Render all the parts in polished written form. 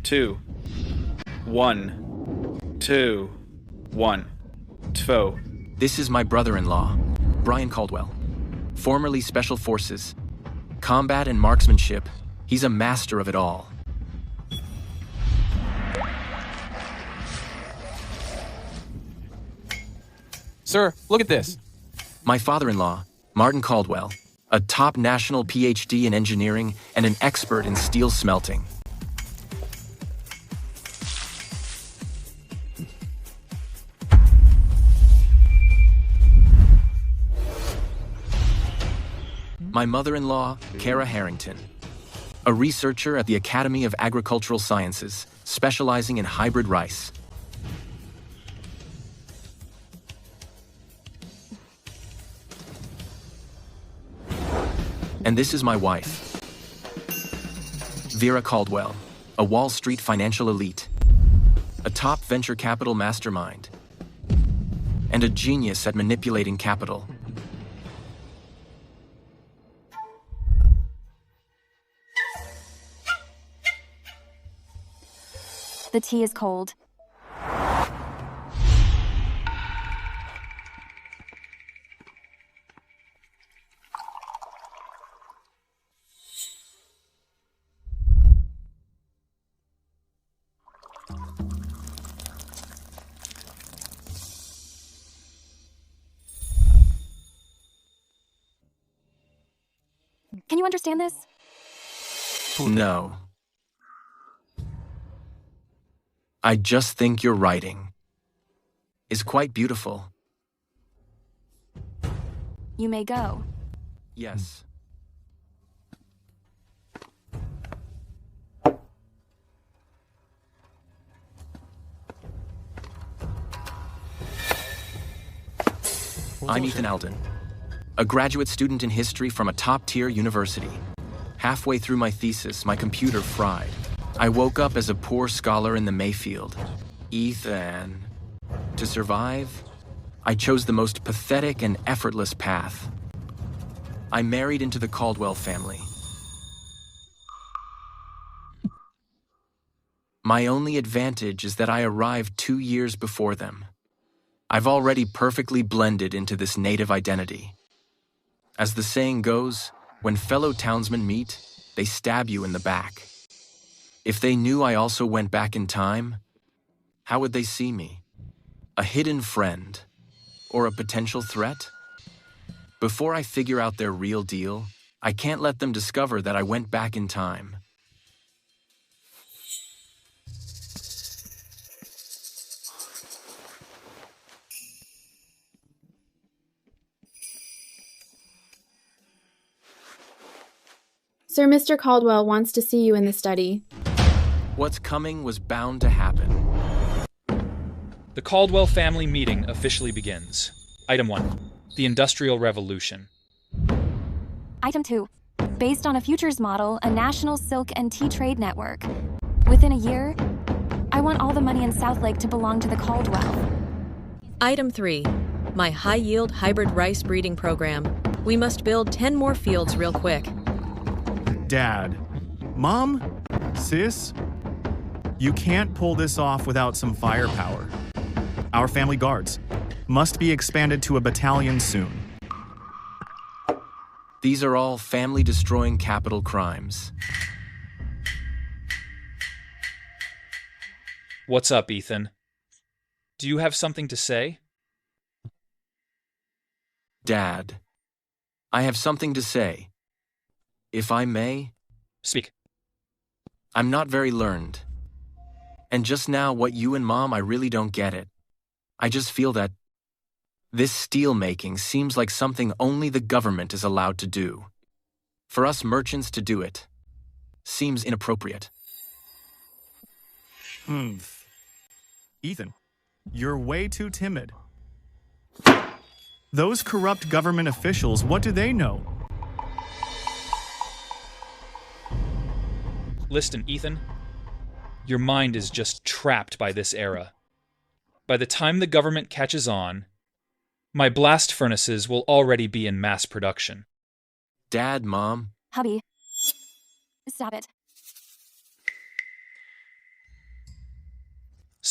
2, 1, 2, 1, 2. This is my brother-in-law, Brian Caldwell. Formerly Special Forces, combat and marksmanship, he's a master of it all. Sir, look at this. My father-in-law, Martin Caldwell, a top national PhD in engineering and an expert in steel smelting. My mother-in-law, Kara Harrington, a researcher at the Academy of Agricultural Sciences, specializing in hybrid rice. And this is my wife, Vera Caldwell, a Wall Street financial elite, a top venture capital mastermind, and a genius at manipulating capital. The tea is cold. Can you understand this? No. I just think your writing is quite beautiful. You may go. Yes. I'm Ethan Alden, a graduate student in history from a top-tier university. Halfway through my thesis, my computer fried. I woke up as a poor scholar in the Mayfield. Ethan. To survive, I chose the most pathetic and effortless path. I married into the Caldwell family. My only advantage is that I arrived 2 years before them. I've already perfectly blended into this native identity. As the saying goes, when fellow townsmen meet, they stab you in the back. If they knew I also went back in time, how would they see me? A hidden friend? Or a potential threat? Before I figure out their real deal, I can't let them discover that I went back in time. Sir, Mr. Caldwell wants to see you in the study. What's coming was bound to happen. The Caldwell family meeting officially begins. Item 1. The Industrial Revolution. Item 2. Based on a futures model, a national silk and tea trade network. Within a year, I want all the money in Southlake to belong to the Caldwell. Item 3. My high-yield hybrid rice breeding program. We must build 10 more fields real quick. Dad, Mom, Sis, you can't pull this off without some firepower. Our family guards must be expanded to a battalion soon. These are all family-destroying capital crimes. What's up, Ethan? Do you have something to say? Dad, I have something to say. If I may? Speak. I'm not very learned. And just now, what you and Mom, I really don't get it. I just feel that this steel making seems like something only the government is allowed to do. For us merchants to do it seems inappropriate. Ethan, you're way too timid. Those corrupt government officials, what do they know? Listen, Ethan. Your mind is just trapped by this era. By the time the government catches on, my blast furnaces will already be in mass production. Dad, Mom. Hubby, stop it.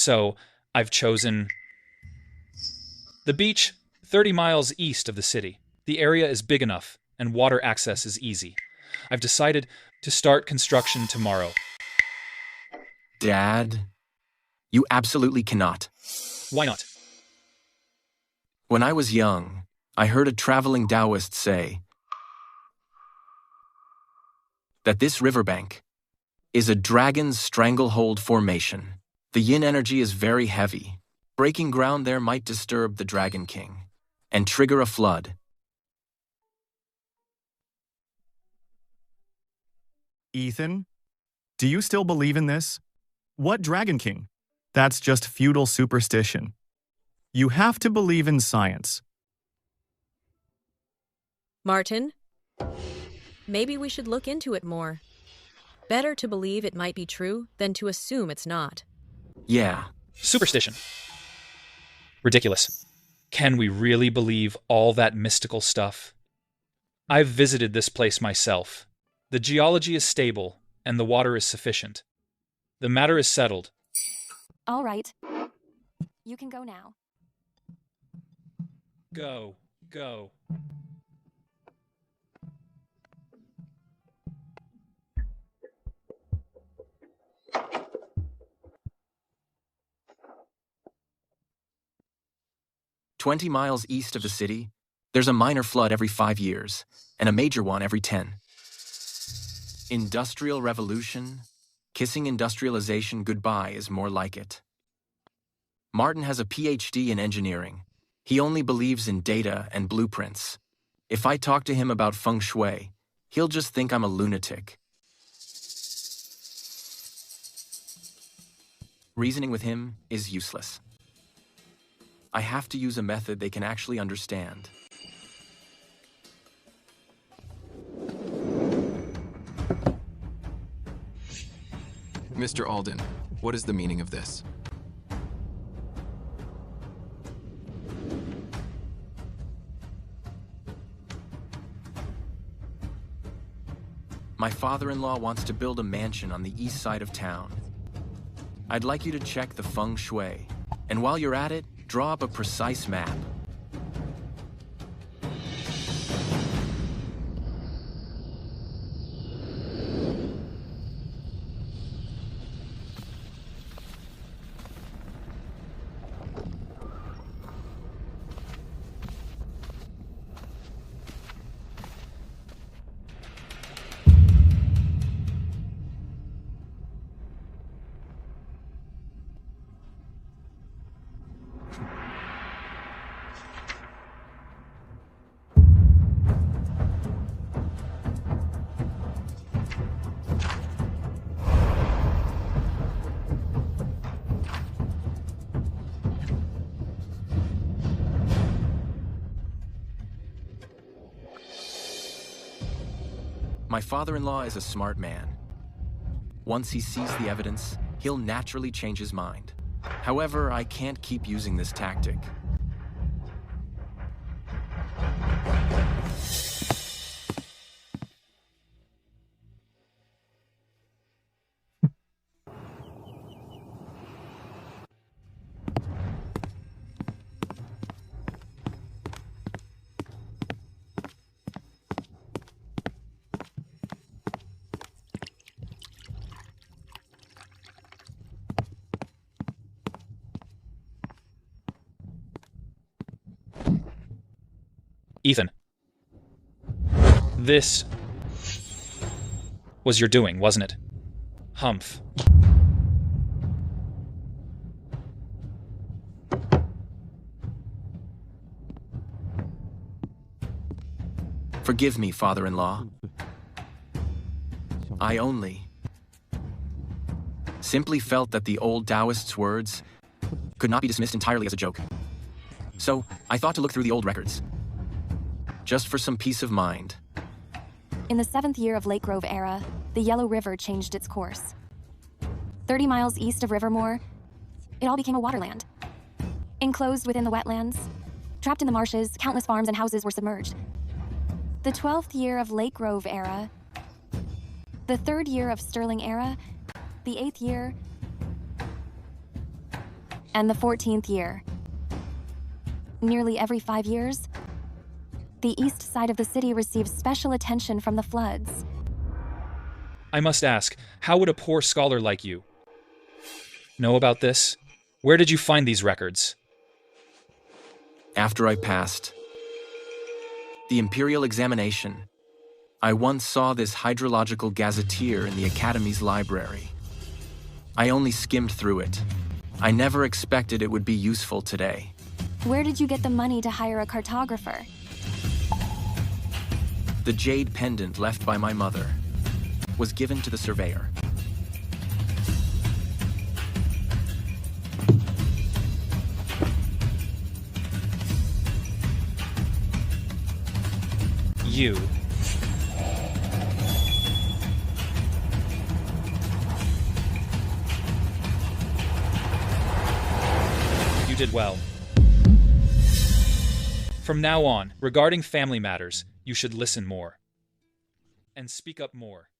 So I've chosen the beach 30 miles east of the city. The area is big enough, and water access is easy. I've decided to start construction tomorrow. Dad, you absolutely cannot. Why not? When I was young, I heard a traveling Taoist say that this riverbank is a dragon's stranglehold formation. The yin energy is very heavy. Breaking ground there might disturb the Dragon King and trigger a flood. Ethan, do you still believe in this? What Dragon King? That's just feudal superstition. You have to believe in science. Martin, maybe we should look into it more. Better to believe it might be true than to assume it's not. Yeah. Superstition. Ridiculous. Can we really believe all that mystical stuff? I've visited this place myself. The geology is stable, and the water is sufficient. The matter is settled. All right. You can go now. Go. 20 miles east of the city, there's a minor flood every 5 years, and a major one every 10. Industrial revolution, kissing industrialization goodbye is more like it. Martin has a PhD in engineering. He only believes in data and blueprints. If I talk to him about feng shui, he'll just think I'm a lunatic. Reasoning with him is useless. I have to use a method they can actually understand. Mr. Alden, what is the meaning of this? My father-in-law wants to build a mansion on the east side of town. I'd like you to check the feng shui, and while you're at it, draw up a precise map. My father-in-law is a smart man. Once he sees the evidence, he'll naturally change his mind. However, I can't keep using this tactic. Ethan. This was your doing, wasn't it? Humph. Forgive me, father-in-law. I only simply felt that the old Taoist's words could not be dismissed entirely as a joke. So I thought to look through the old records, just for some peace of mind. In the 7th year of Lake Grove era, the Yellow River changed its course. 30 miles east of Rivermore, it all became a waterland. Enclosed within the wetlands, trapped in the marshes, countless farms and houses were submerged. The 12th year of Lake Grove era, the 3rd year of Sterling era, the 8th year, and the 14th year. Nearly every 5 years, the east side of the city receives special attention from the floods. I must ask, how would a poor scholar like you know about this? Where did you find these records? After I passed the Imperial examination, I once saw this hydrological gazetteer in the Academy's library. I only skimmed through it. I never expected it would be useful today. Where did you get the money to hire a cartographer? The jade pendant left by my mother was given to the surveyor. You. You did well. From now on, regarding family matters, you should listen more. And speak up more.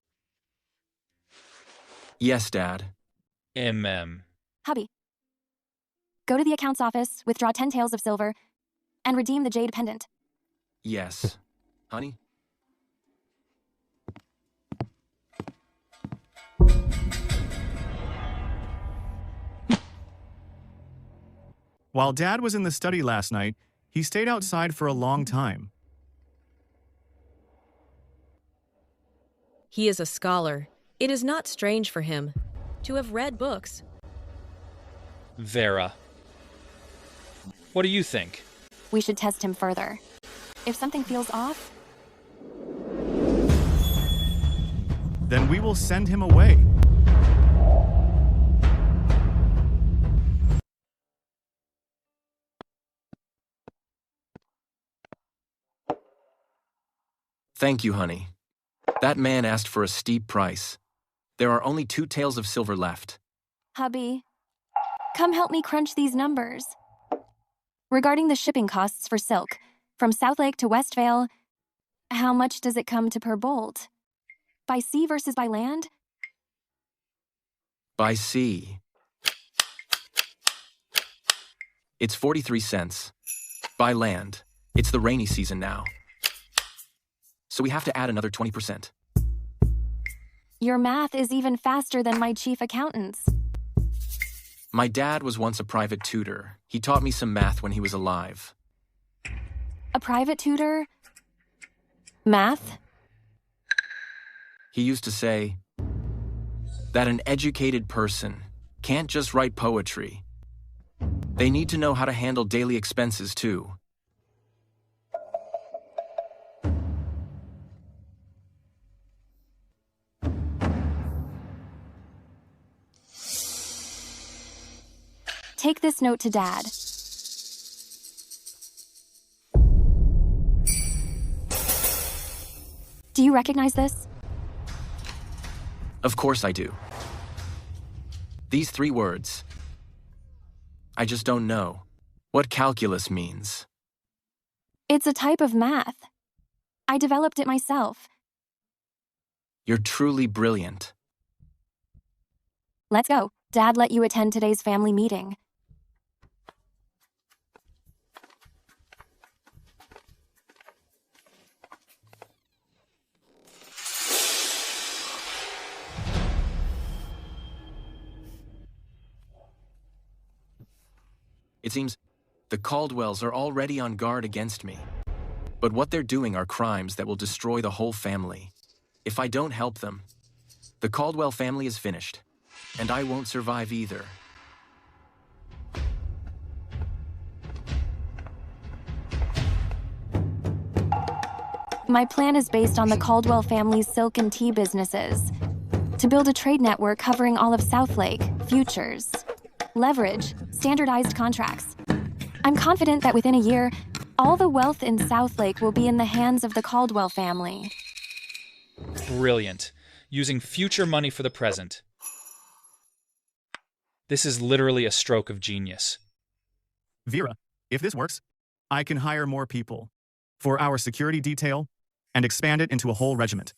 Yes, Dad. Hubby, go to the accounts office, withdraw 10 taels of silver, and redeem the jade pendant. Yes. Honey? While Dad was in the study last night, he stayed outside for a long time. He is a scholar. It is not strange for him to have read books. Vera. What do you think? We should test him further. If something feels off, Then we will send him away. Thank you, honey. That man asked for a steep price. There are only 2 taels of silver left. hubby, come help me crunch these numbers. Regarding the shipping costs for silk, from Southlake to Westvale, how much does it come to per bolt? By sea versus by land? By sea. It's 43 cents. By land. It's the rainy season now. So we have to add another 20%. Your math is even faster than my chief accountant's. My dad was once a private tutor. He taught me some math when he was alive. A private tutor? Math? He used to say that an educated person can't just write poetry. They need to know how to handle daily expenses too. Take this note to Dad. Do you recognize this? Of course I do. These 3 words. I just don't know what calculus means. It's a type of math. I developed it myself. You're truly brilliant. Let's go. Dad let you attend today's family meeting. It seems the Caldwells are already on guard against me. But what they're doing are crimes that will destroy the whole family. If I don't help them, the Caldwell family is finished, and I won't survive either. My plan is based on the Caldwell family's silk and tea businesses. To build a trade network covering all of Southlake, futures, leverage, standardized contracts. I'm confident that within a year, all the wealth in Southlake will be in the hands of the Caldwell family. Brilliant. Using future money for the present. This is literally a stroke of genius. Vera, if this works, I can hire more people for our security detail and expand it into a whole regiment.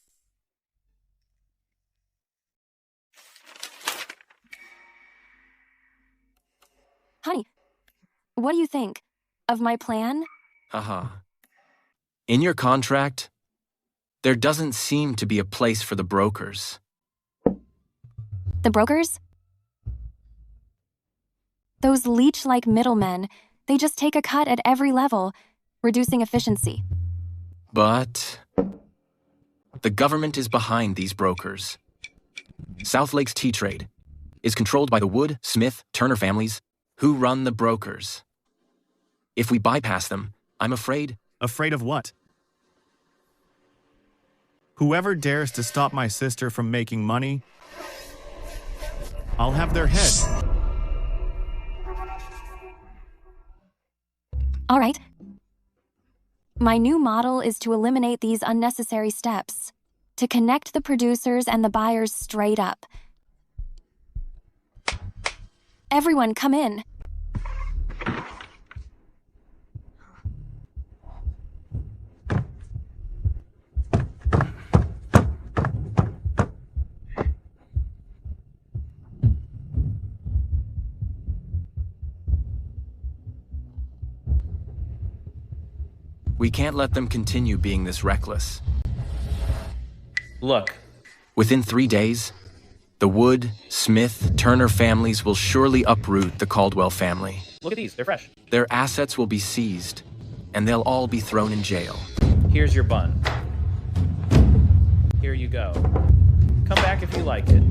Honey, what do you think of my plan? Haha. In your contract, there doesn't seem to be a place for the brokers. The brokers? Those leech-like middlemen, they just take a cut at every level, reducing efficiency. But the government is behind these brokers. South Lake's tea trade is controlled by the Wood, Smith, Turner families, who run the brokers. If we bypass them, I'm afraid... Afraid of what? Whoever dares to stop my sister from making money, I'll have their head. All right. My new model is to eliminate these unnecessary steps, to connect the producers and the buyers straight up. Everyone, come in. We can't let them continue being this reckless. Look. Within 3 days, the Wood, Smith, Turner families will surely uproot the Caldwell family. Look at these, they're fresh. Their assets will be seized, and they'll all be thrown in jail. Here's your bun. Here you go. Come back if you like it.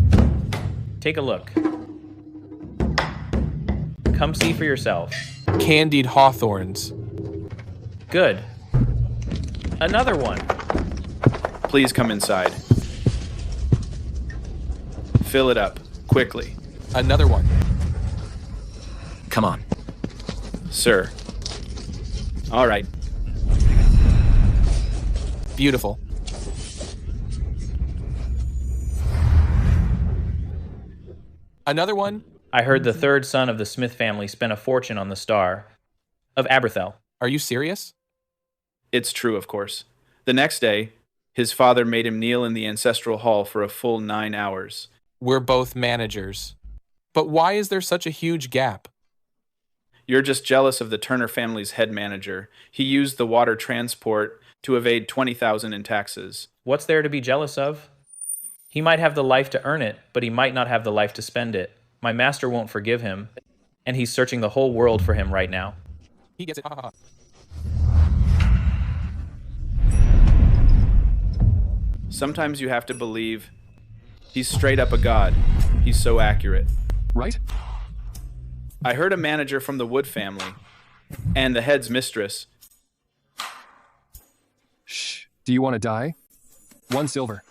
Take a look. Come see for yourself. Candied hawthorns. Good. Another one. Please come inside. Fill it up, quickly. Another one. Come on. Sir. All right. Beautiful. Another one. I heard the third son of the Smith family spent a fortune on the star of Aberthel. Are you serious? It's true, of course. The next day, his father made him kneel in the ancestral hall for a full 9 hours. We're both managers. But why is there such a huge gap? You're just jealous of the Turner family's head manager. He used the water transport to evade $20,000 in taxes. What's there to be jealous of? He might have the life to earn it, but he might not have the life to spend it. My master won't forgive him, and he's searching the whole world for him right now. He gets it. Ha, ha, ha. Sometimes you have to believe he's straight up a god. He's so accurate. Right? I heard a manager from the Wood family and the head's mistress. Shh. Do you want to die? 1 silver.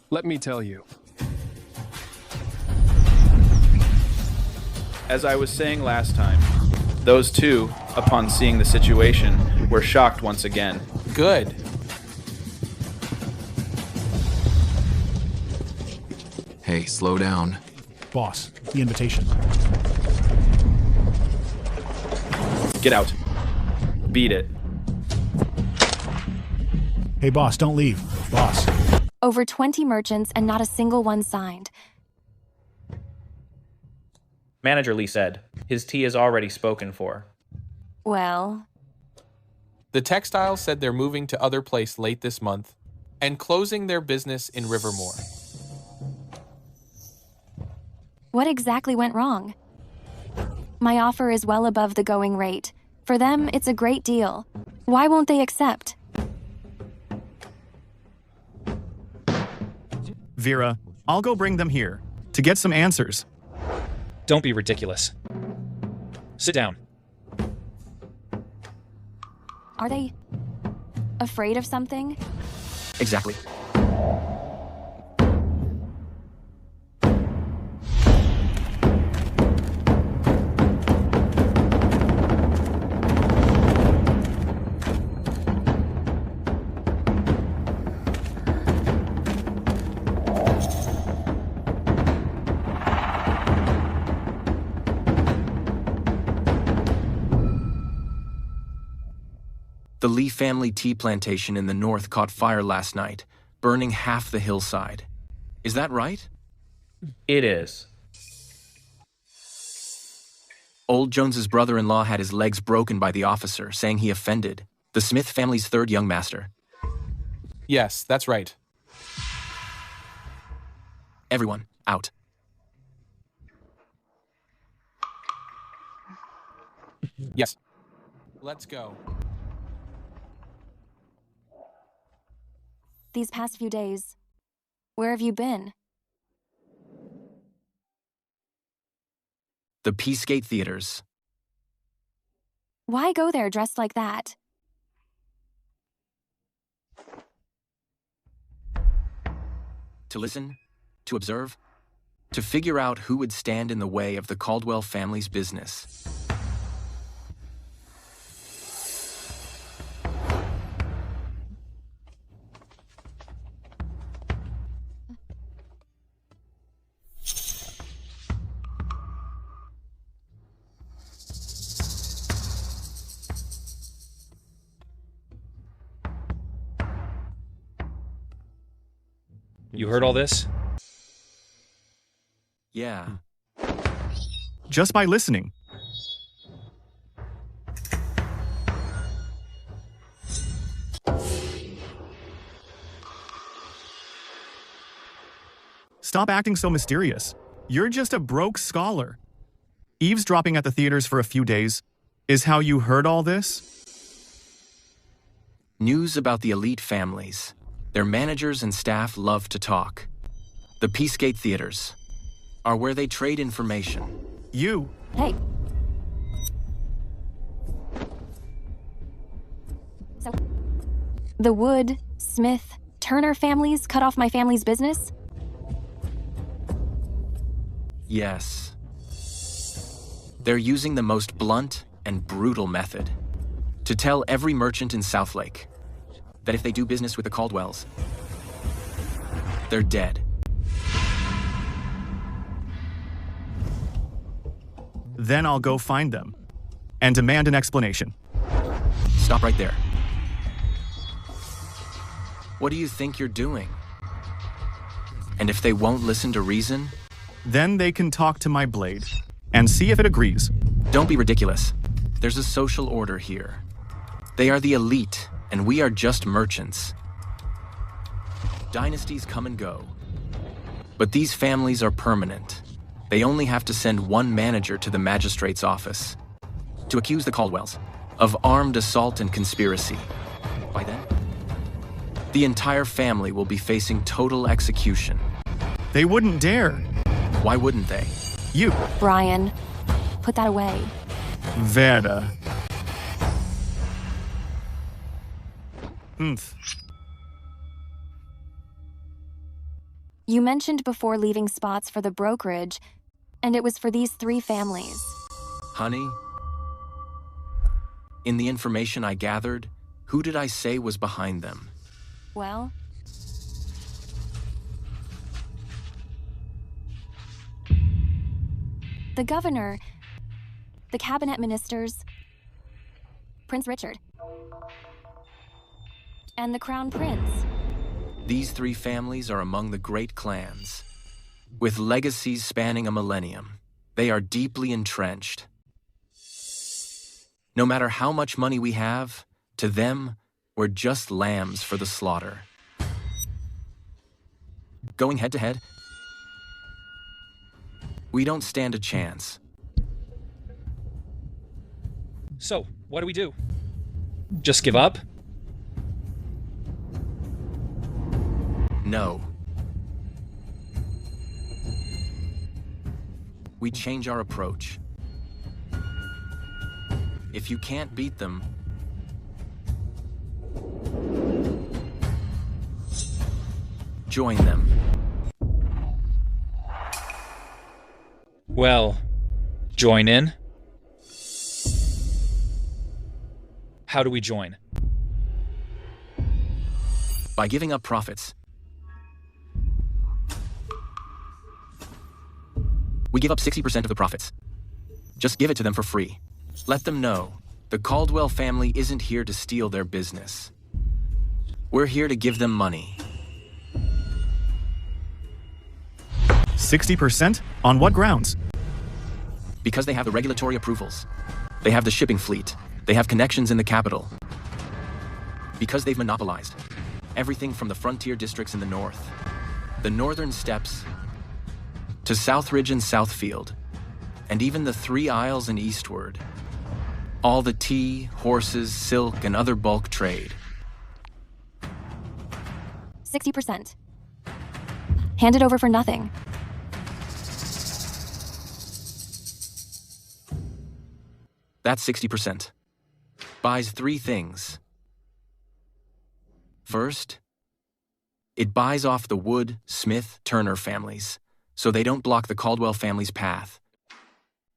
Let me tell you. As I was saying last time, those two, upon seeing the situation, were shocked once again. Good. Hey, slow down. Boss, the invitation. Get out. Beat it. Hey, boss, don't leave. Boss. Over 20 merchants and not a single one signed. Manager Lee said, his tea is already spoken for. Well... The textiles said they're moving to other place late this month and closing their business in Rivermore. What exactly went wrong? My offer is well above the going rate. For them, it's a great deal. Why won't they accept? Vera, I'll go bring them here to get some answers. Don't be ridiculous. Sit down. Are they afraid of something? Exactly. The Lee family tea plantation in the north caught fire last night, burning half the hillside. Is that right? It is. Old Jones's brother-in-law had his legs broken by the officer, saying he offended the Smith family's third young master. Yes, that's right. Everyone, out. Yes. Let's go. These past few days, where have you been? The Peacegate Theaters. Why go there dressed like that? To listen, to observe, to figure out who would stand in the way of the Caldwell family's business. You heard all this? Yeah. Just by listening. Stop acting so mysterious. You're just a broke scholar. Eavesdropping at the theaters for a few days is how you heard all this? News about the elite families. Their managers and staff love to talk. The Peacegate Theaters are where they trade information. You. Hey. So, the Wood, Smith, Turner families cut off my family's business? Yes. They're using the most blunt and brutal method to tell every merchant in Southlake that if they do business with the Caldwells, they're dead. Then I'll go find them and demand an explanation. Stop right there. What do you think you're doing? And if they won't listen to reason? Then they can talk to my blade and see if it agrees. Don't be ridiculous. There's a social order here. They are the elite, and we are just merchants. Dynasties come and go. But these families are permanent. They only have to send one manager to the magistrate's office to accuse the Caldwells of armed assault and conspiracy. By then, the entire family will be facing total execution. They wouldn't dare. Why wouldn't they? You. Brian, put that away. Vera. You mentioned before leaving spots for the brokerage, and it was for these 3 families. Honey, in the information I gathered, who did I say was behind them? Well, the governor, the cabinet ministers, Prince Richard, and the crown prince. These 3 families are among the great clans, with legacies spanning a millennium. They are deeply entrenched. No matter how much money we have, to them, we're just lambs for the slaughter. Going head to head, we don't stand a chance. So, what do we do? Just give up? No. We change our approach. If you can't beat them, join them. Well, join in? How do we join? By giving up profits. We give up 60% of the profits. Just give it to them for free. Let them know the Caldwell family isn't here to steal their business. We're here to give them money. 60%? On what grounds? Because they have the regulatory approvals. They have the shipping fleet. They have connections in the capital. Because they've monopolized everything from the frontier districts in the north, the northern steppes, to Southridge and Southfield, and even the 3 Isles and eastward. All the tea, horses, silk, and other bulk trade. 60%. Hand it over for nothing. That's 60%. Buys 3 things. First, it buys off the Wood, Smith, Turner families, so they don't block the Caldwell family's path.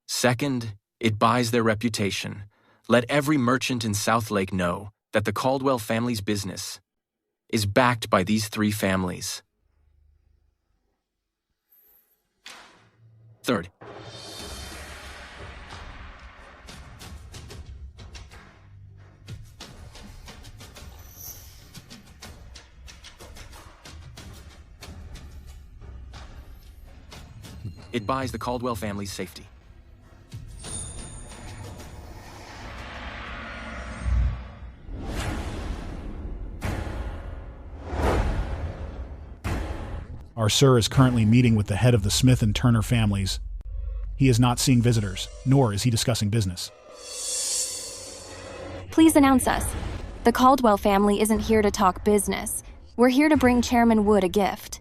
Second, it buys their reputation. Let every merchant in Southlake know that the Caldwell family's business is backed by these 3 families. Third, it buys the Caldwell family's safety. Our sir is currently meeting with the head of the Smith and Turner families. He is not seeing visitors, nor is he discussing business. Please announce us. The Caldwell family isn't here to talk business. We're here to bring Chairman Wood a gift.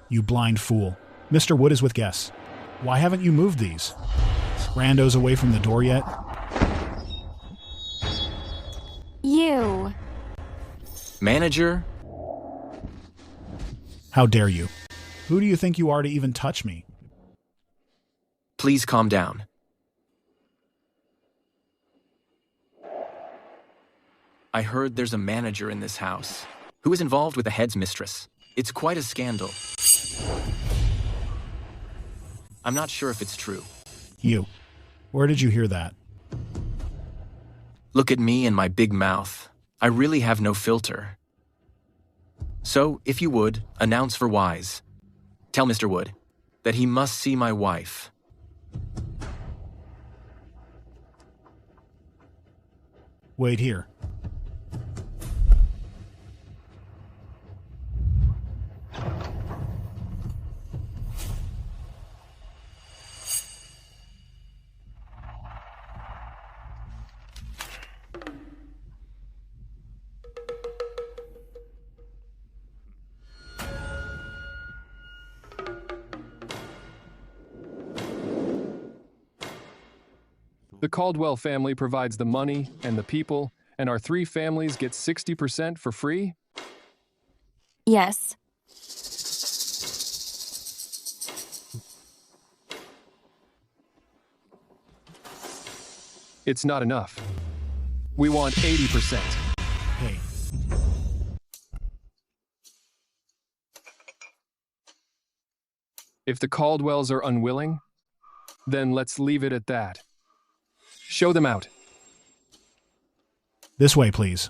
You blind fool. Mr. Wood is with guests. Why haven't you moved these? Rando's away from the door yet? You. Manager? How dare you? Who do you think you are to even touch me? Please calm down. I heard there's a manager in this house who is involved with the head's mistress. It's quite a scandal. I'm not sure if it's true. You. Where did you hear that? Look at me and my big mouth. I really have no filter. So, if you would, announce for Wise. Tell Mr. Wood that he must see my wife. Wait here. The Caldwell family provides the money and the people, and our 3 families get 60% for free? Yes. It's not enough. We want 80%. Hey. If the Caldwells are unwilling, then let's leave it at that. Show them out. This way, please.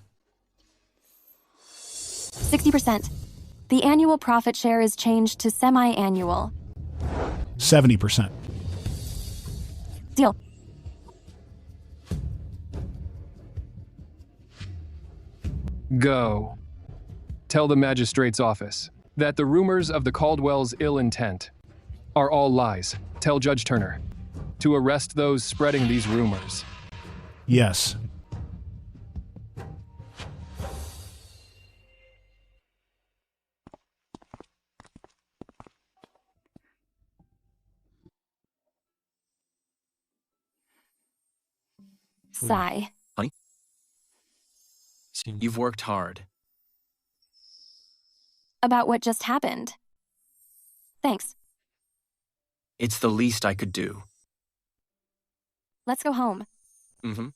60%. The annual profit share is changed to semi-annual. 70%. Deal. Go. Tell the magistrate's office that the rumors of the Caldwells' ill intent are all lies. Tell Judge Turner to arrest those spreading these rumors. Yes. Sigh. Honey? You've worked hard. About what just happened. Thanks. It's the least I could do. Let's go home. Mm-hmm.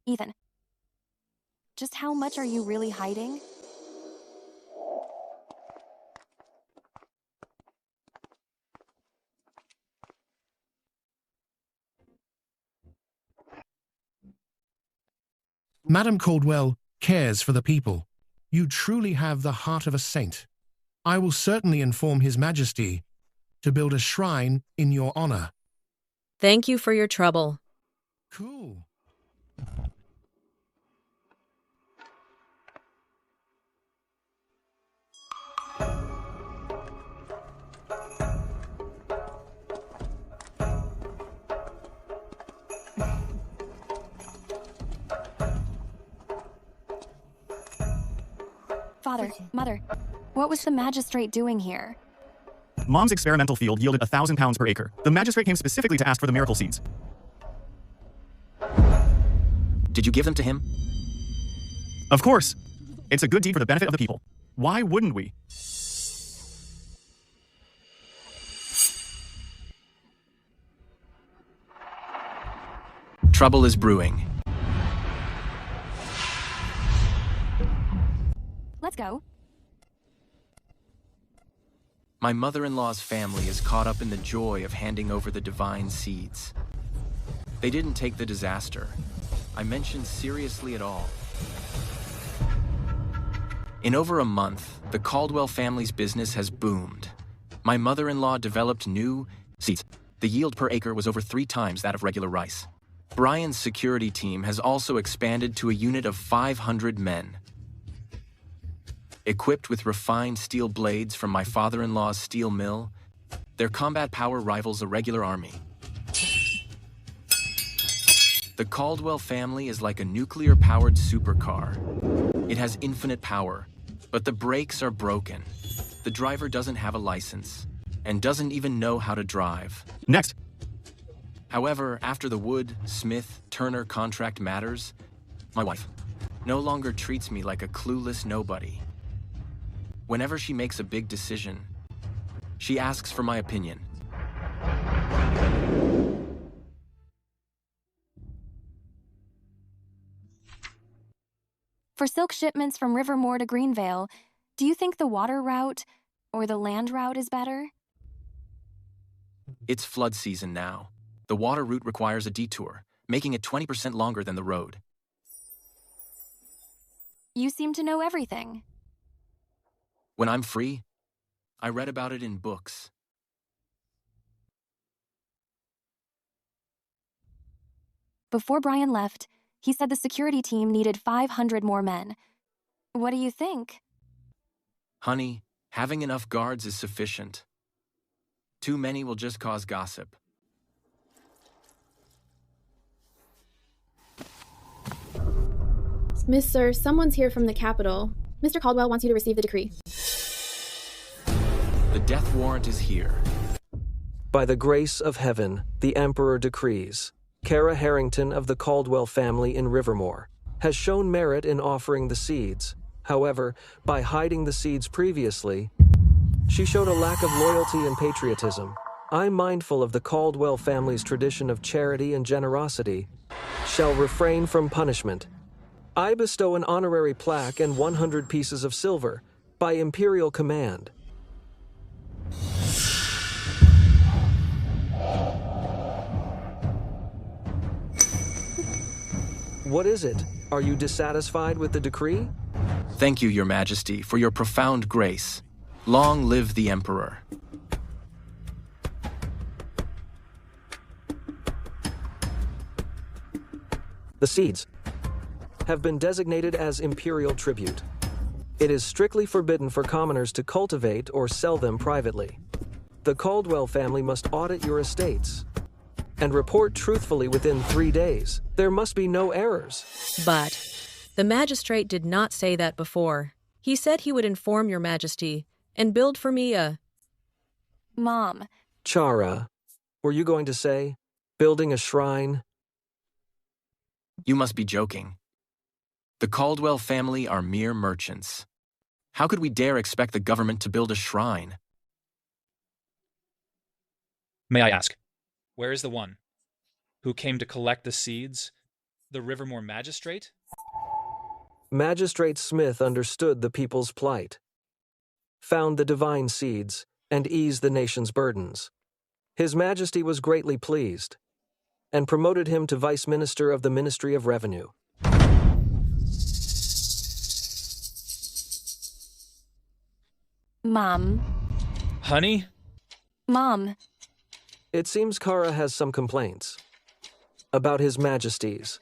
Ethan. Just how much are you really hiding? Madam Caldwell cares for the people. You truly have the heart of a saint. I will certainly inform His Majesty to build a shrine in your honor. Thank you for your trouble. Cool. Father, Mother, what was the magistrate doing here? Mom's experimental field yielded 1,000 pounds per acre. The magistrate came specifically to ask for the miracle seeds. Did you give them to him? Of course. It's a good deed for the benefit of the people. Why wouldn't we? Trouble is brewing. Let's go. My mother-in-law's family is caught up in the joy of handing over the divine seeds. They didn't take the disaster I mentioned seriously at all. In over a month, the Caldwell family's business has boomed. My mother-in-law developed new seeds. The yield per acre was over 3 times that of regular rice. Brian's security team has also expanded to a unit of 500 men. Equipped with refined steel blades from my father-in-law's steel mill, their combat power rivals a regular army. The Caldwell family is like a nuclear-powered supercar. It has infinite power, but the brakes are broken. The driver doesn't have a license and doesn't even know how to drive. Next. However, after the Wood, Smith, Turner contract matters, my wife no longer treats me like a clueless nobody. Whenever she makes a big decision, she asks for my opinion. For silk shipments from Rivermore to Greenvale, do you think the water route or the land route is better? It's flood season now. The water route requires a detour, making it 20% longer than the road. You seem to know everything. When I'm free, I read about it in books. Before Brian left, he said the security team needed 500 more men. What do you think? Honey, having enough guards is sufficient. Too many will just cause gossip. Miss Sir, someone's here from the Capitol. Mr. Caldwell wants you to receive the decree. The death warrant is here. By the grace of heaven, the Emperor decrees, Kara Harrington of the Caldwell family in Rivermore has shown merit in offering the seeds. However, by hiding the seeds previously, she showed a lack of loyalty and patriotism. I'm mindful of the Caldwell family's tradition of charity and generosity, shall refrain from punishment. I bestow an honorary plaque and 100 pieces of silver by imperial command. What is it? Are you dissatisfied with the decree? Thank you, Your Majesty, for your profound grace. Long live the Emperor. The seeds have been designated as imperial tribute. It is strictly forbidden for commoners to cultivate or sell them privately. The Caldwell family must audit your estates and report truthfully within 3 days. There must be no errors. But the magistrate did not say that before. He said he would inform Your Majesty and build for me a... Mom. Chara, were you going to say building a shrine? You must be joking. The Caldwell family are mere merchants. How could we dare expect the government to build a shrine? May I ask, where is the one who came to collect the seeds? The Rivermore magistrate? Magistrate Smith understood the people's plight, found the divine seeds, and eased the nation's burdens. His Majesty was greatly pleased and promoted him to Vice Minister of the Ministry of Revenue. Mom. Honey? Mom. It seems Kara has some complaints. About His Majesty's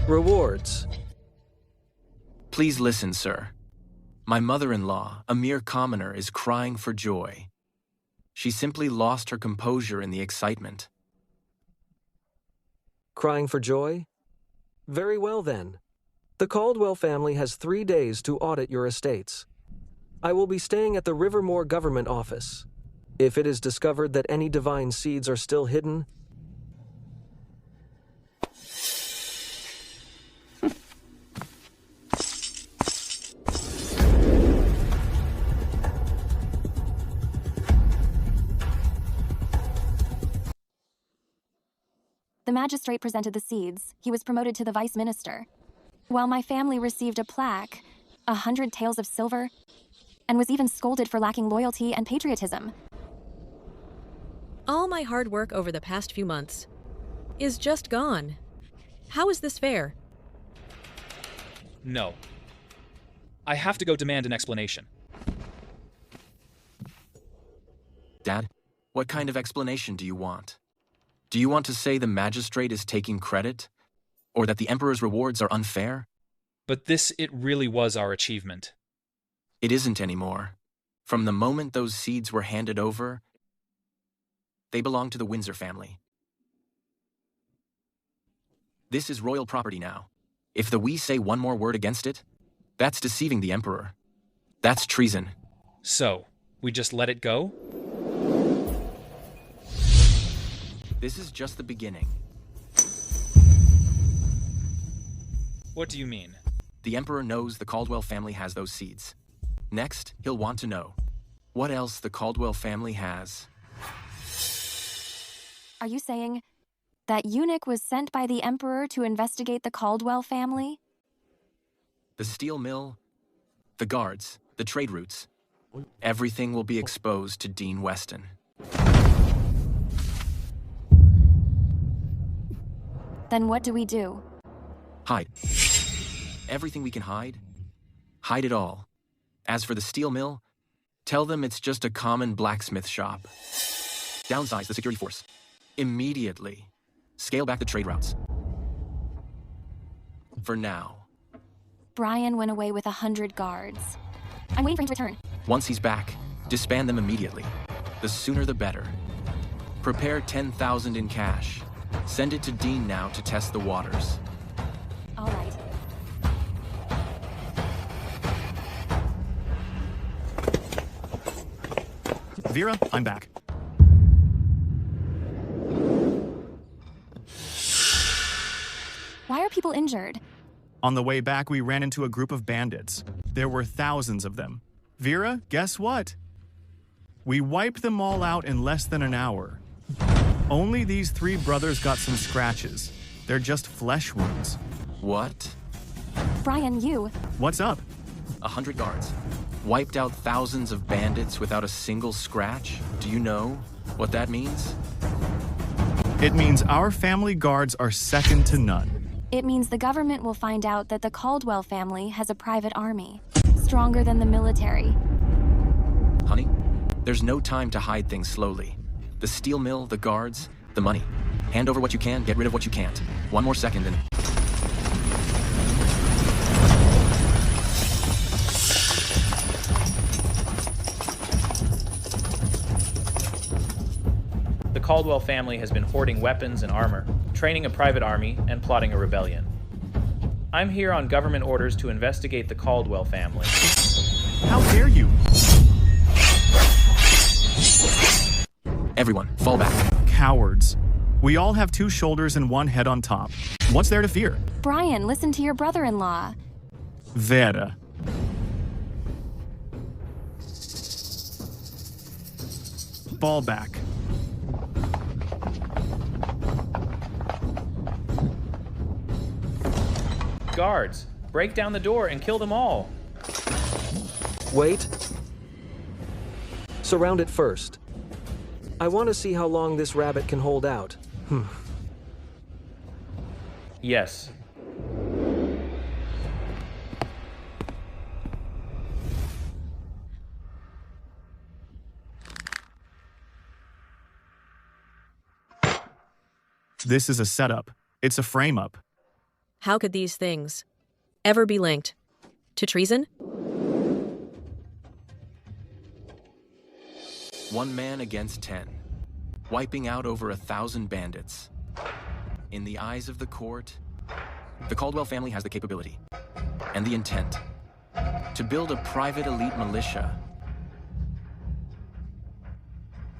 rewards. Please listen, sir. My mother-in-law, a mere commoner, is crying for joy. She simply lost her composure in the excitement. Crying for joy? Very well then. The Caldwell family has 3 days to audit your estates. I will be staying at the Rivermore government office. If it is discovered that any divine seeds are still hidden, The magistrate presented the seeds. He was promoted to the vice minister. While my family received a plaque, 100 taels of silver, and was even scolded for lacking loyalty and patriotism. All my hard work over the past few months is just gone. How is this fair? No. I have to go demand an explanation. Dad, what kind of explanation do you want? Do you want to say the magistrate is taking credit? Or that the Emperor's rewards are unfair? But it really was our achievement. It isn't anymore. From the moment those seeds were handed over, they belong to the Windsor family. This is royal property now. If we say one more word against it, that's deceiving the Emperor. That's treason. So, we just let it go? This is just the beginning. What do you mean? The Emperor knows the Caldwell family has those seeds. Next, he'll want to know what else the Caldwell family has. Are you saying that eunuch was sent by the Emperor to investigate the Caldwell family? The steel mill, the guards, the trade routes. Everything will be exposed to Dean Weston. Then what do we do? Hide. Everything we can hide. Hide it all. As for the steel mill, tell them it's just a common blacksmith shop. Downsize the security force. Immediately. Scale back the trade routes. For now. Brian went away with 100 guards. I'm waiting for him to return. Once he's back, disband them immediately. The sooner the better. Prepare 10,000 in cash. Send it to Dean now to test the waters. All right. Vera, I'm back. Why are people injured? On the way back, we ran into a group of bandits. There were thousands of them. Vera, guess what? We wiped them all out in less than an hour. Only these 3 brothers got some scratches. They're just flesh wounds. What? Brian, you. What's up? 100 guards. Wiped out thousands of bandits without a single scratch? Do you know what that means? It means our family guards are second to none. It means the government will find out that the Caldwell family has a private army, stronger than the military. Honey, there's no time to hide things slowly. The steel mill, the guards, the money. Hand over what you can, get rid of what you can't. One more second and... The Caldwell family has been hoarding weapons and armor, training a private army, and plotting a rebellion. I'm here on government orders to investigate the Caldwell family. How dare you? Everyone, fall back. Cowards. We all have 2 shoulders and 1 head on top. What's there to fear? Brian, listen to your brother-in-law. Vera. Fall back. Guards, break down the door and kill them all. wait. Surround it first. I want to see how long this rabbit can hold out. Yes. This is a setup. It's a frame-up. How could these things ever be linked to treason? One man against 10, wiping out over 1,000 bandits. In the eyes of the court, the Caldwell family has the capability and the intent to build a private elite militia.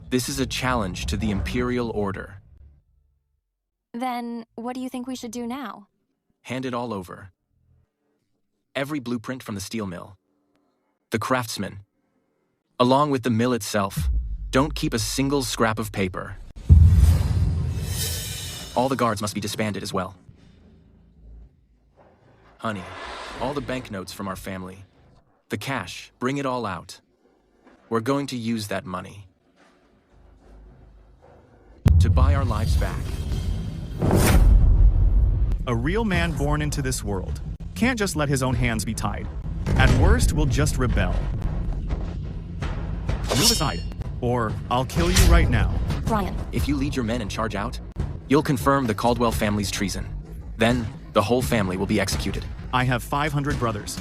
This is a challenge to the imperial order. Then, what do you think we should do now? Hand it all over. Every blueprint from the steel mill, the craftsman, along with the mill itself. Don't keep a single scrap of paper. All the guards must be disbanded as well. Honey, all the banknotes from our family, the cash, bring it all out. We're going to use that money to buy our lives back. A real man born into this world can't just let his own hands be tied. At worst, we'll just rebel. Move aside, or I'll kill you right now. Brian. If you lead your men and charge out, you'll confirm the Caldwell family's treason. Then, the whole family will be executed. I have 500 brothers.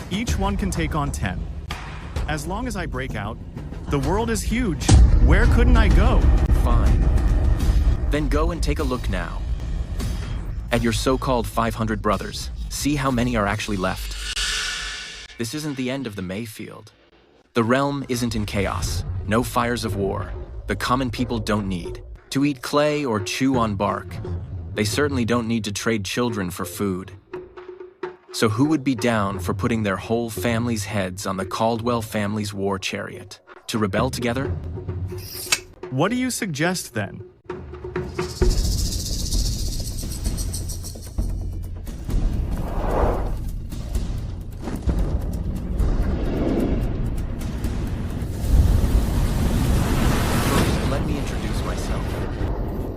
Each one can take on 10. As long as I break out, the world is huge. Where couldn't I go? Fine. Then go and take a look now at your so-called 500 brothers. See how many are actually left. This isn't the end of the Mayfield. The realm isn't in chaos. No fires of war. The common people don't need to eat clay or chew on bark. They certainly don't need to trade children for food. So who would be down for putting their whole family's heads on the Caldwell family's war chariot to rebel together? What do you suggest then?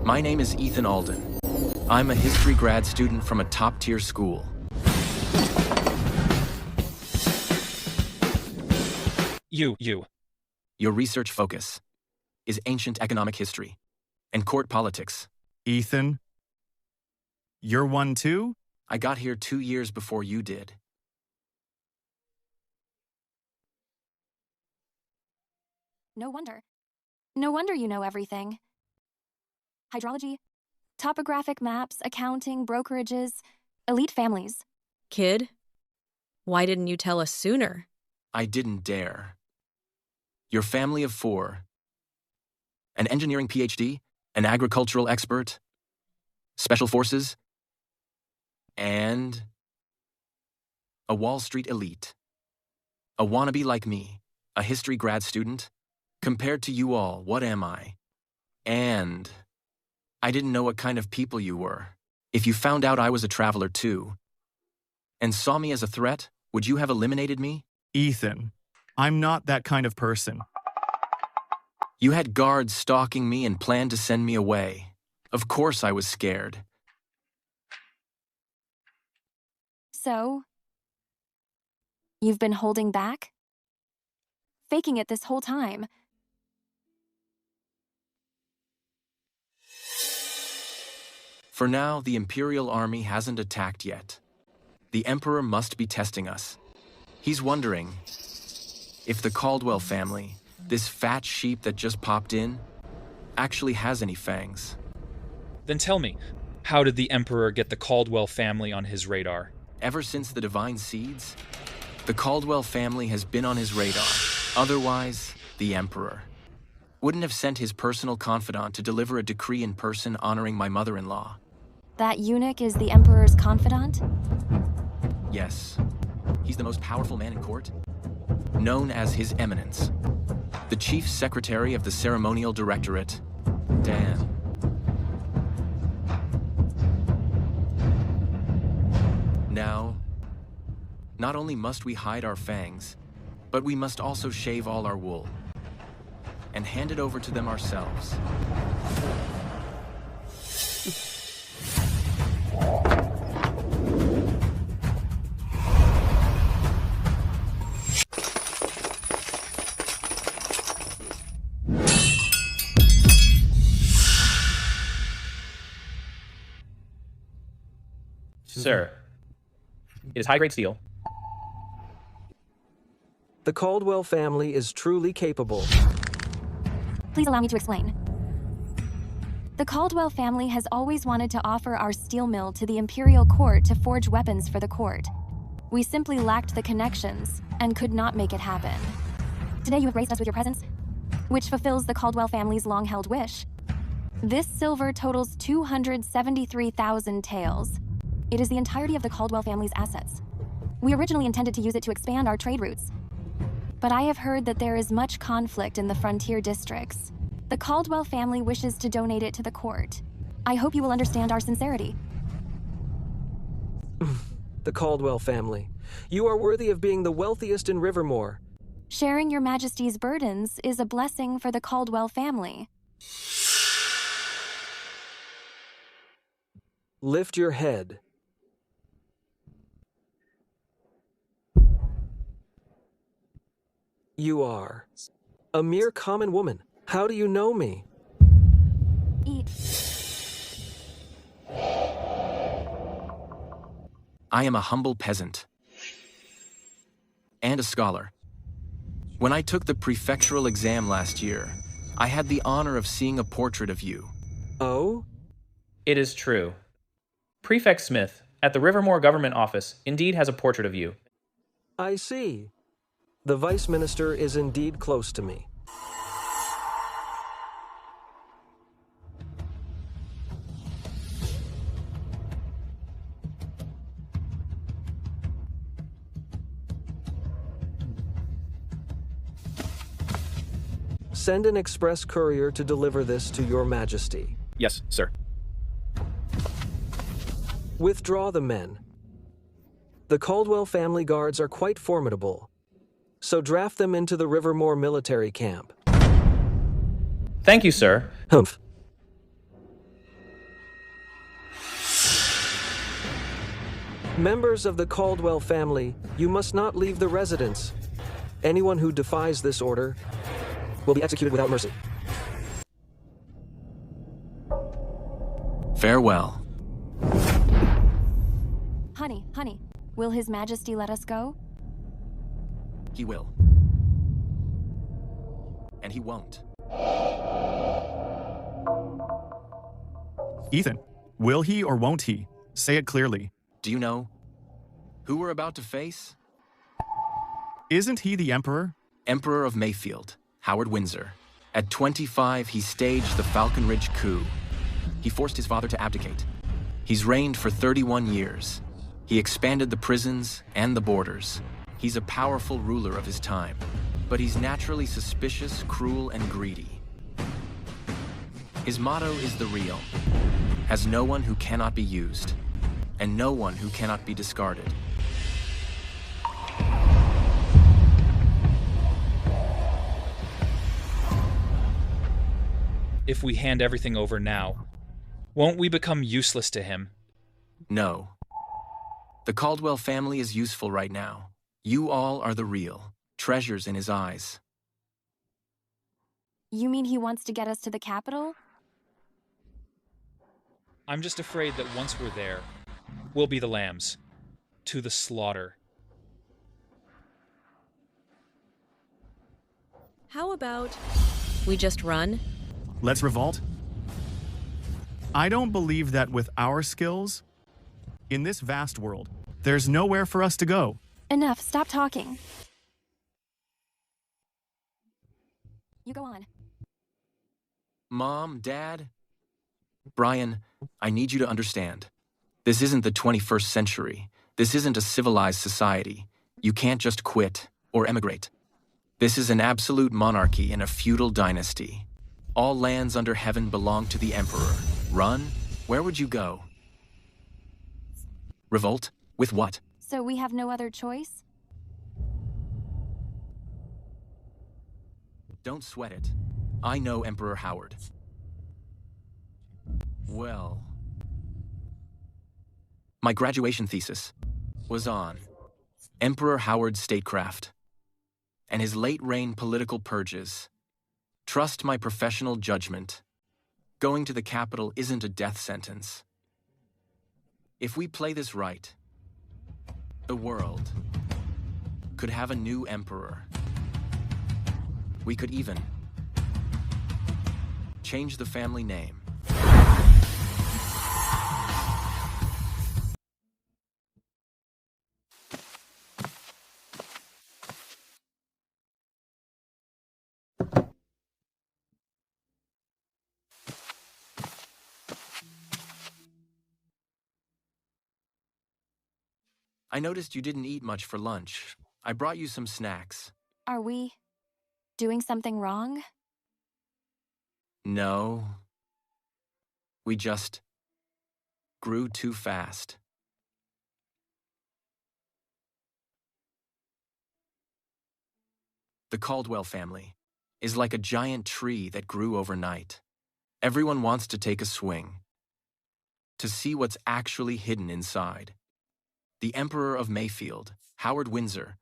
My name is Ethan Alden. I'm a history grad student from a top-tier school. Your research focus is ancient economic history and court politics. Ethan, you're one too? I got here 2 years before you did. No wonder. No wonder you know everything. Hydrology, topographic maps, accounting, brokerages, elite families. Kid, why didn't you tell us sooner? I didn't dare. Your family of 4. An engineering PhD, an agricultural expert, special forces, and a Wall Street elite. A wannabe like me, a history grad student. Compared to you all, what am I? And I didn't know what kind of people you were. If you found out I was a traveler too, and saw me as a threat, would you have eliminated me? Ethan, I'm not that kind of person. You had guards stalking me and planned to send me away. Of course I was scared. So, you've been holding back? Faking it this whole time? For now, the Imperial Army hasn't attacked yet. The Emperor must be testing us. He's wondering if the Caldwell family, this fat sheep that just popped in, actually has any fangs. Then tell me, how did the Emperor get the Caldwell family on his radar? Ever since the Divine Seeds, the Caldwell family has been on his radar. Otherwise, the Emperor wouldn't have sent his personal confidant to deliver a decree in person honoring my mother-in-law. That eunuch is the Emperor's confidant? Yes. He's the most powerful man in court, known as His Eminence, the Chief Secretary of the Ceremonial Directorate, Dan. Now, not only must we hide our fangs, but we must also shave all our wool and hand it over to them ourselves. Sir, it is high-grade steel. The Caldwell family is truly capable. Please allow me to explain. The Caldwell family has always wanted to offer our steel mill to the Imperial Court to forge weapons for the court. We simply lacked the connections and could not make it happen. Today you have graced us with your presence, which fulfills the Caldwell family's long-held wish. This silver totals 273,000 taels. It is the entirety of the Caldwell family's assets. We originally intended to use it to expand our trade routes, but I have heard that there is much conflict in the frontier districts. The Caldwell family wishes to donate it to the court. I hope you will understand our sincerity. The Caldwell family. You are worthy of being the wealthiest in Rivermore. Sharing your majesty's burdens is a blessing for the Caldwell family. Lift your head. You are a mere common woman. How do you know me? Eat. I am a humble peasant and a scholar. When I took the prefectural exam last year, I had the honor of seeing a portrait of you. Oh? It is true. Prefect Smith, at the Rivermore government office, indeed has a portrait of you. I see. The vice minister is indeed close to me. Send an express courier to deliver this to your majesty. Yes, sir. Withdraw the men. The Caldwell family guards are quite formidable, so draft them into the Rivermore military camp. Thank you, sir. Humph. Members of the Caldwell family, you must not leave the residence. Anyone who defies this order will be executed without mercy. Farewell. Honey, will His Majesty let us go? He will. And he won't. Ethan, will he or won't he? Say it clearly. Do you know who we're about to face? Isn't he the Emperor? Emperor of Mayfield, Howard Windsor. At 25, he staged the Falcon Ridge coup. He forced his father to abdicate. He's reigned for 31 years. He expanded the prisons and the borders. He's a powerful ruler of his time, but he's naturally suspicious, cruel, and greedy. His motto is the real, has no one who cannot be used, and no one who cannot be discarded. If we hand everything over now, won't we become useless to him? No. The Caldwell family is useful right now. You all are the real, treasures in his eyes. You mean he wants to get us to the capital? I'm just afraid that once we're there, we'll be the lambs. To the slaughter. How about we just run? Let's revolt? I don't believe that with our skills, in this vast world, there's nowhere for us to go. Enough, stop talking. You go on. Mom, Dad, Brian, I need you to understand. This isn't the 21st century. This isn't a civilized society. You can't just quit or emigrate. This is an absolute monarchy in a feudal dynasty. All lands under heaven belong to the Emperor. Run? Where would you go? Revolt? With what? So we have no other choice? Don't sweat it. I know Emperor Howard. Well, my graduation thesis was on Emperor Howard's statecraft and his late-reign political purges. Trust my professional judgment. Going to the capital isn't a death sentence. If we play this right, the world could have a new emperor. We could even change the family name. I noticed you didn't eat much for lunch. I brought you some snacks. Are we doing something wrong? No. We just grew too fast. The Caldwell family is like a giant tree that grew overnight. Everyone wants to take a swing, to see what's actually hidden inside. The Emperor of Mayfield, Howard Windsor,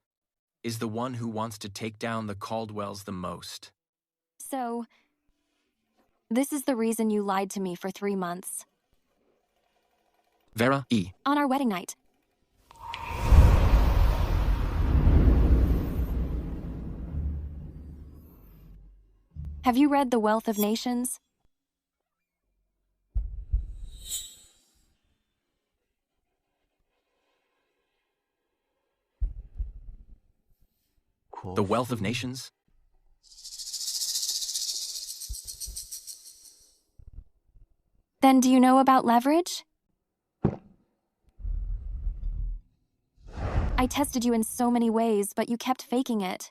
is the one who wants to take down the Caldwells the most. So, this is the reason you lied to me for 3 months. Vera E. On our wedding night. Have you read The Wealth of Nations? The Wealth of Nations? Then do you know about leverage? I tested you in so many ways, but you kept faking it.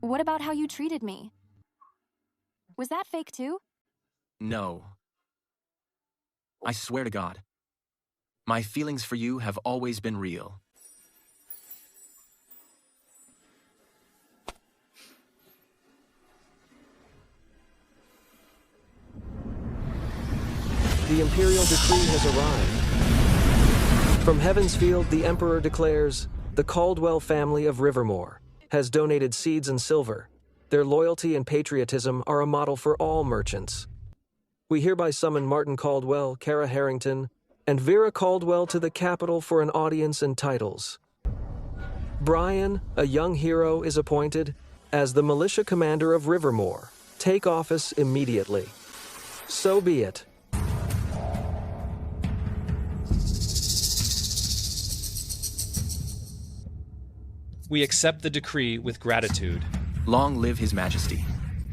What about how you treated me? Was that fake too? No. I swear to God, my feelings for you have always been real. The imperial decree has arrived. From Heaven's Field, the Emperor declares, the Caldwell family of Rivermore has donated seeds and silver. Their loyalty and patriotism are a model for all merchants. We hereby summon Martin Caldwell, Kara Harrington, and Vera Caldwell to the capital for an audience and titles. Brian, a young hero, is appointed as the militia commander of Rivermore. Take office immediately. So be it. We accept the decree with gratitude. Long live His Majesty.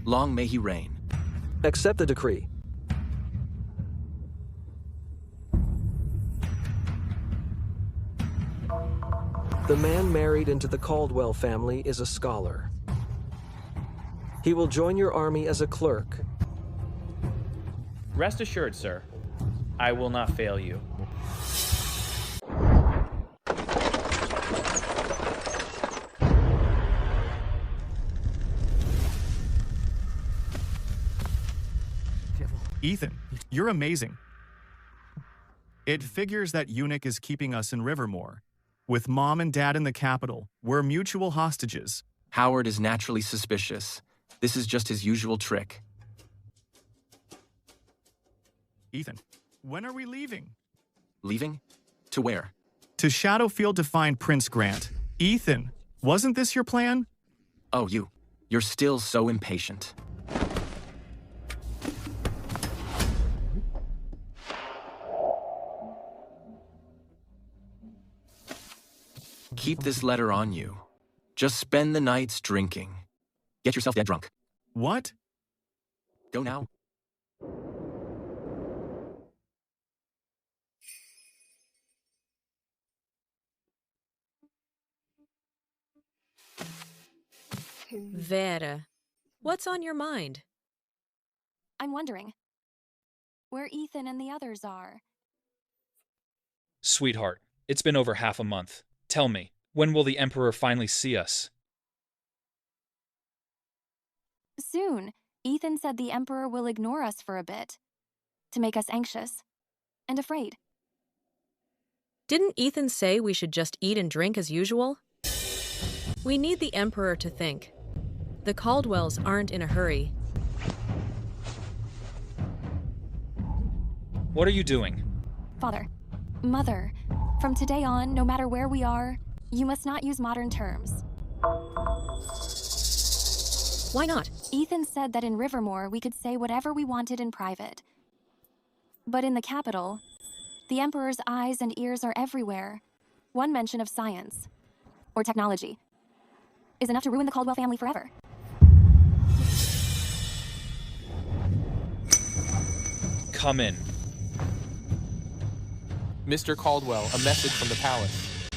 Long may he reign. Accept the decree. The man married into the Caldwell family is a scholar. He will join your army as a clerk. Rest assured, sir, I will not fail you. Ethan, you're amazing. It figures that Eunuch is keeping us in Rivermore. With Mom and Dad in the capital, we're mutual hostages. Howard is naturally suspicious. This is just his usual trick. Ethan, when are we leaving? Leaving? To where? To Shadowfield to find Prince Grant. Ethan, wasn't this your plan? Oh, you're still so impatient. Keep this letter on you. Just spend the nights drinking. Get yourself dead drunk. What? Go now. Vera, what's on your mind? I'm wondering where Ethan and the others are. Sweetheart, it's been over half a month. Tell me, when will the Emperor finally see us? Soon. Ethan said the Emperor will ignore us for a bit, to make us anxious and afraid. Didn't Ethan say we should just eat and drink as usual? We need the Emperor to think. The Caldwells aren't in a hurry. What are you doing? Father, Mother, from today on, no matter where we are, you must not use modern terms. Why not? Ethan said that in Rivermore we could say whatever we wanted in private. But in the capital, the Emperor's eyes and ears are everywhere. One mention of science or technology is enough to ruin the Caldwell family forever. Come in. Mr. Caldwell, a message from the palace.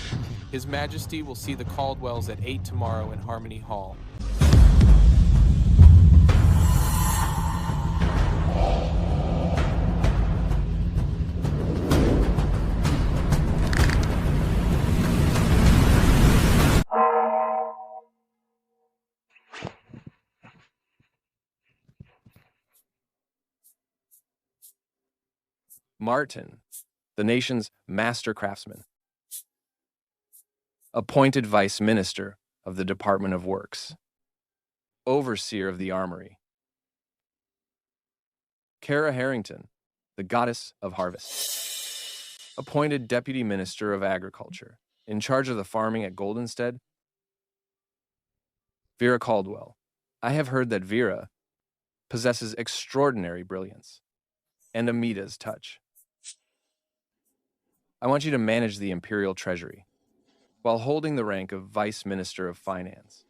His Majesty will see the Caldwells at 8 tomorrow in Harmony Hall. Martin, the nation's master craftsman, appointed vice minister of the Department of Works, overseer of the armory. Kara Harrington, the goddess of harvest, appointed deputy minister of agriculture, in charge of the farming at Goldenstead. Vera Caldwell. I have heard that Vera possesses extraordinary brilliance and Amita's touch. I want you to manage the Imperial Treasury while holding the rank of Vice Minister of Finance.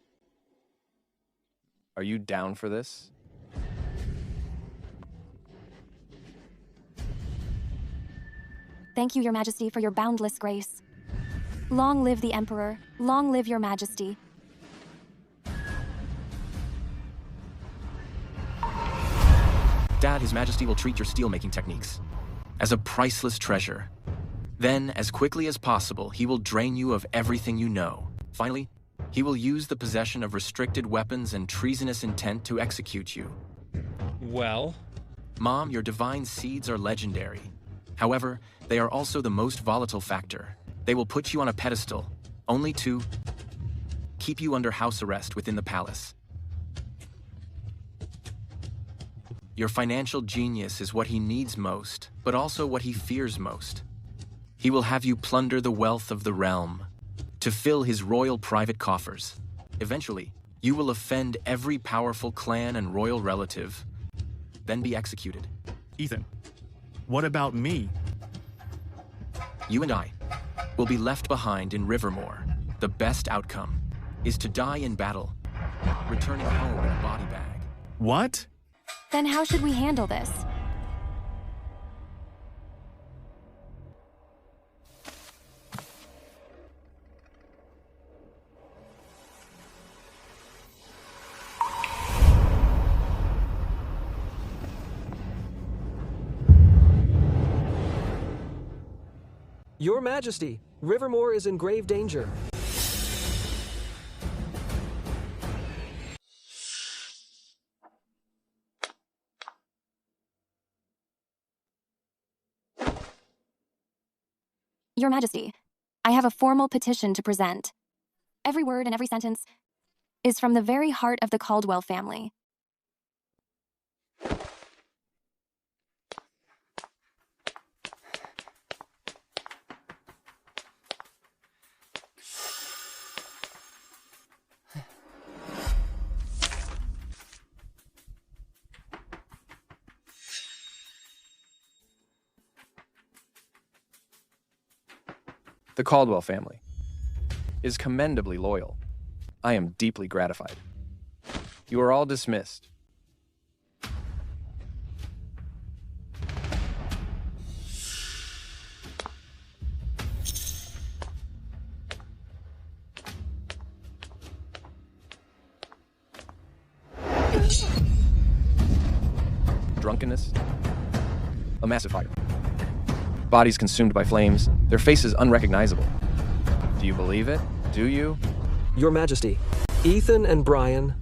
Are you down for this? Thank you, Your Majesty, for your boundless grace. Long live the Emperor. Long live Your Majesty. Dad, His Majesty will treat your steelmaking techniques as a priceless treasure. Then, as quickly as possible, he will drain you of everything you know. Finally, he will use the possession of restricted weapons and treasonous intent to execute you. Well? Mom, your divine seeds are legendary. However, they are also the most volatile factor. They will put you on a pedestal, only to keep you under house arrest within the palace. Your financial genius is what he needs most, but also what he fears most. He will have you plunder the wealth of the realm to fill his royal private coffers. Eventually, you will offend every powerful clan and royal relative, then be executed. Ethan, what about me? You and I will be left behind in Rivermore. The best outcome is to die in battle, returning home in a body bag. What? Then how should we handle this? Your Majesty, Rivermore is in grave danger. Your Majesty, I have a formal petition to present. Every word and every sentence is from the very heart of the Caldwell family. The Caldwell family is commendably loyal. I am deeply gratified. You are all dismissed. Drunkenness, a massive fire. Bodies consumed by flames, their faces unrecognizable. Do you believe it? Do you? Your Majesty, Ethan and Brian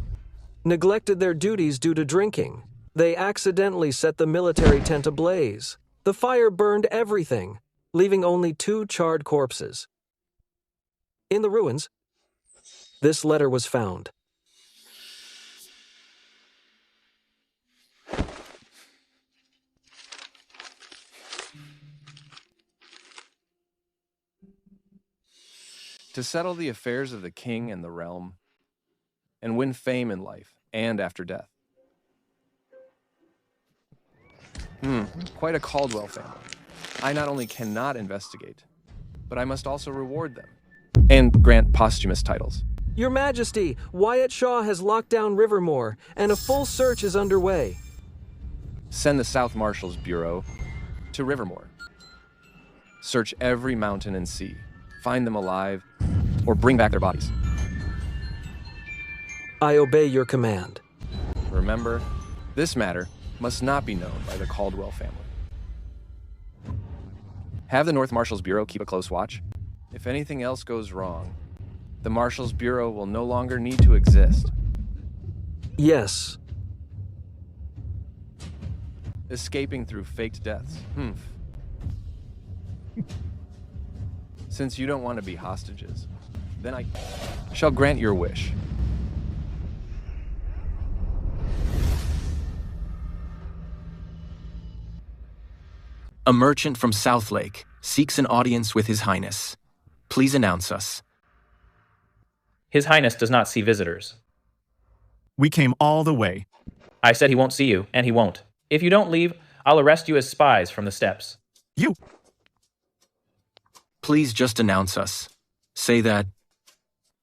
neglected their duties due to drinking. They accidentally set the military tent ablaze. The fire burned everything, leaving only 2 charred corpses. In the ruins, this letter was found. To settle the affairs of the king and the realm, and win fame in life and after death. Quite a Caldwell family. I not only cannot investigate, but I must also reward them and grant posthumous titles. Your Majesty, Wyatt Shaw has locked down Rivermore, and a full search is underway. Send the South Marshals Bureau to Rivermore. Search every mountain and sea, find them alive, or bring back their bodies. I obey your command. Remember, this matter must not be known by the Caldwell family. Have the North Marshals Bureau keep a close watch. If anything else goes wrong, the Marshals Bureau will no longer need to exist. Yes. Escaping through faked deaths. Since you don't want to be hostages, then I shall grant your wish. A merchant from Southlake seeks an audience with His Highness. Please announce us. His Highness does not see visitors. We came all the way. I said he won't see you, and he won't. If you don't leave, I'll arrest you as spies from the steps. You! Please just announce us. Say that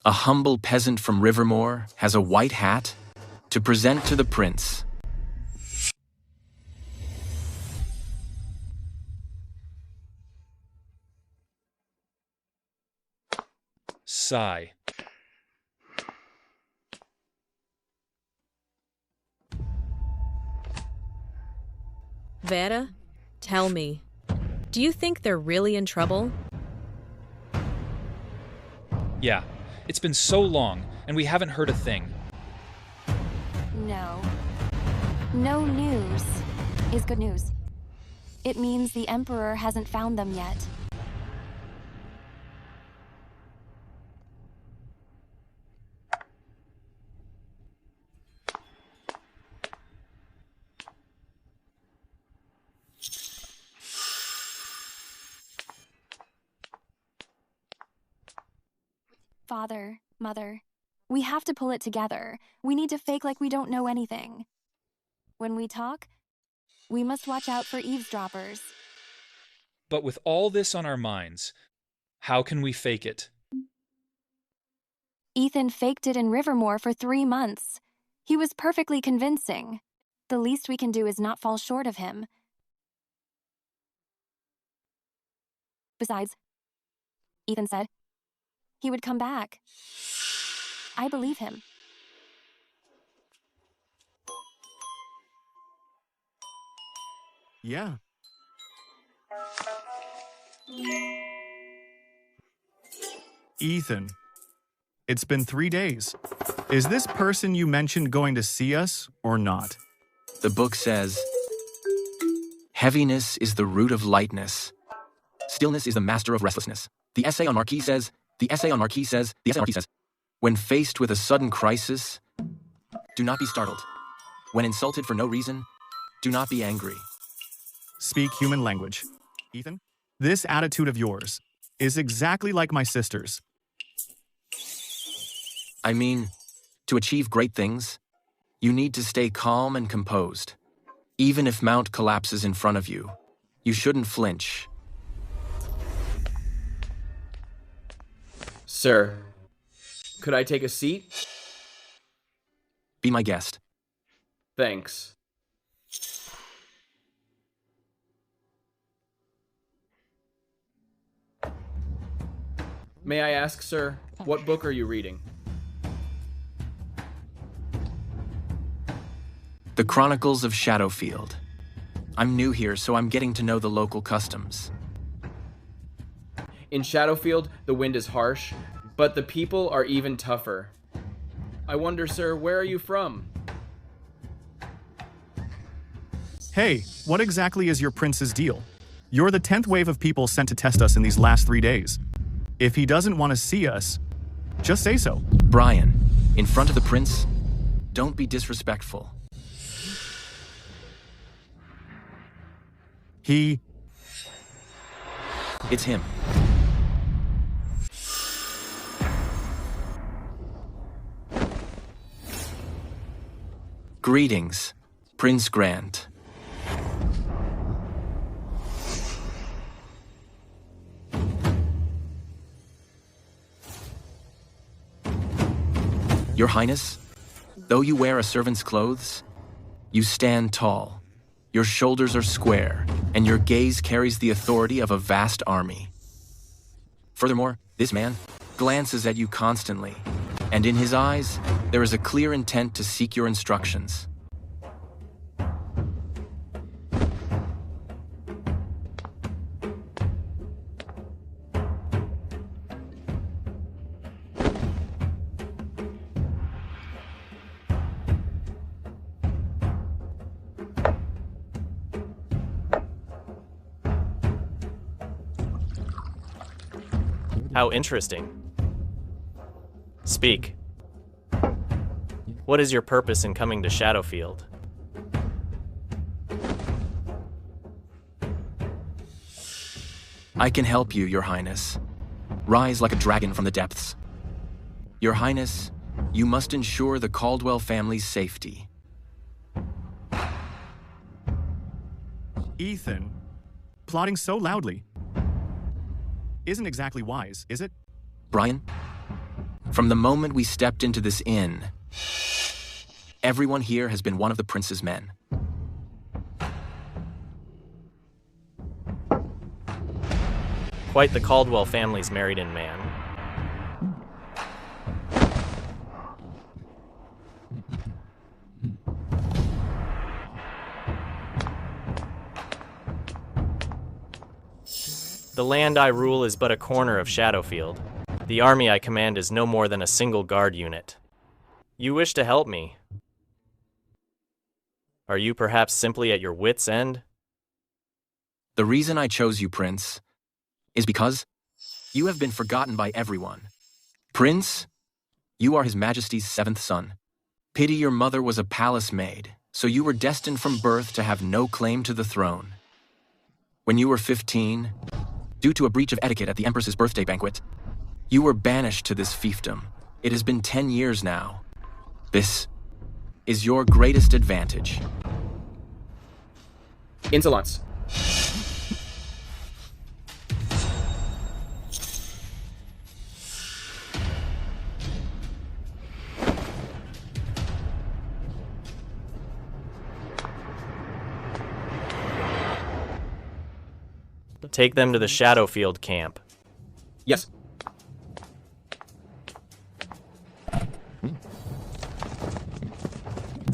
a humble peasant from Rivermore has a white hat to present to the prince. Sigh. Vera, tell me, do you think they're really in trouble? Yeah, it's been so long, and we haven't heard a thing. No. No news is good news. It means the Emperor hasn't found them yet. Father, Mother, we have to pull it together. We need to fake like we don't know anything. When we talk, we must watch out for eavesdroppers. But with all this on our minds, how can we fake it? Ethan faked it in Rivermore for 3 months. He was perfectly convincing. The least we can do is not fall short of him. Besides, Ethan said he would come back. I believe him. Yeah. Ethan, it's been 3 days. Is this person you mentioned going to see us or not? The book says, heaviness is the root of lightness. Stillness is the master of restlessness. The essay on Marquis says, when faced with a sudden crisis, do not be startled. When insulted for no reason, do not be angry. Speak human language. Ethan, this attitude of yours is exactly like my sister's. I mean, to achieve great things, you need to stay calm and composed. Even if Mount collapses in front of you, you shouldn't flinch. Sir, could I take a seat? Be my guest. Thanks. May I ask, sir, what book are you reading? The Chronicles of Shadowfield. I'm new here, so I'm getting to know the local customs. In Shadowfield, the wind is harsh, but the people are even tougher. I wonder, sir, where are you from? Hey, what exactly is your prince's deal? You're the 10th wave of people sent to test us in these last 3 days. If he doesn't want to see us, just say so. Brian, in front of the prince, don't be disrespectful. It's him. Greetings, Prince Grant. Your Highness, though you wear a servant's clothes, you stand tall. Your shoulders are square, and your gaze carries the authority of a vast army. Furthermore, this man glances at you constantly, and in his eyes, there is a clear intent to seek your instructions. How interesting. Speak. What is your purpose in coming to Shadowfield? I can help you, Your Highness. Rise like a dragon from the depths. Your Highness, you must ensure the Caldwell family's safety. Ethan, plotting so loudly isn't exactly wise, is it? Brian, from the moment we stepped into this inn, everyone here has been one of the prince's men. Quite the Caldwell family's married-in man. The land I rule is but a corner of Shadowfield. The army I command is no more than a single guard unit. You wish to help me. Are you perhaps simply at your wits' end? The reason I chose you, Prince, is because you have been forgotten by everyone. Prince, you are His Majesty's seventh son. Pity your mother was a palace maid, so you were destined from birth to have no claim to the throne. When you were 15, due to a breach of etiquette at the Empress's birthday banquet, you were banished to this fiefdom. It has been 10 years now. This is your greatest advantage. Insolence. Take them to the Shadowfield camp. Yes.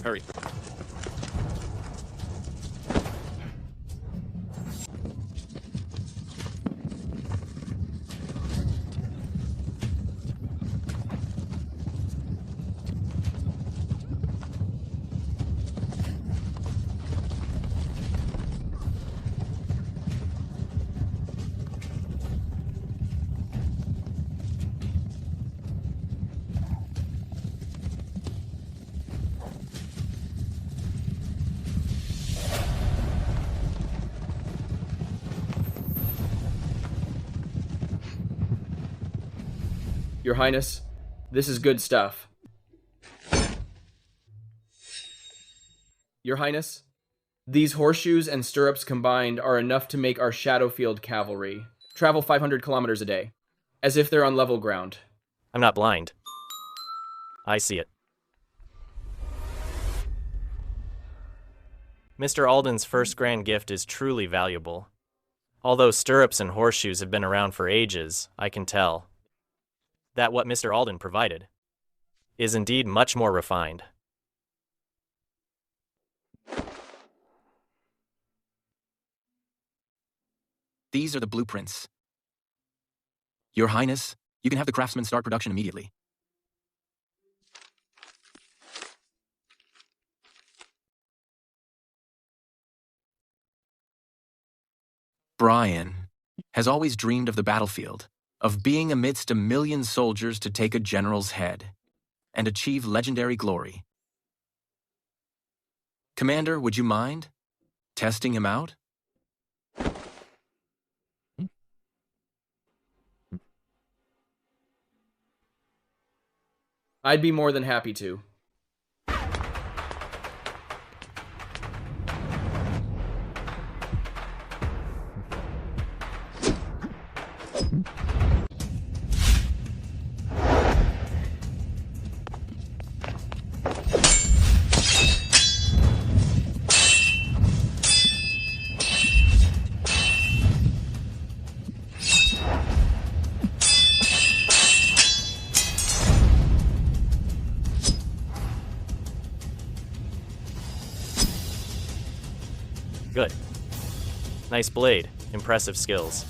Hurry. Your Highness, this is good stuff. Your Highness, these horseshoes and stirrups combined are enough to make our Shadowfield cavalry travel 500 kilometers a day, as if they're on level ground. I'm not blind. I see it. Mr. Alden's first grand gift is truly valuable. Although stirrups and horseshoes have been around for ages, I can tell that what Mr. Alden provided is indeed much more refined. These are the blueprints. Your Highness, you can have the craftsmen start production immediately. Brian has always dreamed of the battlefield, of being amidst a million soldiers to take a general's head and achieve legendary glory. Commander, would you mind testing him out? I'd be more than happy to. Nice blade. Impressive skills.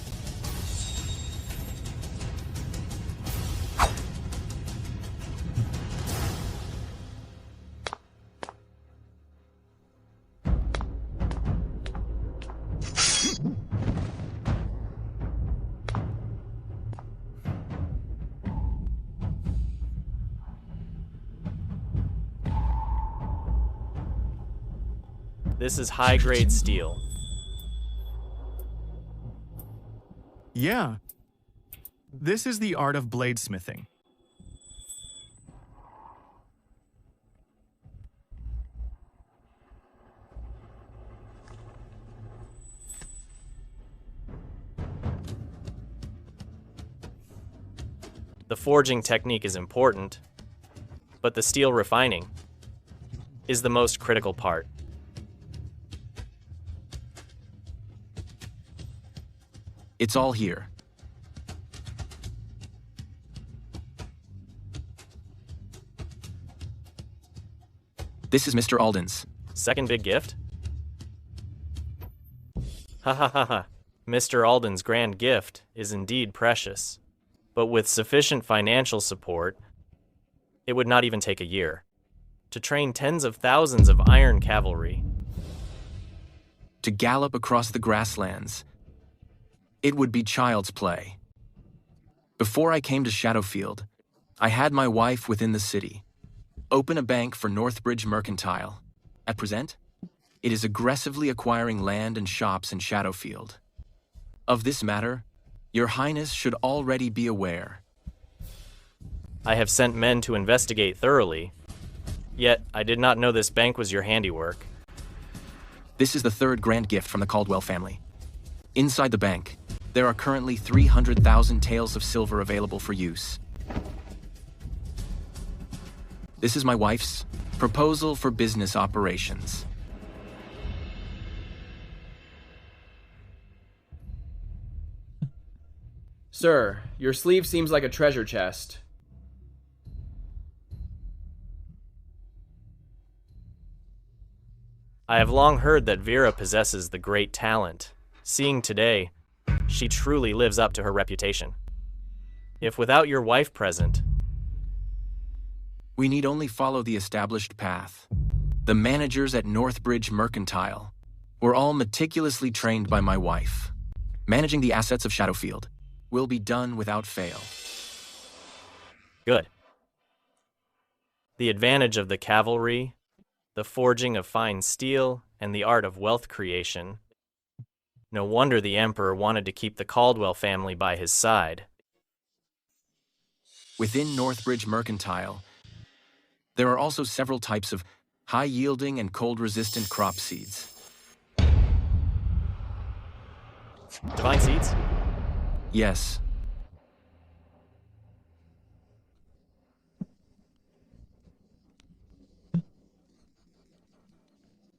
This is high-grade steel. Yeah. This is the art of bladesmithing. The forging technique is important, but the steel refining is the most critical part. It's all here. This is Mr. Alden's. Second big gift? Ha ha ha ha. Mr. Alden's grand gift is indeed precious, but with sufficient financial support, it would not even take a year to train tens of thousands of iron cavalry. To gallop across the grasslands, it would be child's play. Before I came to Shadowfield, I had my wife within the city open a bank for Northbridge Mercantile. At present, it is aggressively acquiring land and shops in Shadowfield. Of this matter, Your Highness should already be aware. I have sent men to investigate thoroughly, yet I did not know this bank was your handiwork. This is the third grand gift from the Caldwell family. Inside the bank, there are currently 300,000 taels of silver available for use. This is my wife's proposal for business operations. Sir, your sleeve seems like a treasure chest. I have long heard that Vera possesses the great talent. Seeing today, she truly lives up to her reputation. If without your wife present, we need only follow the established path. The managers at Northbridge Mercantile were all meticulously trained by my wife. Managing the assets of Shadowfield will be done without fail. Good. The advantage of the cavalry, the forging of fine steel, and the art of wealth creation. No wonder the Emperor wanted to keep the Caldwell family by his side. Within Northbridge Mercantile, there are also several types of high-yielding and cold-resistant crop seeds. Divine seeds? Yes.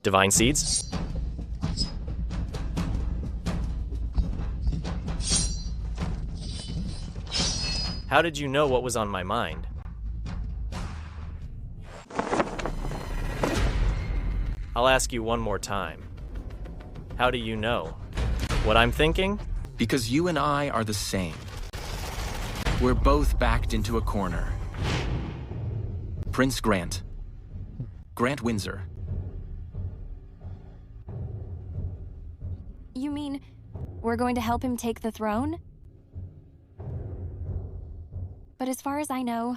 Divine seeds? How did you know what was on my mind? I'll ask you one more time. How do you know what I'm thinking? Because you and I are the same. We're both backed into a corner. Prince Grant. Grant Windsor. You mean we're going to help him take the throne? But as far as I know,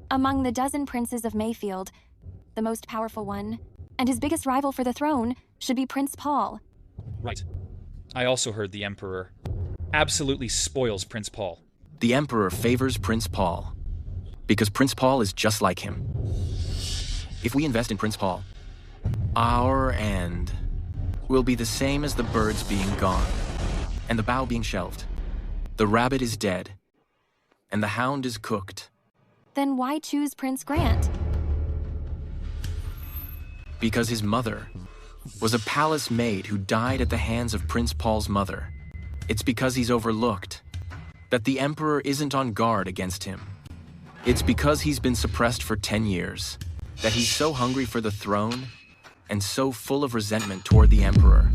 among the dozen princes of Mayfield, the most powerful one, and his biggest rival for the throne, should be Prince Paul. Right. I also heard the Emperor absolutely spoils Prince Paul. The Emperor favors Prince Paul because Prince Paul is just like him. If we invest in Prince Paul, our end will be the same as the birds being gone and the bough being shelved. The rabbit is dead and the hound is cooked. Then why choose Prince Grant? Because his mother was a palace maid who died at the hands of Prince Paul's mother. It's because he's overlooked that the Emperor isn't on guard against him. It's because he's been suppressed for 10 years that he's so hungry for the throne and so full of resentment toward the Emperor.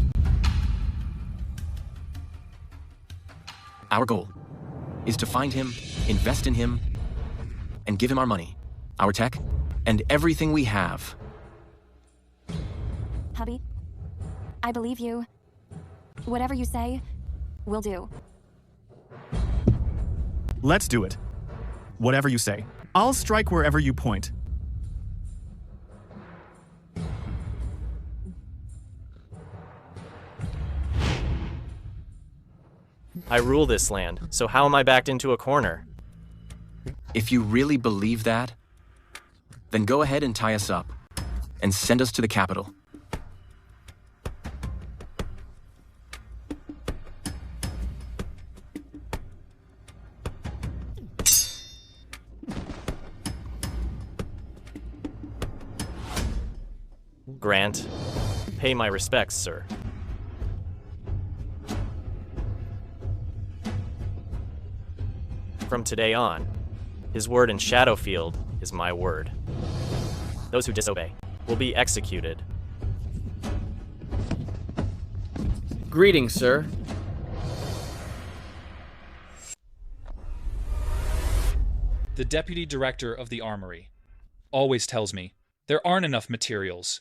Our goal is to find him, invest in him, and give him our money, our tech, and everything we have. Hubby, I believe you. Whatever you say, we'll do. Let's do it. Whatever you say. I'll strike wherever you point. I rule this land, so how am I backed into a corner? If you really believe that, then go ahead and tie us up and send us to the capital. Grant, pay my respects, sir. From today on, his word in Shadowfield is my word. Those who disobey will be executed. Greetings, sir. The deputy director of the armory always tells me there aren't enough materials,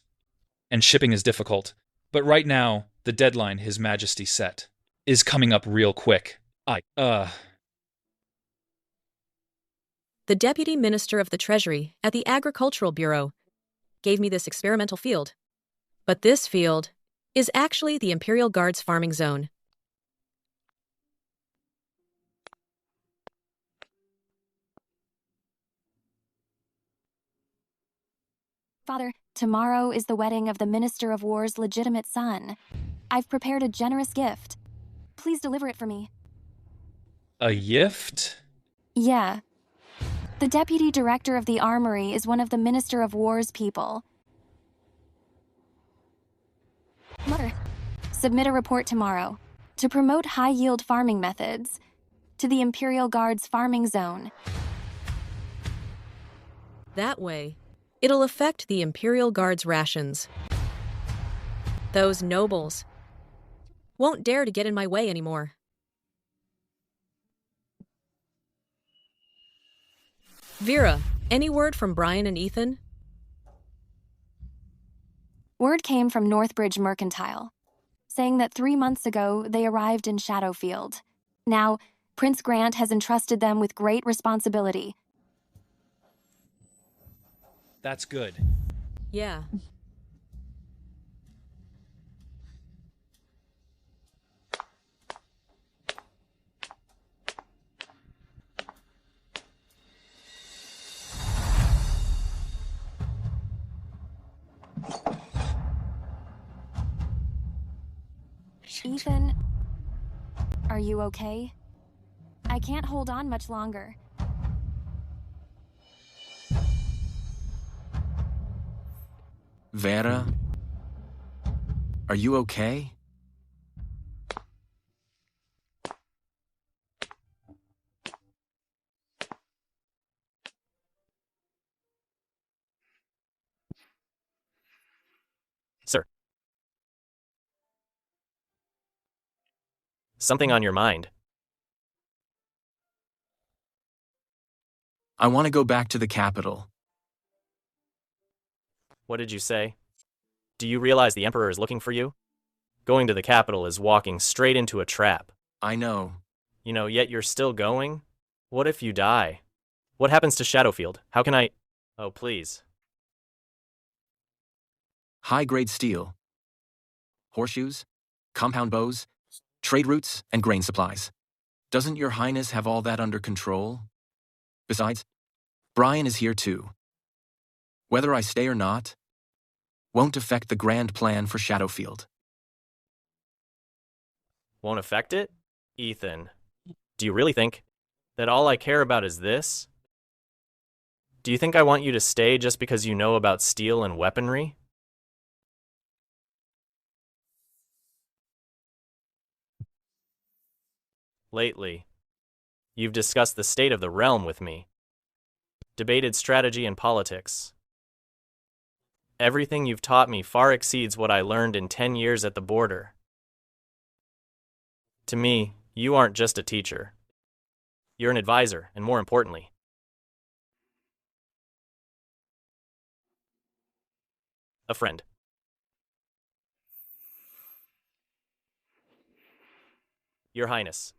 and shipping is difficult. But right now, the deadline His Majesty set is coming up real quick. The Deputy Minister of the Treasury at the Agricultural Bureau gave me this experimental field. But this field is actually the Imperial Guard's farming zone. Father, tomorrow is the wedding of the Minister of War's legitimate son. I've prepared a generous gift. Please deliver it for me. A gift? Yeah. The Deputy Director of the Armory is one of the Minister of War's people. Mother, submit a report tomorrow to promote high-yield farming methods to the Imperial Guard's farming zone. That way, it'll affect the Imperial Guard's rations. Those nobles won't dare to get in my way anymore. Vera, any word from Brian and Ethan? Word came from Northbridge Mercantile, saying that 3 months ago they arrived in Shadowfield. Now, Prince Grant has entrusted them with great responsibility. That's good. Yeah. Ethan, are you okay? I can't hold on much longer. Vera? Are you okay? Sir. Something on your mind? I want to go back to the capital. What did you say? Do you realize the Emperor is looking for you? Going to the capital is walking straight into a trap. I know. You know, yet you're still going? What if you die? What happens to Shadowfield? How can I... Oh, please. High-grade steel. Horseshoes, compound bows, trade routes, and grain supplies. Doesn't your highness have all that under control? Besides, Brian is here too. Whether I stay or not, won't affect the grand plan for Shadowfield. Won't affect it? Ethan, do you really think that all I care about is this? Do you think I want you to stay just because you know about steel and weaponry? Lately, you've discussed the state of the realm with me, debated strategy and politics. Everything you've taught me far exceeds what I learned in 10 years at the border. To me, You aren't just a teacher. You're an advisor, and more importantly, a friend. Your Highness,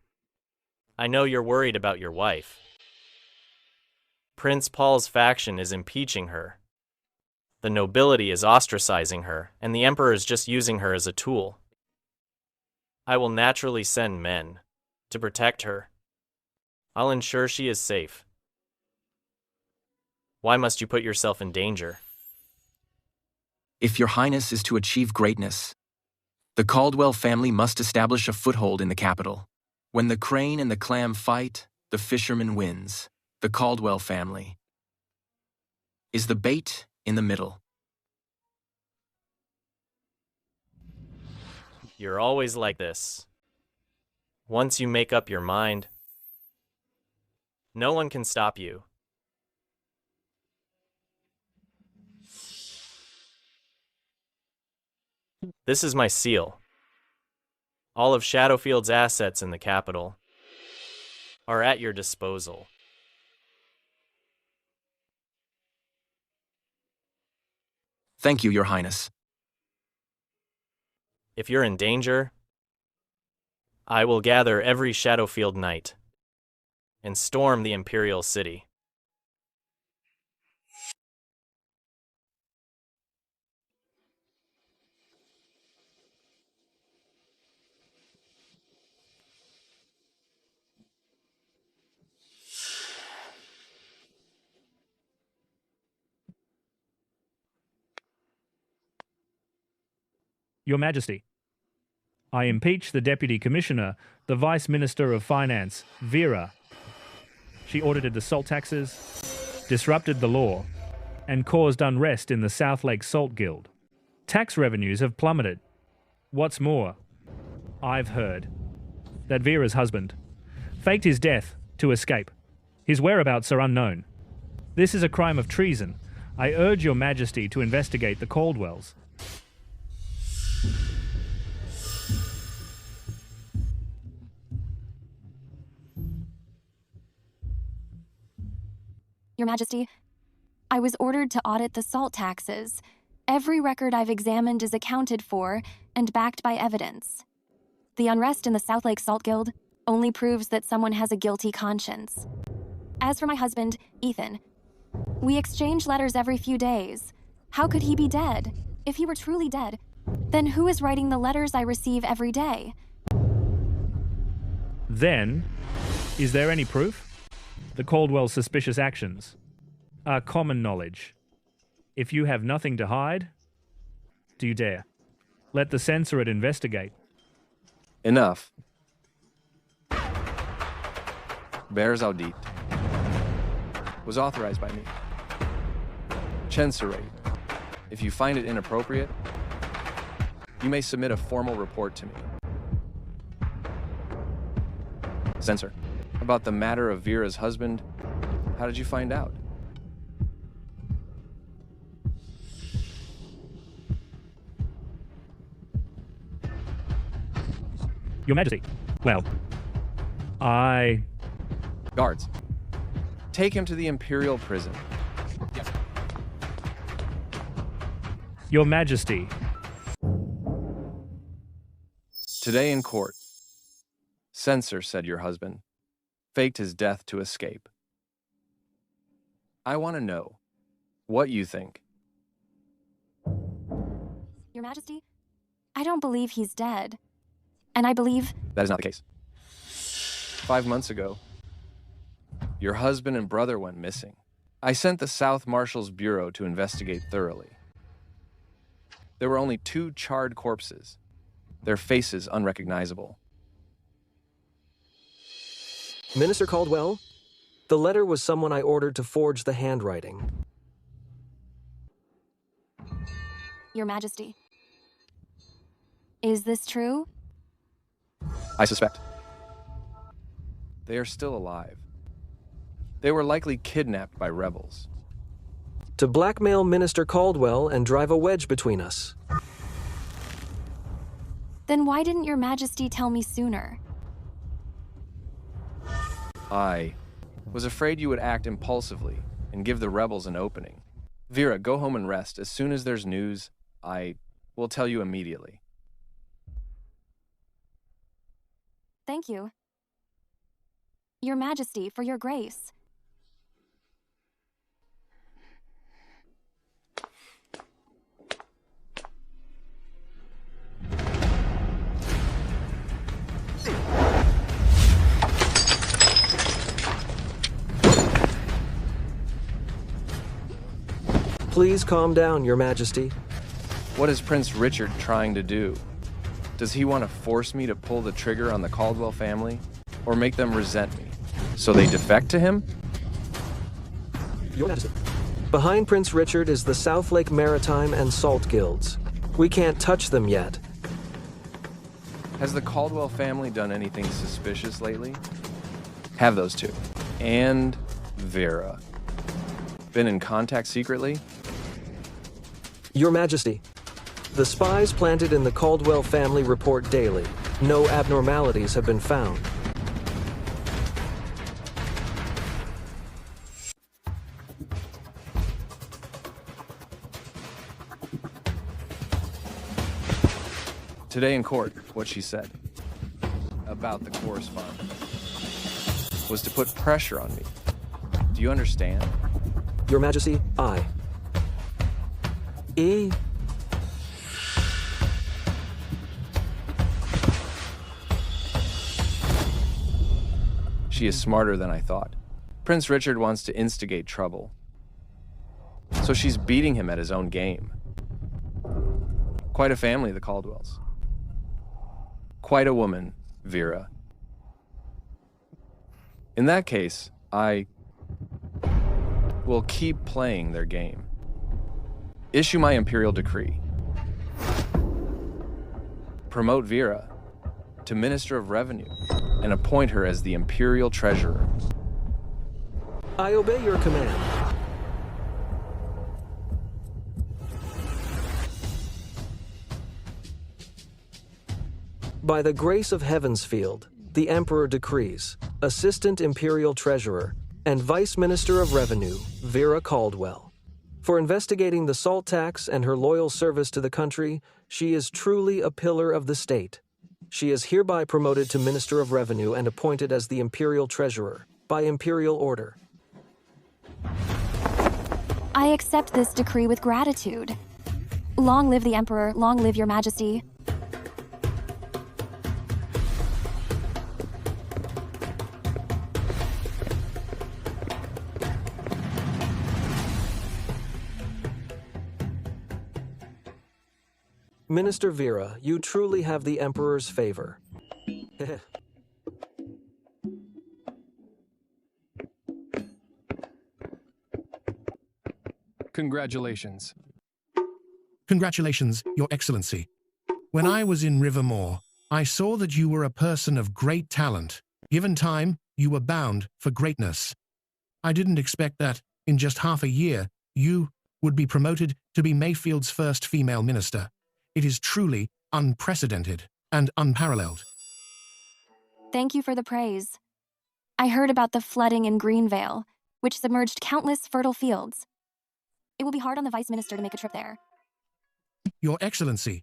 I know you're worried about your wife. Prince Paul's faction is impeaching her. The nobility is ostracizing her, and the Emperor is just using her as a tool. I will naturally send men to protect her. I'll ensure she is safe. Why must you put yourself in danger? If your highness is to achieve greatness, the Caldwell family must establish a foothold in the capital. When the crane and the clam fight, the fisherman wins. The Caldwell family is the bait in the middle. You're always like this. Once you make up your mind, no one can stop you. This is my seal. All of Shadowfield's assets in the capital are at your disposal. Thank you, Your Highness. If you're in danger, I will gather every Shadowfield knight and storm the Imperial City. Your Majesty, I impeach the Deputy Commissioner, the Vice Minister of Finance, Vera. She audited the salt taxes, disrupted the law, and caused unrest in the South Lake Salt Guild. Tax revenues have plummeted. What's more, I've heard that Vera's husband faked his death to escape. His whereabouts are unknown. This is a crime of treason. I urge Your Majesty to investigate the Caldwells. Your Majesty, I was ordered to audit the salt taxes. Every record I've examined is accounted for and backed by evidence. The unrest in the South Lake Salt Guild only proves that someone has a guilty conscience. As for my husband, Ethan, we exchange letters every few days. How could he be dead? If he were truly dead, then who is writing the letters I receive every day? Then, is there any proof? The Caldwell's suspicious actions are common knowledge. If you have nothing to hide, do you dare? Let the censorate investigate. Enough. Bears Audit was authorized by me. Censorate. If you find it inappropriate, you may submit a formal report to me. Censor. About the matter of Vera's husband, how did you find out? Your Majesty, well, Guards, take him to the Imperial prison. Yes. Your Majesty. Today in court, Censor said your husband faked his death to escape. I want to know what you think. Your Majesty, I don't believe he's dead. And I believe... That is not the case. 5 months ago, your husband and brother went missing. I sent the South Marshal's Bureau to investigate thoroughly. There were only 2 charred corpses, their faces unrecognizable. Minister Caldwell, the letter was someone I ordered to forge the handwriting. Your Majesty, is this true? I suspect. They are still alive. They were likely kidnapped by rebels. To blackmail Minister Caldwell and drive a wedge between us. Then why didn't Your Majesty tell me sooner? I was afraid you would act impulsively and give the rebels an opening. Vera, go home and rest. As soon as there's news, I will tell you immediately. Thank you. Your Majesty, for your grace. Please calm down, Your Majesty. What is Prince Richard trying to do? Does he want to force me to pull the trigger on the Caldwell family? Or make them resent me? So they defect to him? Your Majesty. Behind Prince Richard is the South Lake Maritime and Salt Guilds. We can't touch them yet. Has the Caldwell family done anything suspicious lately? Have those two. And Vera. Been in contact secretly? Your Majesty, the spies planted in the Caldwell family report daily. No abnormalities have been found. Today in court, what she said about the correspondence was to put pressure on me. Do you understand? Your Majesty, I. She is smarter than I thought. Prince Richard wants to instigate trouble. So she's beating him at his own game. Quite a family, the Caldwells. Quite a woman, Vera. In that case, I will keep playing their game. Issue my imperial decree. Promote Vera to Minister of Revenue and appoint her as the Imperial Treasurer. I obey your command. By the grace of Heavensfield, the Emperor decrees, Assistant Imperial Treasurer and Vice Minister of Revenue, Vera Caldwell. For investigating the salt tax and her loyal service to the country, she is truly a pillar of the state. She is hereby promoted to Minister of Revenue and appointed as the Imperial Treasurer, by imperial order. I accept this decree with gratitude. Long live the Emperor, long live your Majesty. Minister Vera, you truly have the Emperor's favor. Congratulations. Congratulations, Your Excellency. When I was in Rivermore, I saw that you were a person of great talent. Given time, you were bound for greatness. I didn't expect that, in just half a year, you would be promoted to be Mayfield's first female minister. It is truly unprecedented and unparalleled. Thank you for the praise. I heard about the flooding in Greenvale, which submerged countless fertile fields. It will be hard on the Vice Minister to make a trip there. Your Excellency.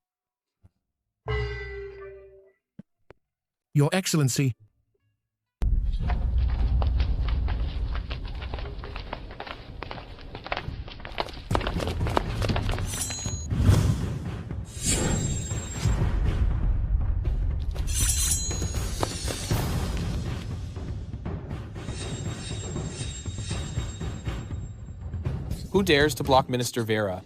Your Excellency. Who dares to block Minister Vera?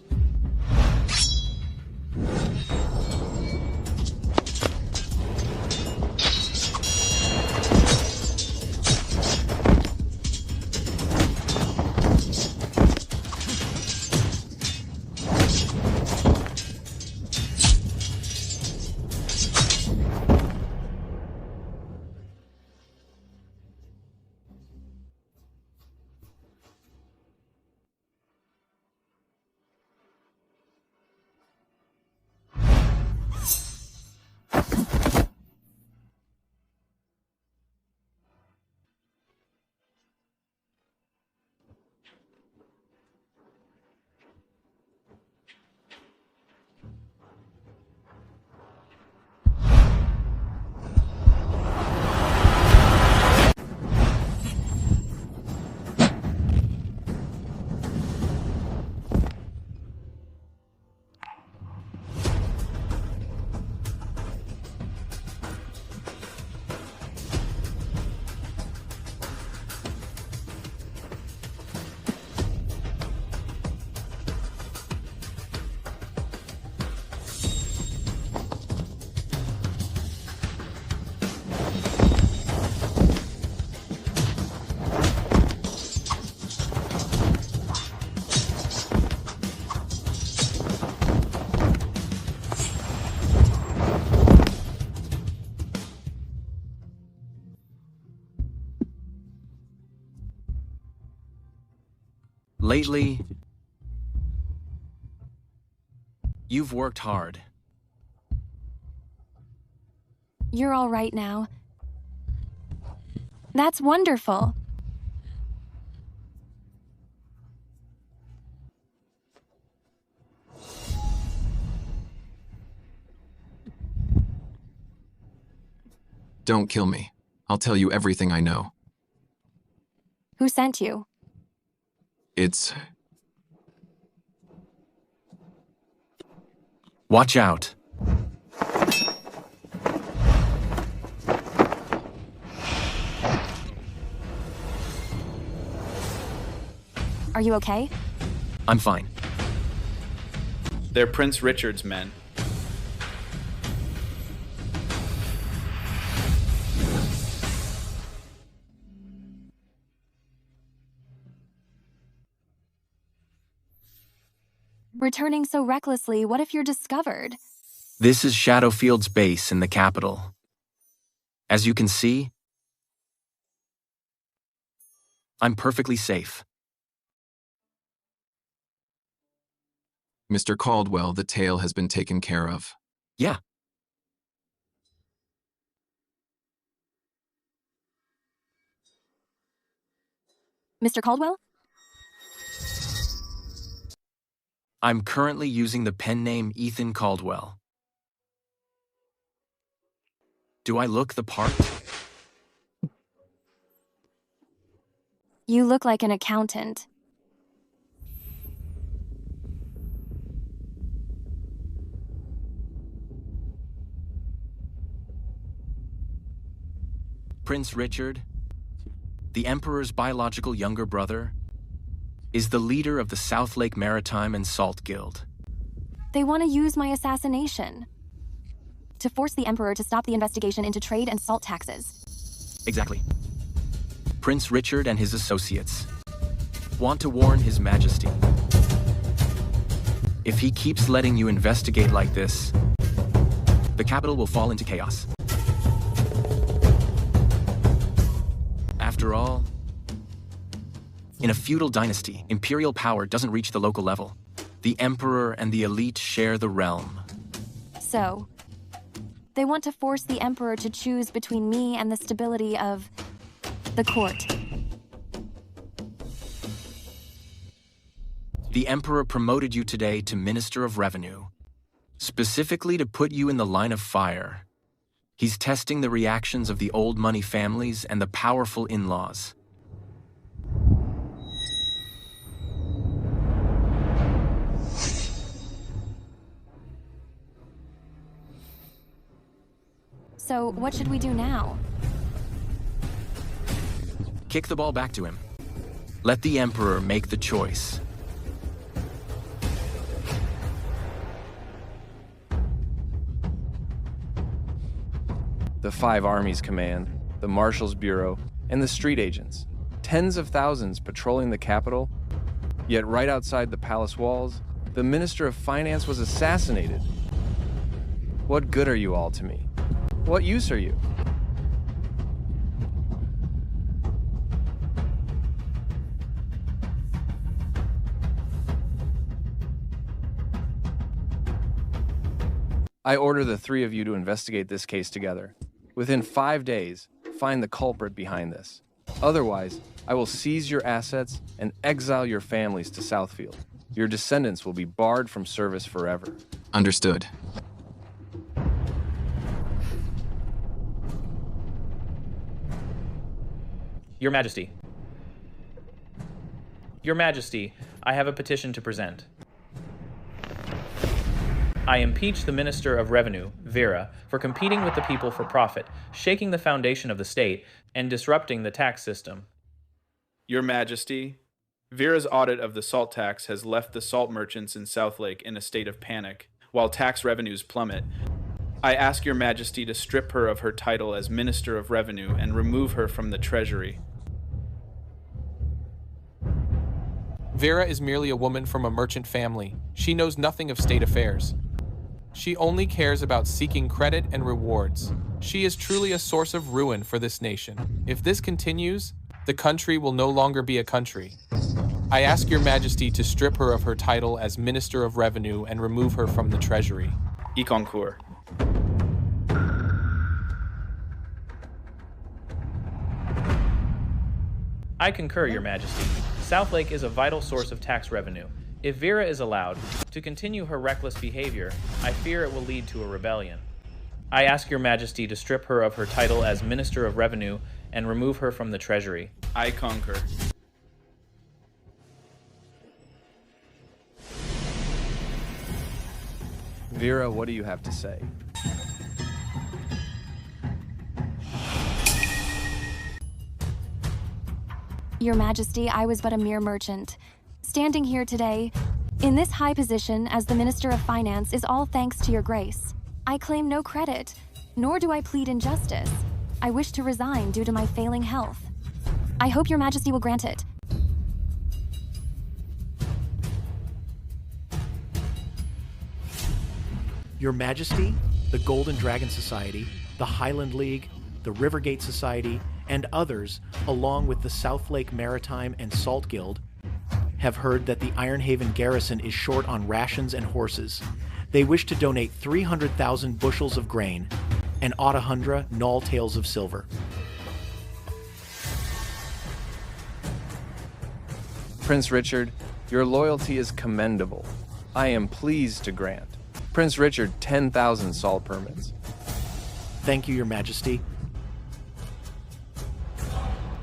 Lately, you've worked hard. You're all right now. That's wonderful. Don't kill me. I'll tell you everything I know. Who sent you? It's... Watch out. Are you okay? I'm fine. They're Prince Richard's men. Returning so recklessly, what if you're discovered? This is Shadowfield's base in the capital. As you can see, I'm perfectly safe. Mr. Caldwell, the tale has been taken care of. Yeah. Mr. Caldwell? I'm currently using the pen name Ethan Caldwell. Do I look the part? You look like an accountant. Prince Richard, the Emperor's biological younger brother, is the leader of the South Lake Maritime and Salt Guild. They want to use my assassination to force the Emperor to stop the investigation into trade and salt taxes. Exactly. Prince Richard and his associates want to warn His Majesty. If he keeps letting you investigate like this, the capital will fall into chaos. After all, in a feudal dynasty, imperial power doesn't reach the local level. The Emperor and the elite share the realm. So, they want to force the Emperor to choose between me and the stability of the court. The Emperor promoted you today to Minister of Revenue, specifically to put you in the line of fire. He's testing the reactions of the old money families and the powerful in-laws. So, what should we do now? Kick the ball back to him. Let the Emperor make the choice. The 5 armies command, the Marshal's Bureau, and the street agents. Tens of thousands patrolling the capital. Yet right outside the palace walls, the Minister of Finance was assassinated. What good are you all to me? What use are you? I order the 3 of you to investigate this case together. Within 5 days, find the culprit behind this. Otherwise, I will seize your assets and exile your families to Southfield. Your descendants will be barred from service forever. Understood. Your Majesty. Your Majesty, I have a petition to present. I impeach the Minister of Revenue, Vera, for competing with the people for profit, shaking the foundation of the state, and disrupting the tax system. Your Majesty, Vera's audit of the salt tax has left the salt merchants in Southlake in a state of panic, while tax revenues plummet. I ask Your Majesty to strip her of her title as Minister of Revenue and remove her from the Treasury. Vera is merely a woman from a merchant family. She knows nothing of state affairs. She only cares about seeking credit and rewards. She is truly a source of ruin for this nation. If this continues, the country will no longer be a country. I ask your majesty to strip her of her title as Minister of Revenue and remove her from the treasury. I concur. I concur, Your Majesty. Southlake is a vital source of tax revenue. If Vera is allowed to continue her reckless behavior, I fear it will lead to a rebellion. I ask Your Majesty to strip her of her title as Minister of Revenue and remove her from the treasury. I concur. Vera, what do you have to say? Your Majesty, I was but a mere merchant. Standing here today, in this high position as the Minister of Finance is all thanks to your grace. I claim no credit, nor do I plead injustice. I wish to resign due to my failing health. I hope Your Majesty will grant it. Your Majesty, the Golden Dragon Society, the Highland League, the Rivergate Society, and others, along with the Southlake Maritime and Salt Guild, have heard that the Ironhaven garrison is short on rations and horses. They wish to donate 300,000 bushels of grain and 800 null taels of silver. Prince Richard, your loyalty is commendable. I am pleased to grant Prince Richard 10,000 salt permits. Thank you, Your Majesty.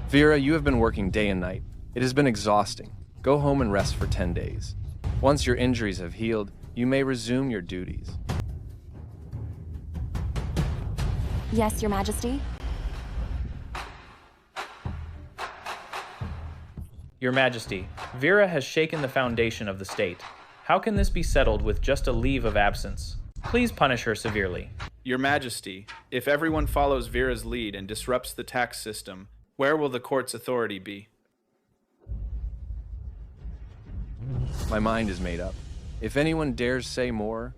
Vera, you have been working day and night. It has been exhausting. Go home and rest for 10 days. Once your injuries have healed, you may resume your duties. Yes, Your Majesty. Your Majesty, Vera has shaken the foundation of the state. How can this be settled with just a leave of absence? Please punish her severely. Your Majesty, if everyone follows Vera's lead and disrupts the tax system, where will the court's authority be? My mind is made up. If anyone dares say more,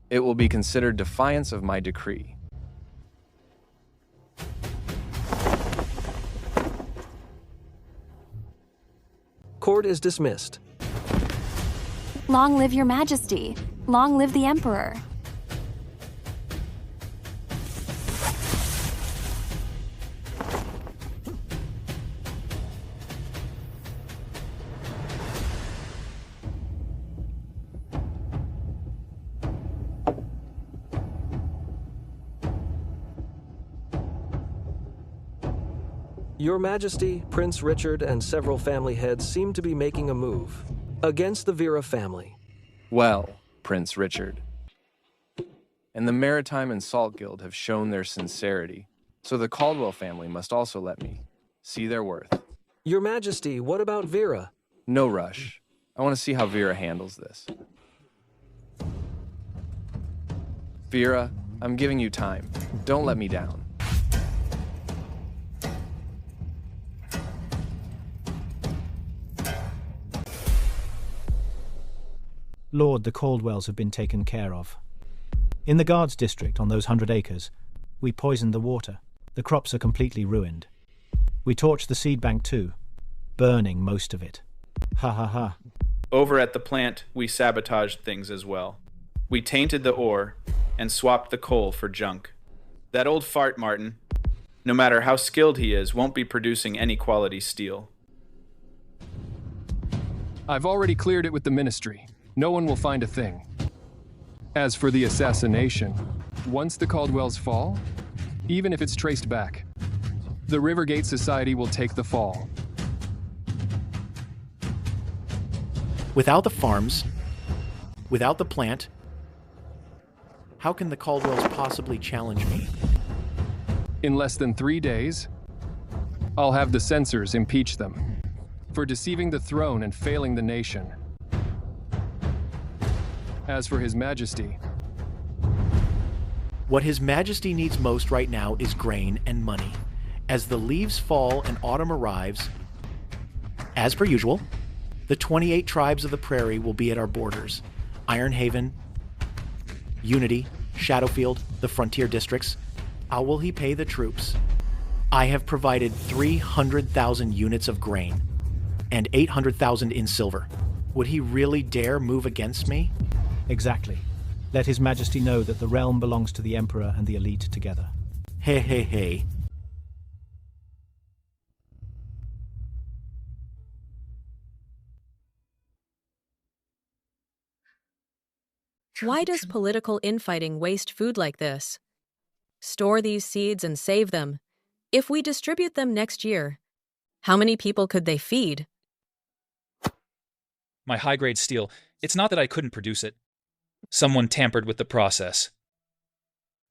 it will be considered defiance of my decree. Court is dismissed. Long live Your Majesty. Long live the Emperor. Your Majesty, Prince Richard, and several family heads seem to be making a move against the Vera family. Well, Prince Richard, and the Maritime and Salt Guild have shown their sincerity, so the Caldwell family must also let me see their worth. Your Majesty, what about Vera? No rush. I want to see how Vera handles this. Vera, I'm giving you time. Don't let me down. Lord, the Caldwells have been taken care of. In the Guards district on those 100 acres, we poisoned the water. The crops are completely ruined. We torched the seed bank too, burning most of it. Ha ha ha. Over at the plant, we sabotaged things as well. We tainted the ore and swapped the coal for junk. That old fart, Martin, no matter how skilled he is, won't be producing any quality steel. I've already cleared it with the ministry. No one will find a thing. As for the assassination, once the Caldwells fall, even if it's traced back, the Rivergate Society will take the fall. Without the farms, without the plant, how can the Caldwells possibly challenge me? In less than 3 days, I'll have the censors impeach them for deceiving the throne and failing the nation. As for His Majesty, what His Majesty needs most right now is grain and money. As the leaves fall and autumn arrives, as per usual, the 28 tribes of the prairie will be at our borders. Ironhaven, Unity, Shadowfield, the frontier districts. How will he pay the troops? I have provided 300,000 units of grain and 800,000 in silver. Would he really dare move against me? Exactly. Let His Majesty know that the realm belongs to the Emperor and the elite together. Hey. Why does political infighting waste food like this? Store these seeds and save them. If we distribute them next year, how many people could they feed? My high-grade steel, it's not that I couldn't produce it. Someone tampered with the process.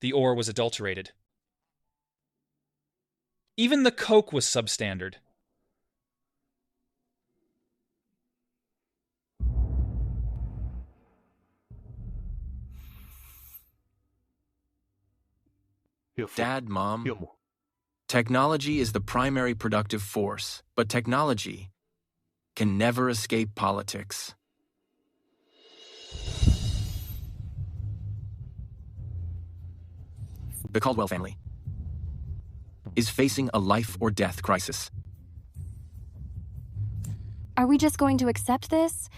The ore was adulterated. Even the coke was substandard. Dad, Mom, technology is the primary productive force, but technology can never escape politics. The Caldwell family is facing a life or death crisis. Are we just going to accept this?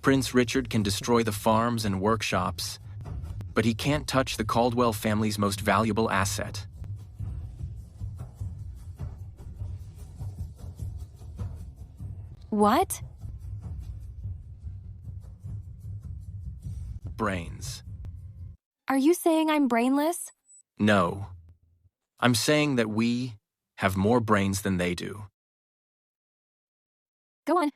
Prince Richard can destroy the farms and workshops, but he can't touch the Caldwell family's most valuable asset. What? Brains. Are you saying I'm brainless? No. I'm saying that we have more brains than they do. Go on.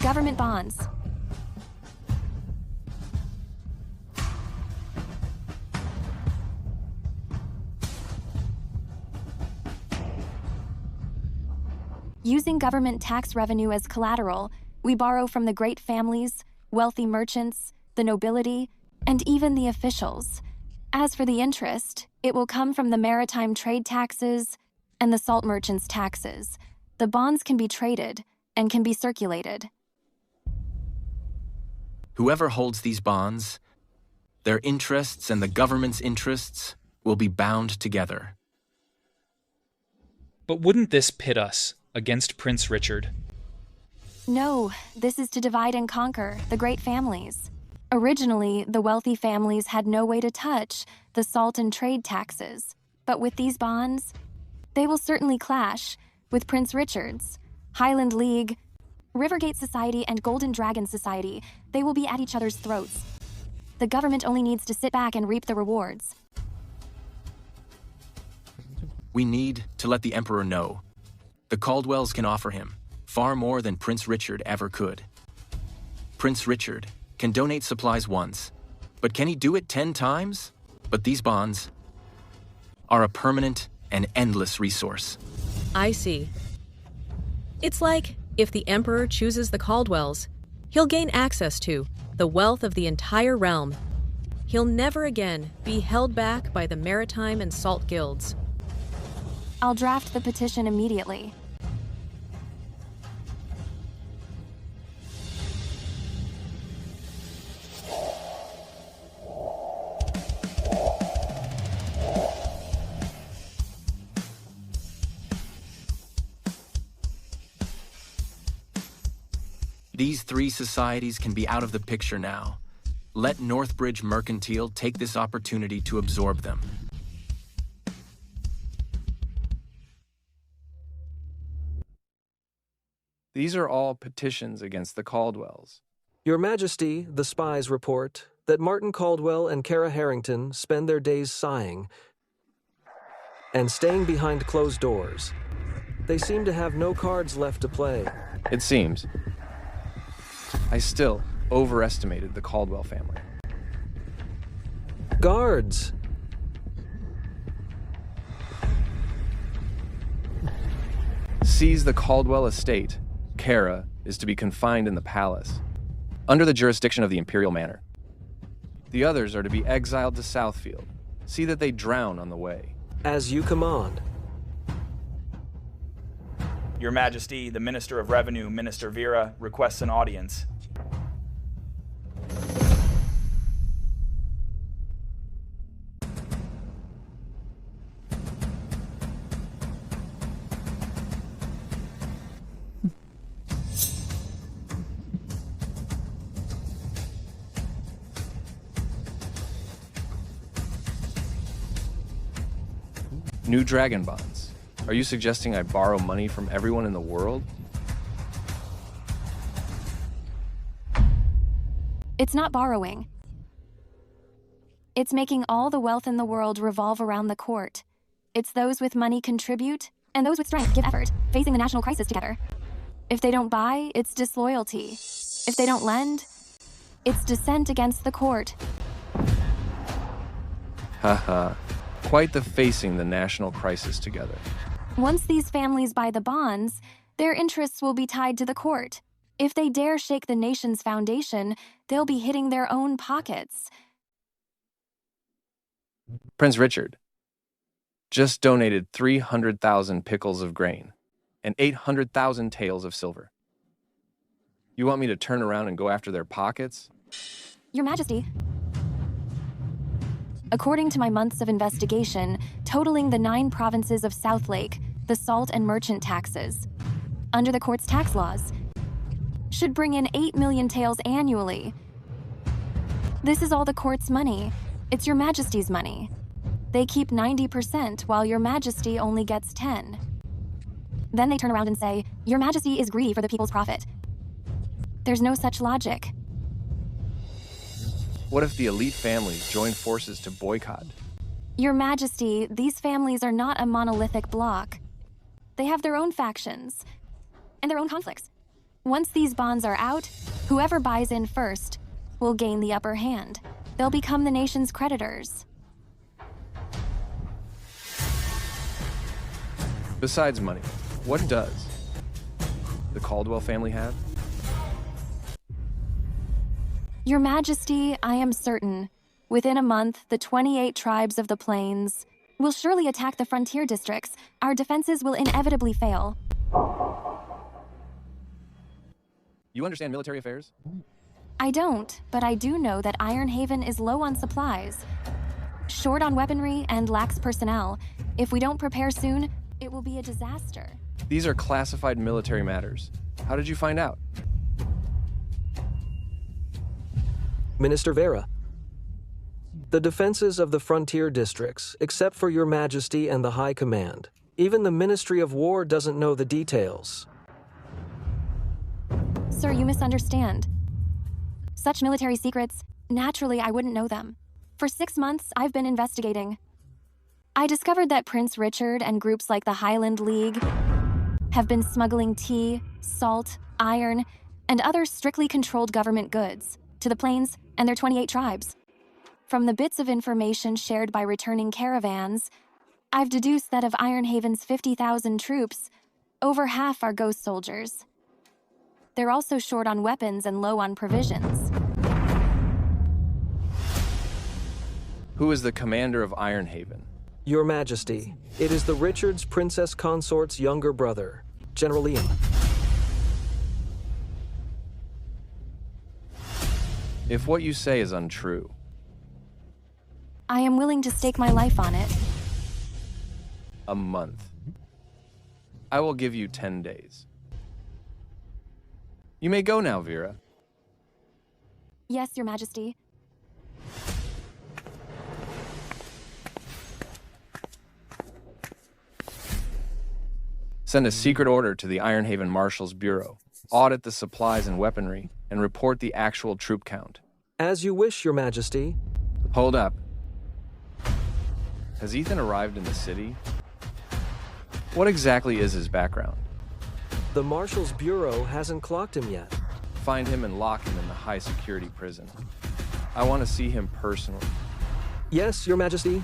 Government bonds. Using government tax revenue as collateral, we borrow from the great families, wealthy merchants, the nobility, and even the officials. As for the interest, it will come from the maritime trade taxes and the salt merchants' taxes. The bonds can be traded and can be circulated. Whoever holds these bonds, their interests and the government's interests will be bound together. But wouldn't this pit us against Prince Richard? No, this is to divide and conquer the great families. Originally, the wealthy families had no way to touch the salt and trade taxes. But with these bonds, they will certainly clash with Prince Richard's, Highland League, Rivergate Society, and Golden Dragon Society. They will be at each other's throats. The government only needs to sit back and reap the rewards. We need to let the Emperor know. The Caldwells can offer him far more than Prince Richard ever could. Prince Richard can donate supplies once, but can he do it 10 times? But these bonds are a permanent and endless resource. I see. It's like if the Emperor chooses the Caldwells, he'll gain access to the wealth of the entire realm. He'll never again be held back by the maritime and salt guilds. I'll draft the petition immediately. These three societies can be out of the picture now. Let Northbridge Mercantile take this opportunity to absorb them. These are all petitions against the Caldwells. Your Majesty, the spies report that Martin Caldwell and Kara Harrington spend their days sighing and staying behind closed doors. They seem to have no cards left to play. It seems. I still overestimated the Caldwell family. Guards! Seize the Caldwell estate. Kara is to be confined in the palace, under the jurisdiction of the Imperial Manor. The others are to be exiled to Southfield. See that they drown on the way. As you command. Your Majesty, the Minister of Revenue, Minister Vera, requests an audience. New dragon bonds. Are you suggesting I borrow money from everyone in the world? It's not borrowing. It's making all the wealth in the world revolve around the court. It's those with money contribute, and those with strength give effort, facing the national crisis together. If they don't buy, it's disloyalty. If they don't lend, it's dissent against the court. Haha. Quite the facing the national crisis together. Once these families buy the bonds, their interests will be tied to the court. If they dare shake the nation's foundation, they'll be hitting their own pockets. Prince Richard just donated 300,000 pickles of grain and 800,000 taels of silver. You want me to turn around and go after their pockets? Your Majesty. According to my months of investigation, totaling the 9 provinces of Southlake, the salt and merchant taxes, under the court's tax laws, should bring in 8 million taels annually. This is all the court's money. It's Your Majesty's money. They keep 90% while Your Majesty only gets 10. Then they turn around and say, Your Majesty is greedy for the people's profit. There's no such logic. What if the elite families join forces to boycott? Your Majesty, these families are not a monolithic bloc. They have their own factions and their own conflicts. Once these bonds are out, whoever buys in first will gain the upper hand. They'll become the nation's creditors. Besides money, what does the Caldwell family have? Your Majesty, I am certain, within a month, the 28 tribes of the plains will surely attack the frontier districts. Our defenses will inevitably fail. You understand military affairs? I don't, but I do know that Ironhaven is low on supplies, short on weaponry, and lacks personnel. If we don't prepare soon, it will be a disaster. These are classified military matters. How did you find out? Minister Vera. The defenses of the frontier districts, except for Your Majesty and the High Command. Even the Ministry of War doesn't know the details. Sir, you misunderstand. Such military secrets, naturally I wouldn't know them. For 6 months, I've been investigating. I discovered that Prince Richard and groups like the Highland League have been smuggling tea, salt, iron, and other strictly controlled government goods to the plains and their 28 tribes. From the bits of information shared by returning caravans, I've deduced that of Ironhaven's 50,000 troops, over half are ghost soldiers. They're also short on weapons and low on provisions. Who is the commander of Ironhaven? Your Majesty, it is the Richard's Princess Consort's younger brother, General Liam. If what you say is untrue, I am willing to stake my life on it. a month. I will give you 10 days. You may go now, Vera. Yes, Your Majesty. Send a secret order to the Ironhaven Marshal's Bureau. Audit the supplies and weaponry, and report the actual troop count. As you wish, Your Majesty. Hold up. Has Ethan arrived in the city? What exactly is his background? The Marshal's Bureau hasn't clocked him yet. Find him and lock him in the high-security prison. I want to see him personally. Yes, Your Majesty.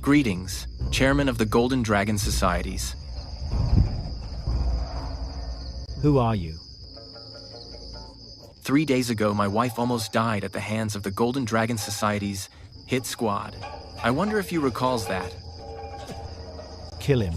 Greetings, Chairman of the Golden Dragon Societies. Who are you? 3 days ago, my wife almost died at the hands of the Golden Dragon Society's hit squad. I wonder if he recalls that. Kill him.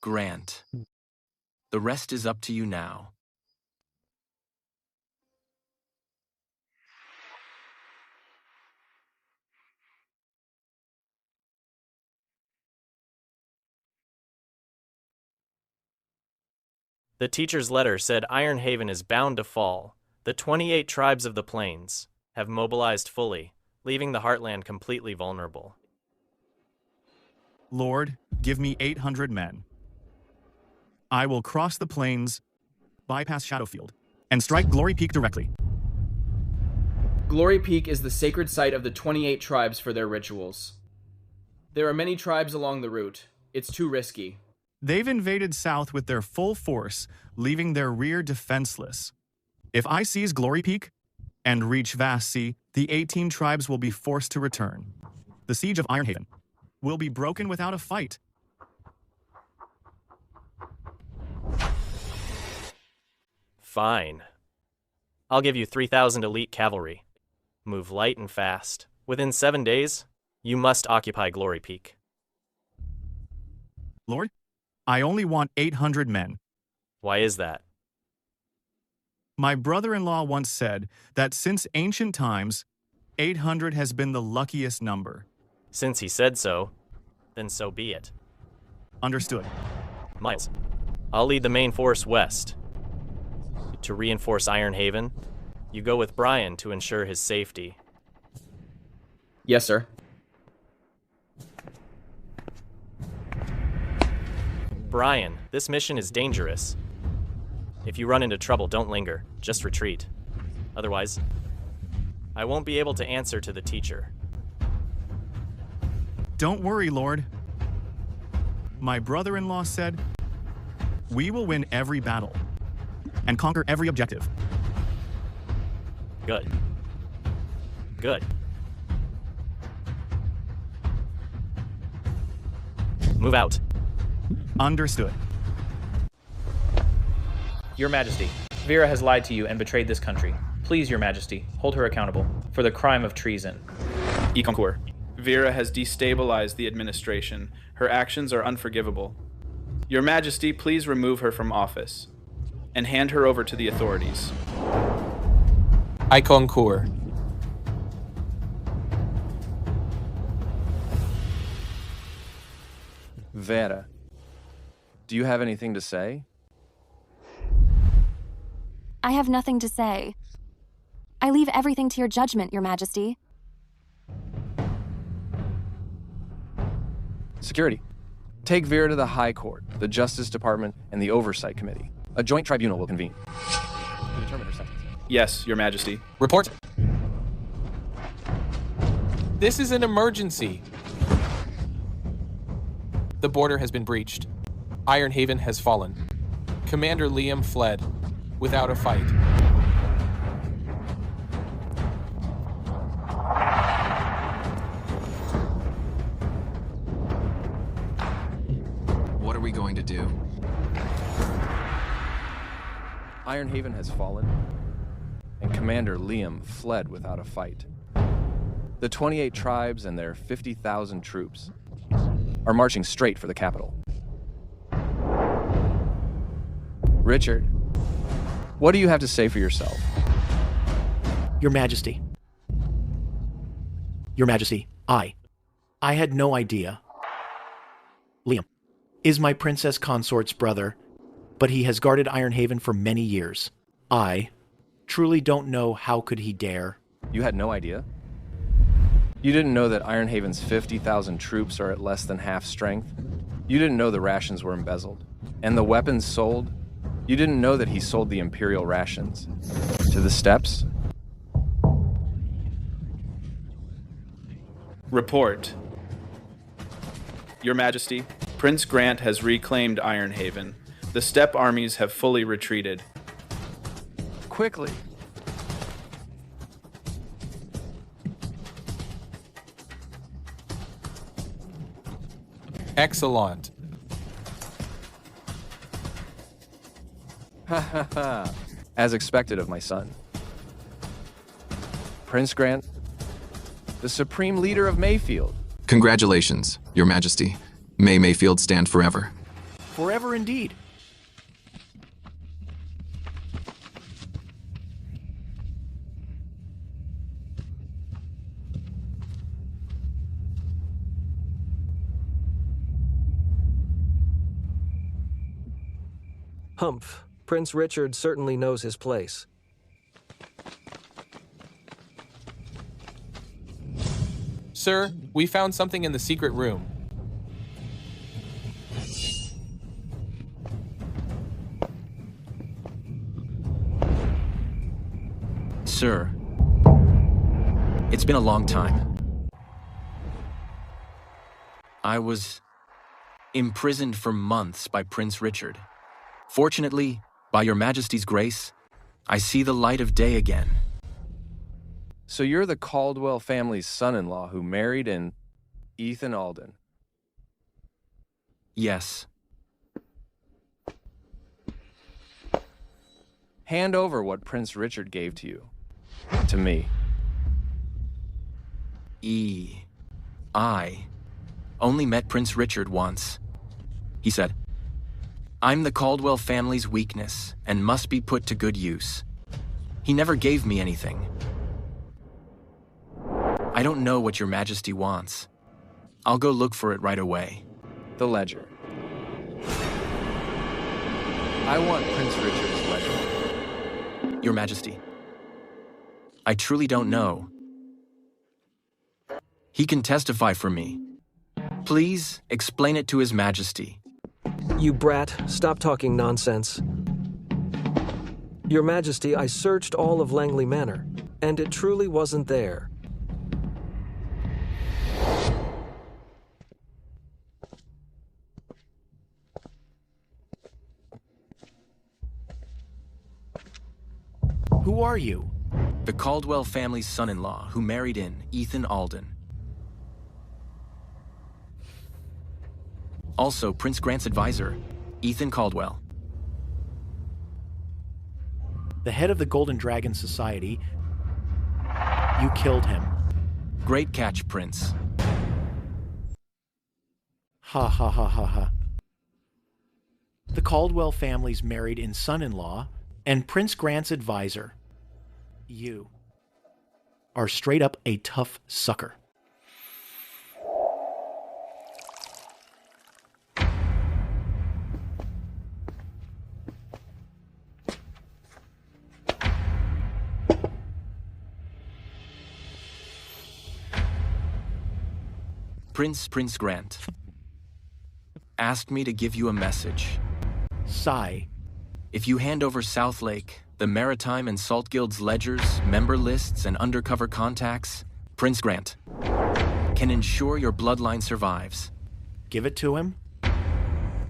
Grant. The rest is up to you now. The teacher's letter said Iron Haven is bound to fall. The 28 tribes of the plains have mobilized fully, leaving the Heartland completely vulnerable. Lord, give me 800 men. I will cross the plains, bypass Shadowfield, and strike Glory Peak directly. Glory Peak is the sacred site of the 28 tribes for their rituals. There are many tribes along the route. It's too risky. They've invaded south with their full force, leaving their rear defenseless. If I seize Glory Peak and reach Vast Sea, the 18 tribes will be forced to return. The siege of Iron Haven will be broken without a fight. Fine. I'll give you 3,000 elite cavalry. Move light and fast. Within 7 days, you must occupy Glory Peak. Lord, I only want 800 men. Why is that? My brother-in-law once said that since ancient times, 800 has been the luckiest number. Since he said so, then so be it. Understood. Miles, I'll lead the main force west. To reinforce Iron Haven, you go with Brian to ensure his safety. Yes, sir. Brian, this mission is dangerous. If you run into trouble, don't linger. Just retreat. Otherwise, I won't be able to answer to the teacher. Don't worry, Lord. My brother-in-law said, we will win every battle and conquer every objective. Good. Good. Move out. Understood. Your Majesty, Vera has lied to you and betrayed this country. Please, Your Majesty, hold her accountable for the crime of treason. Y concours. Vera has destabilized the administration. Her actions are unforgivable. Your Majesty, please remove her from office and hand her over to the authorities. I concours. Vera, do you have anything to say? I have nothing to say. I leave everything to your judgment, Your Majesty. Security. Take Vera to the High Court, the Justice Department, and the Oversight Committee. A joint tribunal will convene to determine her sentence. Yes, Your Majesty. Report. This is an emergency. The border has been breached. Iron Haven has fallen. Commander Liam fled without a fight. Your going to do? Ironhaven has fallen, and Commander Liam fled without a fight. The 28 tribes and their 50,000 troops are marching straight for the capital. Richard, what do you have to say for yourself? Your Majesty. Your Majesty, I had no idea. Liam is my princess consort's brother, but he has guarded Ironhaven for many years. I truly don't know how could he dare. You had no idea? You didn't know that Ironhaven's 50,000 troops are at less than half strength? You didn't know the rations were embezzled? And the weapons sold? You didn't know that he sold the Imperial rations to the steppes? Report. Your Majesty, Prince Grant has reclaimed Ironhaven. The steppe armies have fully retreated. Quickly. Excellent. Ha ha ha. As expected of my son. Prince Grant, the supreme leader of Mayfield. Congratulations, Your Majesty. May Mayfield stand forever. Forever indeed. Humph. Prince Richard certainly knows his place. Sir, we found something in the secret room. Sir, it's been a long time. I was imprisoned for months by Prince Richard. Fortunately, by Your Majesty's grace, I see the light of day again. So you're the Caldwell family's son-in-law who married in Ethan Alden? Yes. Hand over what Prince Richard gave to you. To me. I only met Prince Richard once. He said, "I'm the Caldwell family's weakness and must be put to good use." He never gave me anything. I don't know what Your Majesty wants. I'll go look for it right away. The ledger. I want Prince Richard's ledger. Your Majesty, I truly don't know. He can testify for me. Please explain it to His Majesty. You brat, stop talking nonsense. Your Majesty, I searched all of Langley Manor, and it truly wasn't there. Who are you? The Caldwell family's son-in-law who married in Ethan Alden. Also, Prince Grant's advisor, Ethan Caldwell. The head of the Golden Dragon Society. You killed him. Great catch, Prince. Ha ha ha ha ha. The Caldwell family's married in son-in-law and Prince Grant's advisor. You are straight up a tough sucker. Prince Grant asked me to give you a message. Sigh. If you hand over South Lake, the Maritime and Salt Guild's ledgers, member lists, and undercover contacts, Prince Grant can ensure your bloodline survives. Give it to him?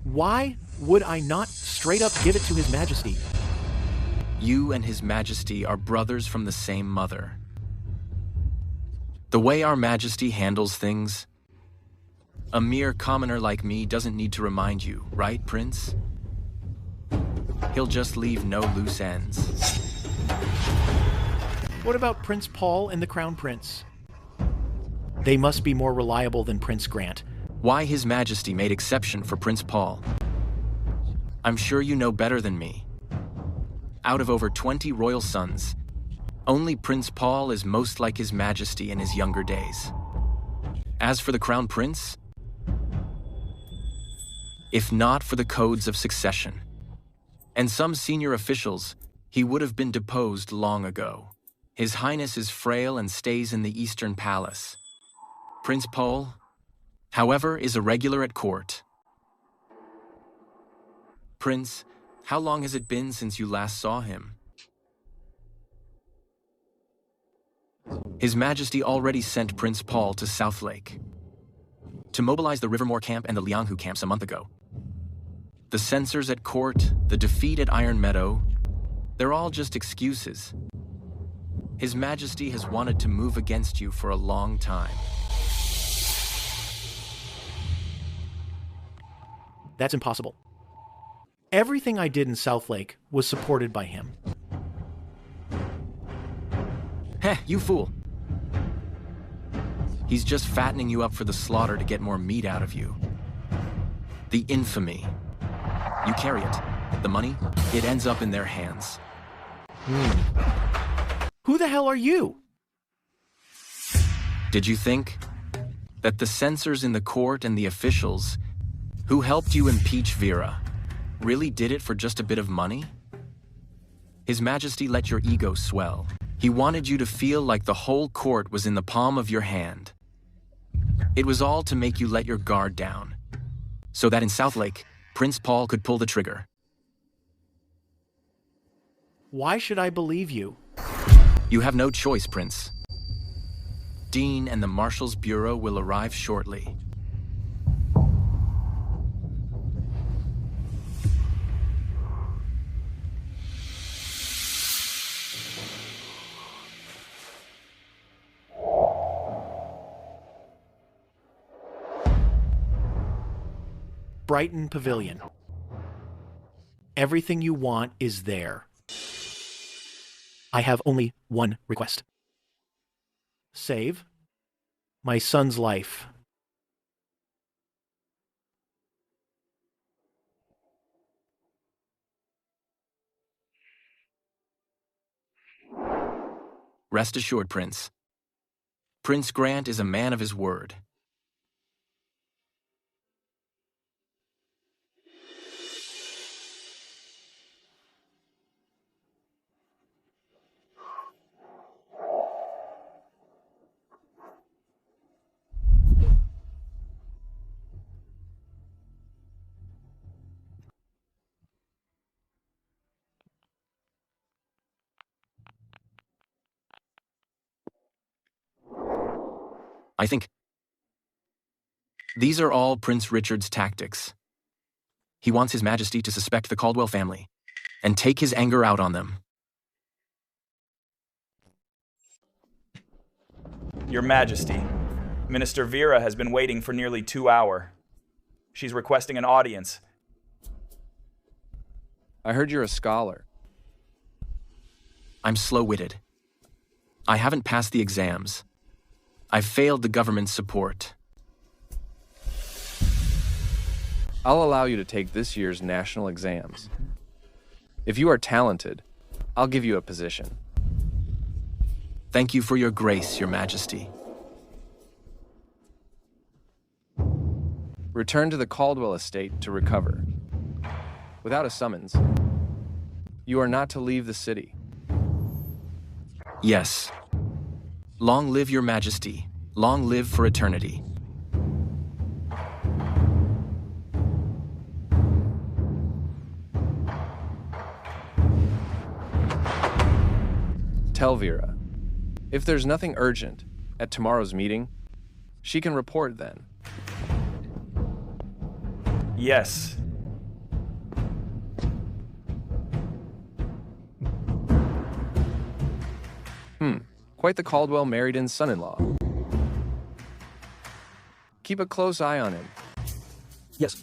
Why would I not straight up give it to His Majesty? You and His Majesty are brothers from the same mother. The way our Majesty handles things, A mere commoner like me doesn't need to remind you, right, Prince? He'll just leave no loose ends. What about Prince Paul and the Crown Prince? They must be more reliable than Prince Grant. Why His Majesty made exception for Prince Paul? I'm sure you know better than me. Out of over 20 royal sons, only Prince Paul is most like His Majesty in his younger days. As for the Crown Prince, if not for the codes of succession and some senior officials, he would have been deposed long ago. His Highness is frail and stays in the Eastern Palace. Prince Paul, however, is a regular at court. Prince, how long has it been since you last saw him? His Majesty already sent Prince Paul to Southlake to mobilize the Rivermore camp and the Lianghu camps a month ago. The censors at court, the defeat at Iron Meadow, they're all just excuses. His Majesty has wanted to move against you for a long time. That's impossible. Everything I did in Southlake was supported by him. Heh, you fool. He's just fattening you up for the slaughter to get more meat out of you. The infamy. You carry it. The money, it ends up in their hands. Who the hell are you? Did you think that the censors in the court and the officials who helped you impeach Vera really did it for just a bit of money? His Majesty let your ego swell. He wanted you to feel like the whole court was in the palm of your hand. It was all to make you let your guard down, so that in Southlake, Prince Paul could pull the trigger. Why should I believe you? You have no choice, Prince. Dean and the Marshal's Bureau will arrive shortly. Brighton Pavilion. Everything you want is there. I have only one request. Save my son's life. Rest assured, Prince. Prince Grant is a man of his word. I think these are all Prince Richard's tactics. He wants His Majesty to suspect the Caldwell family and take his anger out on them. Your Majesty, Minister Vera has been waiting for nearly 2 hours. She's requesting an audience. I heard you're a scholar. I'm slow-witted. I haven't passed the exams. I've failed the government's support. I'll allow you to take this year's national exams. If you are talented, I'll give you a position. Thank you for your grace, Your Majesty. Return to the Caldwell estate to recover. Without a summons, you are not to leave the city. Yes. Long live Your Majesty. Long live for eternity. Tell Vera, if there's nothing urgent at tomorrow's meeting, she can report then. Yes. Quite the Caldwell married-in son-in-law. Keep a close eye on him. Yes.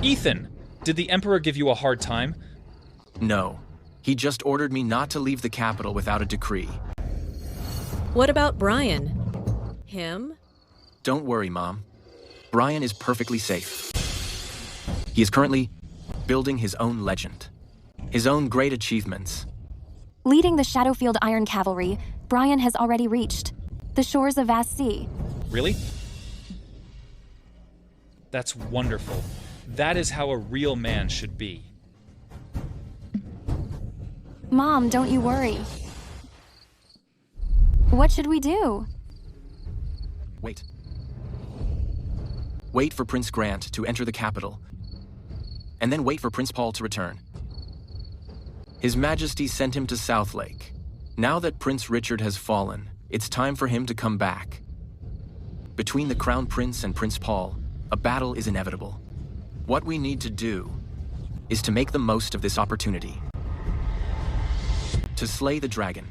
Ethan, did the Emperor give you a hard time? No. He just ordered me not to leave the capital without a decree. What about Brian? Him? Don't worry, Mom. Brian is perfectly safe. He is currently building his own legend. His own great achievements. Leading the Shadowfield Iron Cavalry, Brian has already reached the shores of vast sea. Really? That's wonderful. That is how a real man should be. Mom, don't you worry. What should we do? Wait. Wait for Prince Grant to enter the capital, and then wait for Prince Paul to return. His Majesty sent him to South Lake. Now that Prince Richard has fallen, it's time for him to come back. Between the Crown Prince and Prince Paul, a battle is inevitable. What we need to do is to make the most of this opportunity. To slay the dragon.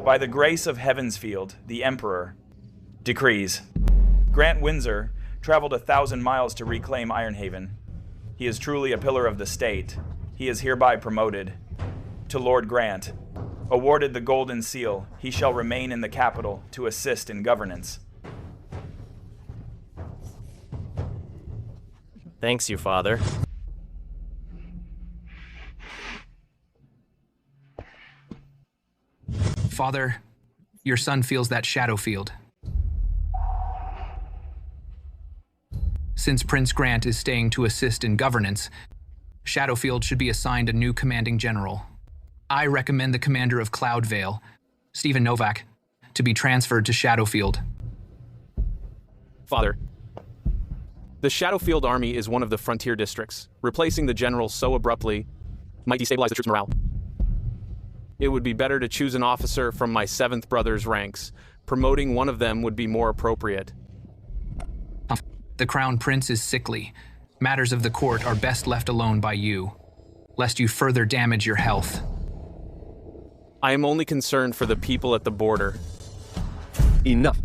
By the grace of Heavensfield, the Emperor decrees. Grant Windsor traveled 1,000 miles to reclaim Ironhaven. He is truly a pillar of the state. He is hereby promoted to Lord Grant. Awarded the Golden Seal, he shall remain in the capital to assist in governance. Thanks you, Father. Father, your son feels that shadow field. Since Prince Grant is staying to assist in governance, Shadowfield should be assigned a new commanding general. I recommend the commander of Cloudvale, Stephen Novak, to be transferred to Shadowfield. Father, the Shadowfield army is one of the frontier districts. Replacing the general so abruptly might destabilize the troops' morale. It would be better to choose an officer from my 7th brother's ranks. Promoting one of them would be more appropriate. The Crown Prince is sickly. Matters of the court are best left alone by you, lest you further damage your health. I am only concerned for the people at the border. Enough.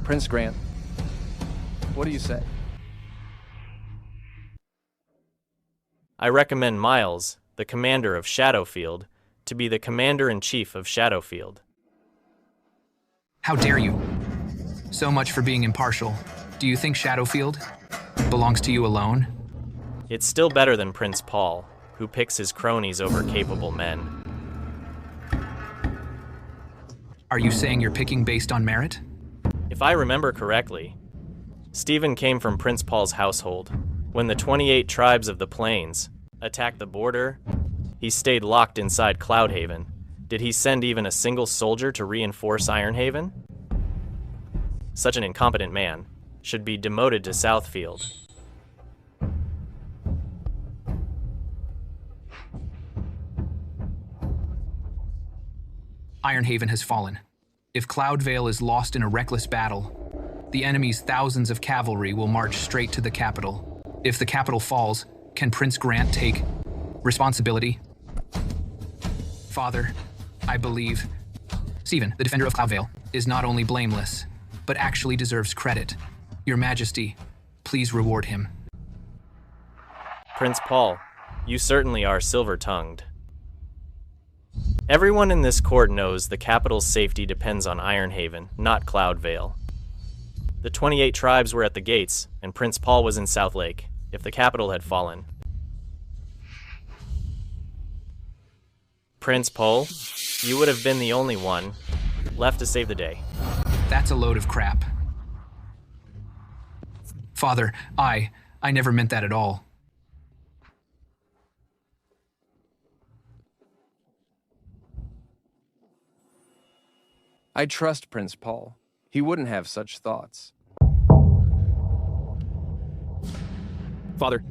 Prince Grant, what do you say? I recommend Miles, the commander of Shadowfield, to be the commander-in-chief of Shadowfield. How dare you? So much for being impartial. Do you think Shadowfield belongs to you alone? It's still better than Prince Paul, who picks his cronies over capable men. Are you saying you're picking based on merit? If I remember correctly, Stephen came from Prince Paul's household. When the 28 tribes of the Plains attacked the border, he stayed locked inside Cloudhaven. Did he send even a single soldier to reinforce Ironhaven? Such an incompetent man should be demoted to Southfield. Ironhaven has fallen. If Cloudvale is lost in a reckless battle, the enemy's thousands of cavalry will march straight to the capital. If the capital falls, can Prince Grant take responsibility? Father, I believe Stephen, the defender of Cloudvale, is not only blameless, but actually deserves credit. Your Majesty, please reward him. Prince Paul, you certainly are silver-tongued. Everyone in this court knows the capital's safety depends on Ironhaven, not Cloudvale. The 28 tribes were at the gates, and Prince Paul was in South Lake, if the capital had fallen. Prince Pol, you would have been the only one left to save the day. That's a load of crap. Father, I never meant that at all. I trust Prince Paul. He wouldn't have such thoughts. Father,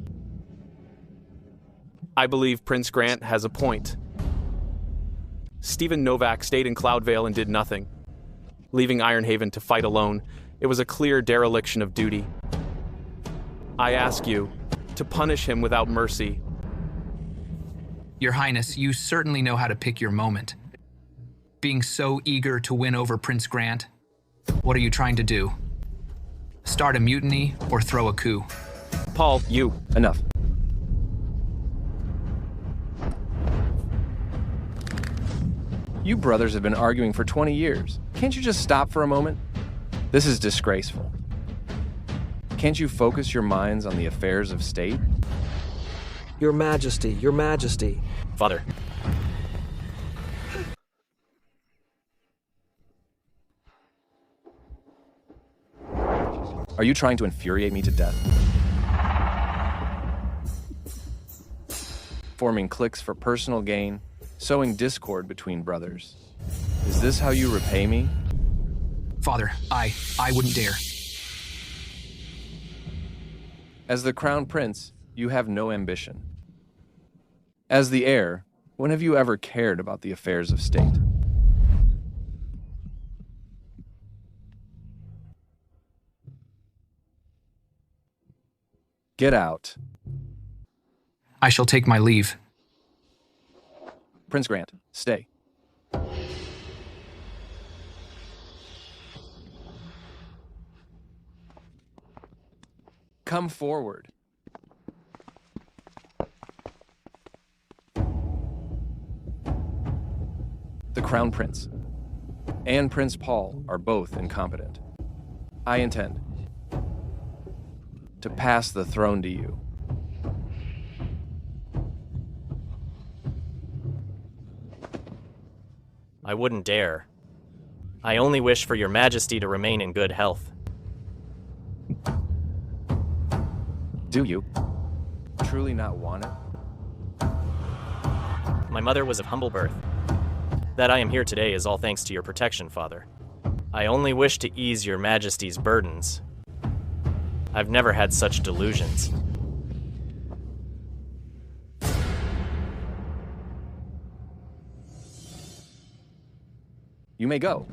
I believe Prince Grant has a point. Stephen Novak stayed in Cloudvale and did nothing, leaving Ironhaven to fight alone. It was a clear dereliction of duty. I ask you to punish him without mercy. Your Highness, you certainly know how to pick your moment. Being so eager to win over Prince Grant, what are you trying to do? Start a mutiny or throw a coup? Paul, you. Enough. You brothers have been arguing for 20 years. Can't you just stop for a moment? This is disgraceful. Can't you focus your minds on the affairs of state? Your Majesty, Your Majesty. Father. Are you trying to infuriate me to death? Forming cliques for personal gain, sowing discord between brothers. Is this how you repay me? Father, I wouldn't dare. As the Crown Prince, you have no ambition. As the heir, when have you ever cared about the affairs of state? Get out. I shall take my leave. Prince Grant, stay. Come forward. The Crown Prince and Prince Paul are both incompetent. I intend to pass the throne to you. I wouldn't dare. I only wish for your Majesty to remain in good health. Do you truly not want it? My mother was of humble birth. That I am here today is all thanks to your protection, Father. I only wish to ease your Majesty's burdens. I've never had such delusions. You may go.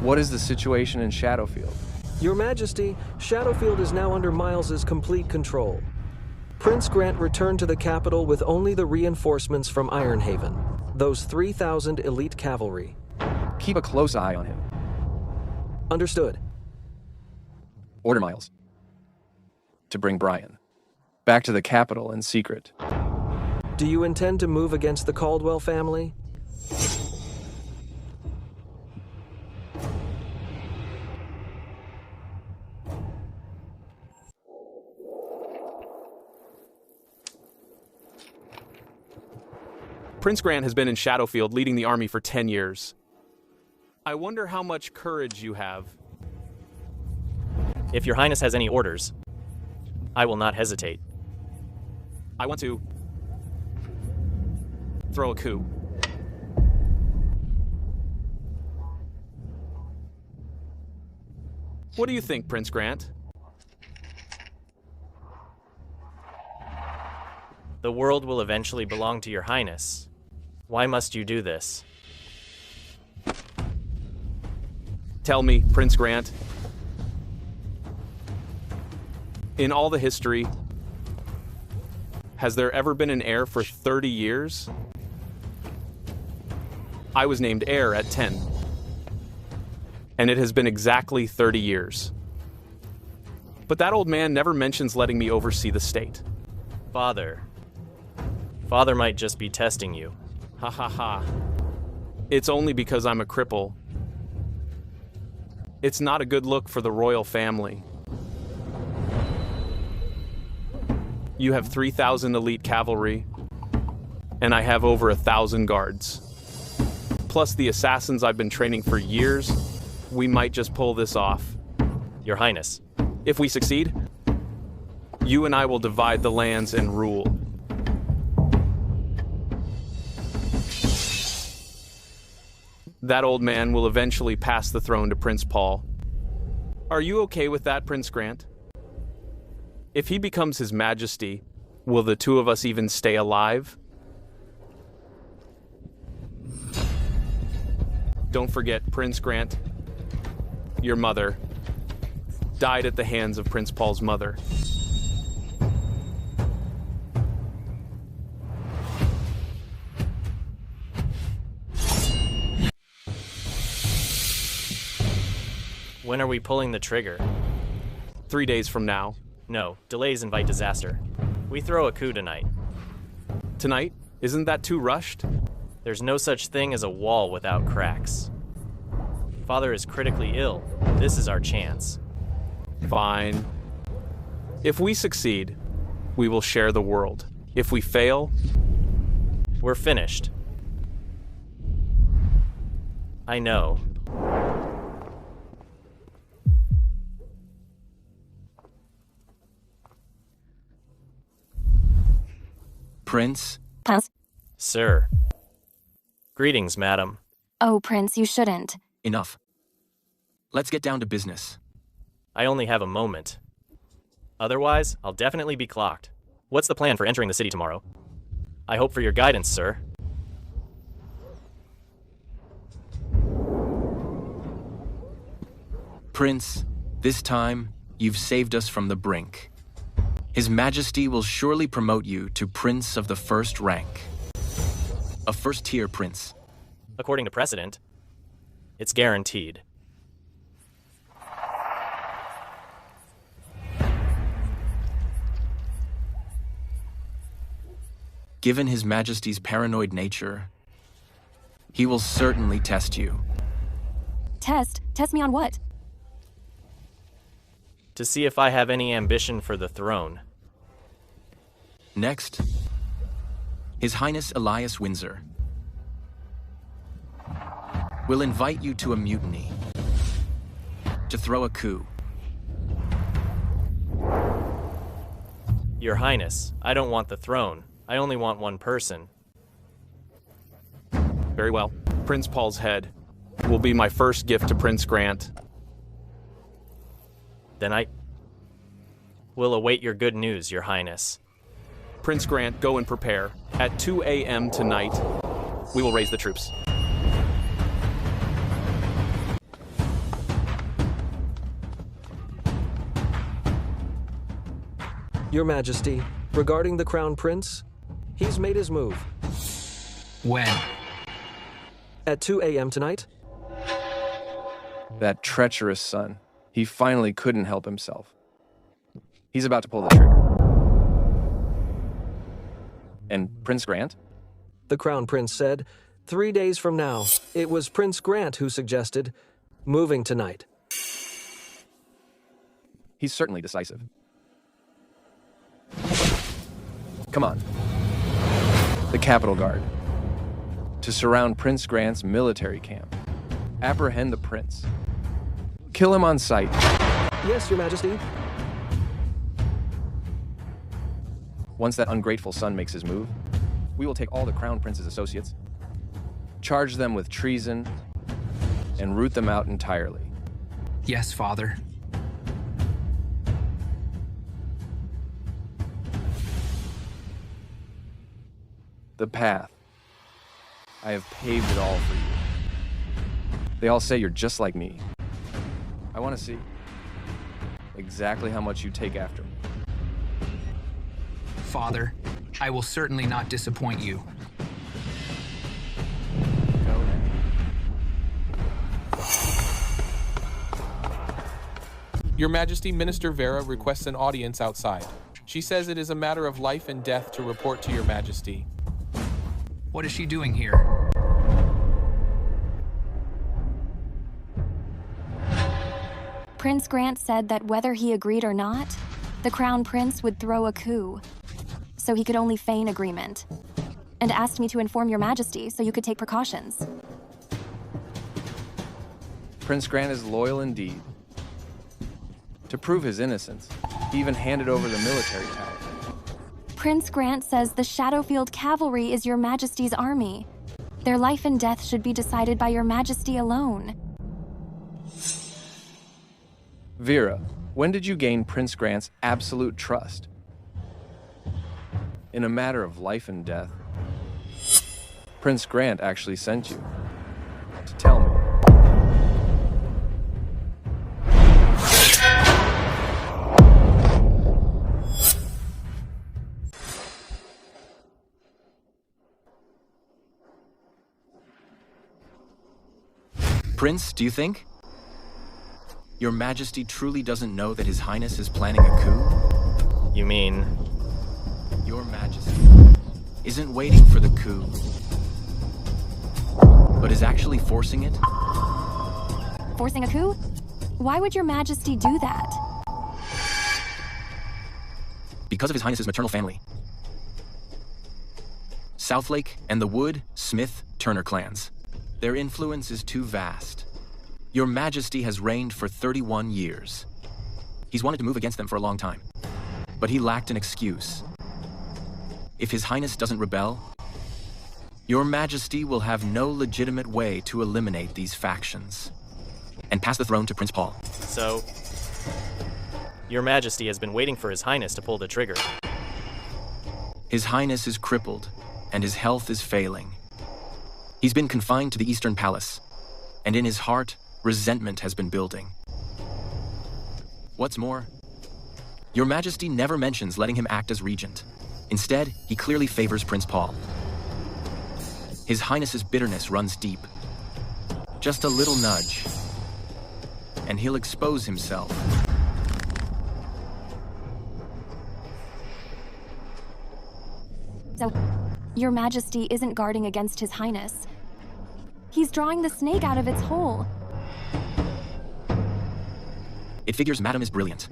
What is the situation in Shadowfield? Your Majesty, Shadowfield is now under Miles's complete control. Prince Grant returned to the capital with only the reinforcements from Ironhaven, those 3,000 elite cavalry. Keep a close eye on him. Understood. Order Miles to bring Brian back to the capital in secret. Do you intend to move against the Caldwell family? Prince Grant has been in Shadowfield leading the army for 10 years. I wonder how much courage you have. If your Highness has any orders, I will not hesitate. I want to throw a coup. What do you think, Prince Grant? The world will eventually belong to your Highness. Why must you do this? Tell me, Prince Grant, in all the history, has there ever been an heir for 30 years? I was named heir at 10. And it has been exactly 30 years. But that old man never mentions letting me oversee the state. Father. Father might just be testing you. Ha ha ha. It's only because I'm a cripple. It's not a good look for the royal family. You have 3,000 elite cavalry, and I have over 1,000 guards. Plus the assassins I've been training for years, we might just pull this off. Your Highness. If we succeed, you and I will divide the lands and rule. That old man will eventually pass the throne to Prince Paul. Are you okay with that, Prince Grant? If he becomes His Majesty, will the two of us even stay alive? Don't forget, Prince Grant, your mother, died at the hands of Prince Paul's mother. When are we pulling the trigger? 3 days from now. No, delays invite disaster. We throw a coup tonight. Tonight? Isn't that too rushed? There's no such thing as a wall without cracks. Father is critically ill. This is our chance. Fine. If we succeed, we will share the world. If we fail, we're finished. I know. Prince? Prince? Sir. Greetings, madam. Oh, Prince, you shouldn't. Enough. Let's get down to business. I only have a moment. Otherwise, I'll definitely be clocked. What's the plan for entering the city tomorrow? I hope for your guidance, sir. Prince, this time, you've saved us from the brink. His Majesty will surely promote you to Prince of the First Rank. A first-tier prince. According to precedent, it's guaranteed. Given His Majesty's paranoid nature, he will certainly test you. Test? Test me on what? To see if I have any ambition for the throne. Next, His Highness Elias Windsor will invite you to a mutiny, to throw a coup. Your Highness, I don't want the throne. I only want one person. Very well. Prince Paul's head will be my first gift to Prince Grant. Then I will await your good news, Your Highness. Prince Grant, go and prepare. At 2 a.m. tonight, we will raise the troops. Your Majesty, regarding the Crown Prince, he's made his move. When? At 2 a.m. tonight. That treacherous son. He finally couldn't help himself. He's about to pull the trigger. And Prince Grant? The Crown Prince said, 3 days from now. It was Prince Grant who suggested moving tonight. He's certainly decisive. Come on. The Capitol Guard. To surround Prince Grant's military camp. Apprehend the prince. Kill him on sight. Yes, Your Majesty. Once that ungrateful son makes his move, we will take all the Crown Prince's associates, charge them with treason, and root them out entirely. Yes, Father. The path. I have paved it all for you. They all say you're just like me. I want to see exactly how much you take after me. Father, I will certainly not disappoint you. Go now. Your Majesty, Minister Vera requests an audience outside. She says it is a matter of life and death to report to your majesty. What is she doing here? Prince Grant said that whether he agreed or not, the Crown Prince would throw a coup, so he could only feign agreement, and asked me to inform your majesty so you could take precautions. Prince Grant is loyal indeed. To prove his innocence, he even handed over the military talent. Prince Grant says the Shadowfield Cavalry is your majesty's army. Their life and death should be decided by your majesty alone. Vera, when did you gain Prince Grant's absolute trust? In a matter of life and death, Prince Grant actually sent you to tell me. Prince, do you think? Your Majesty truly doesn't know that His Highness is planning a coup? You mean? Your Majesty isn't waiting for the coup, but is actually forcing it? Forcing a coup? Why would your majesty do that? Because of His Highness's maternal family. Southlake and the Wood, Smith, Turner clans. Their influence is too vast. Your Majesty has reigned for 31 years. He's wanted to move against them for a long time, but he lacked an excuse. If His Highness doesn't rebel, Your Majesty will have no legitimate way to eliminate these factions and pass the throne to Prince Paul. So, Your Majesty has been waiting for His Highness to pull the trigger. His Highness is crippled, and his health is failing. He's been confined to the Eastern Palace, and in his heart, resentment has been building. What's more, Your Majesty never mentions letting him act as regent. Instead, he clearly favors Prince Paul. His Highness's bitterness runs deep. Just a little nudge, and he'll expose himself. So, Your Majesty isn't guarding against His Highness. He's drawing the snake out of its hole. It figures Madam is brilliant.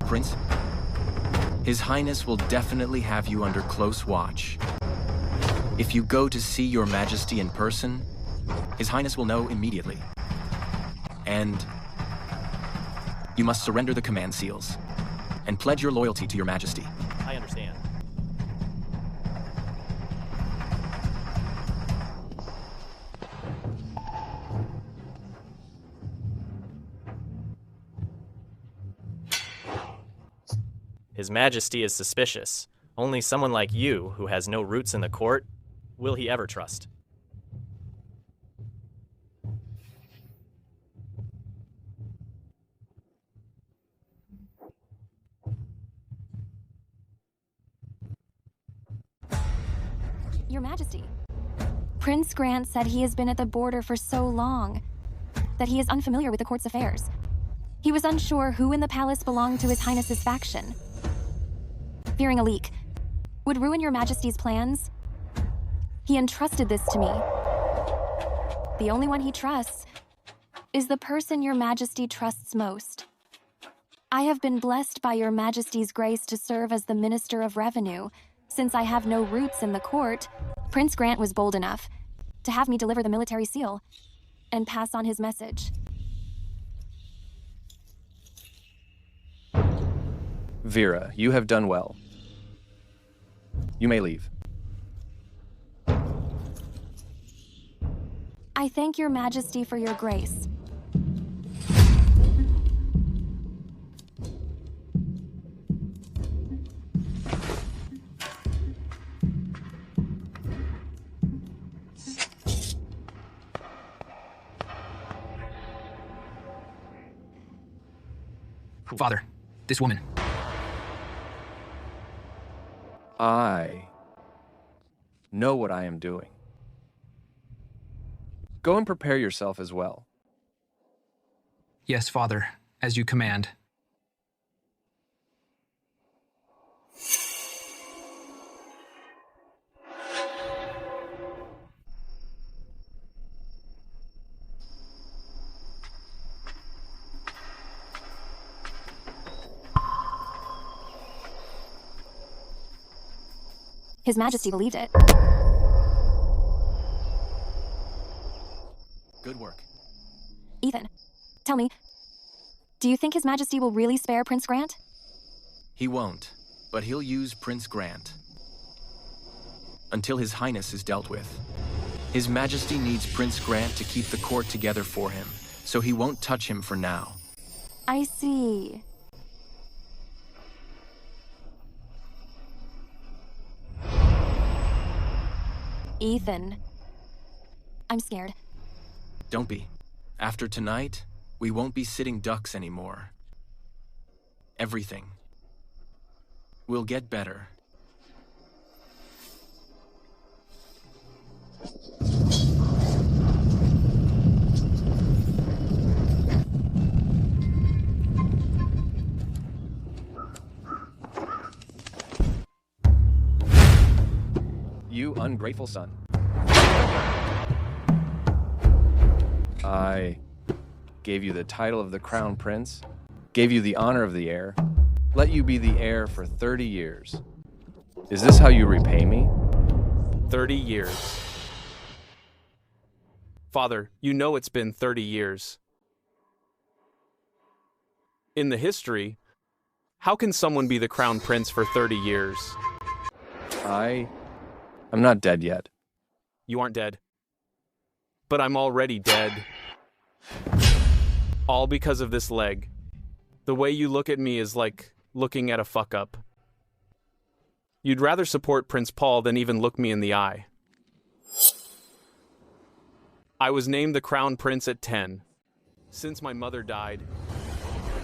Prince, His Highness will definitely have you under close watch. If you go to see Your Majesty in person, His Highness will know immediately. And you must surrender the command seals and pledge your loyalty to Your Majesty. I understand. His Majesty is suspicious. Only someone like you, who has no roots in the court, will he ever trust. Your Majesty, Prince Grant said he has been at the border for so long that he is unfamiliar with the court's affairs. He was unsure who in the palace belonged to His Highness's faction. Fearing a leak would ruin Your Majesty's plans, he entrusted this to me. The only one he trusts is the person Your Majesty trusts most. I have been blessed by Your Majesty's grace to serve as the Minister of Revenue. Since I have no roots in the court, Prince Grant was bold enough to have me deliver the military seal and pass on his message. Vera, you have done well. You may leave. I thank Your Majesty for your grace. Father, this woman. I know what I am doing. Go and prepare yourself as well. Yes, Father, as you command. His Majesty believed it. Good work. Ethan, tell me, do you think His Majesty will really spare Prince Grant? He won't, but he'll use Prince Grant until His Highness is dealt with. His Majesty needs Prince Grant to keep the court together for him, so he won't touch him for now. I see. Ethan, I'm scared. Don't be. After tonight, we won't be sitting ducks anymore. Everything will get better. You ungrateful son. I gave you the title of the crown prince, gave you the honor of the heir, let you be the heir for 30 years. Is this how you repay me? 30 years. Father, you know it's been 30 years. In the history, how can someone be the crown prince for 30 years? I'm not dead yet. You aren't dead. But I'm already dead. All because of this leg. The way you look at me is like looking at a fuck-up. You'd rather support Prince Paul than even look me in the eye. I was named the Crown Prince at 10. Since my mother died,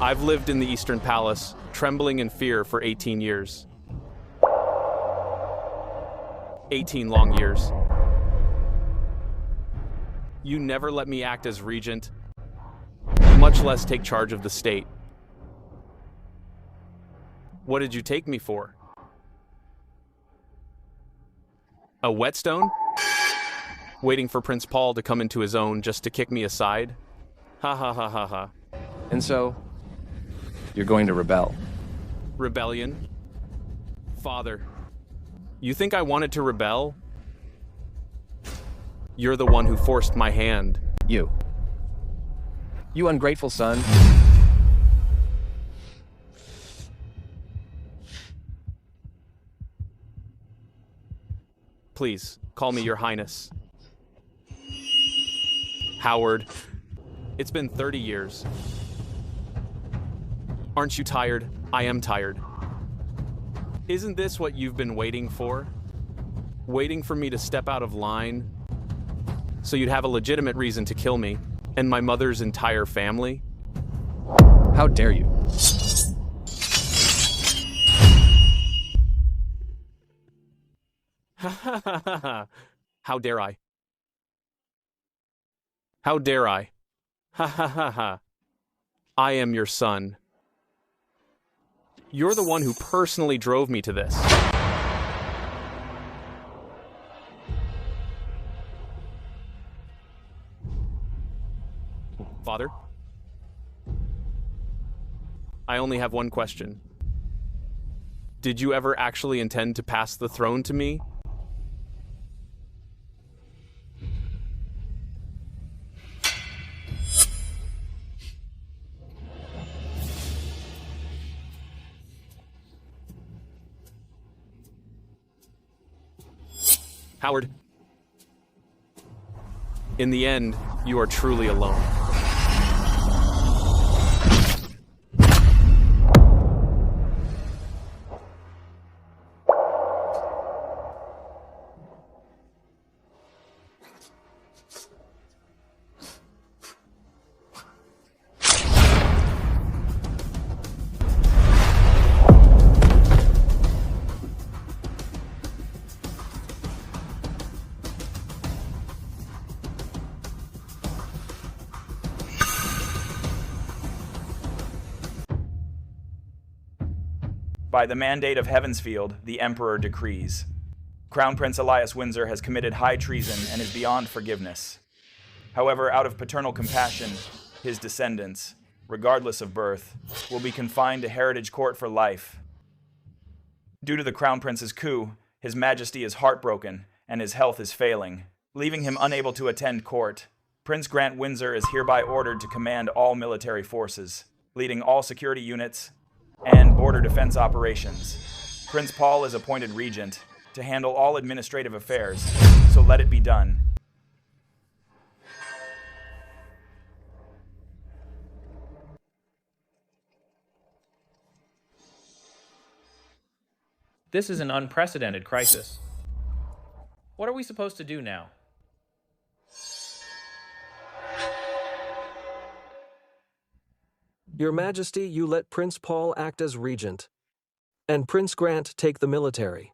I've lived in the Eastern Palace, trembling in fear for 18 years. 18 long years. You never let me act as regent, much less take charge of the state. What did you take me for? A whetstone? Waiting for Prince Paul to come into his own just to kick me aside? Ha ha ha ha ha. And so, you're going to rebel? Rebellion? Father, you think I wanted to rebel? You're the one who forced my hand. You ungrateful son. Please, call me Your Highness. Howard, it's been 30 years. Aren't you tired? I am tired. Isn't this what you've been waiting for? Waiting for me to step out of line so you'd have a legitimate reason to kill me and my mother's entire family? How dare you? How dare I? How dare I? Ha ha ha ha. I am your son. You're the one who personally drove me to this. Father? I only have one question. Did you ever actually intend to pass the throne to me? Howard, in the end, you are truly alone. By the mandate of Heavensfield, the Emperor decrees. Crown Prince Elias Windsor has committed high treason and is beyond forgiveness. However, out of paternal compassion, his descendants, regardless of birth, will be confined to Heritage Court for life. Due to the Crown Prince's coup, His Majesty is heartbroken and his health is failing, leaving him unable to attend court. Prince Grant Windsor is hereby ordered to command all military forces, leading all security units and border defense operations. Prince Paul is appointed regent to handle all administrative affairs, so let it be done. This is an unprecedented crisis. What are we supposed to do now? Your Majesty, you let Prince Paul act as regent, and Prince Grant take the military.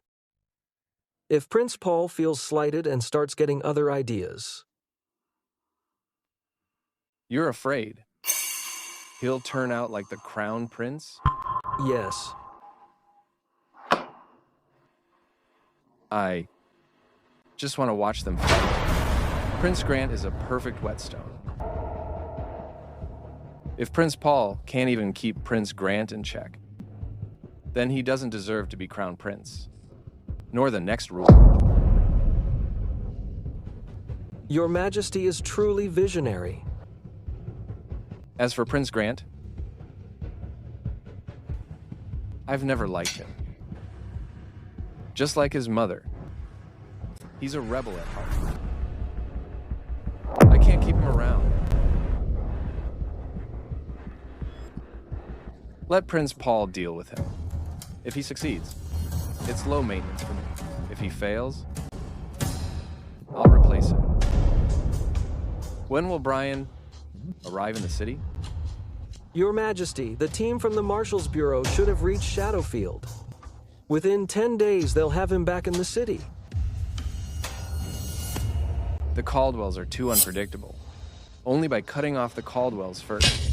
If Prince Paul feels slighted and starts getting other ideas... You're afraid he'll turn out like the Crown Prince? Yes. I just want to watch them fight. Prince Grant is a perfect whetstone. If Prince Paul can't even keep Prince Grant in check, then he doesn't deserve to be crown prince, nor the next ruler. Your Majesty is truly visionary. As for Prince Grant, I've never liked him. Just like his mother, he's a rebel at heart. I can't keep him around. Let Prince Paul deal with him. If he succeeds, it's low maintenance for me. If he fails, I'll replace him. When will Brian arrive in the city? Your Majesty, the team from the Marshal's Bureau should have reached Shadowfield. Within 10 days, they'll have him back in the city. The Caldwells are too unpredictable. Only by cutting off the Caldwells first.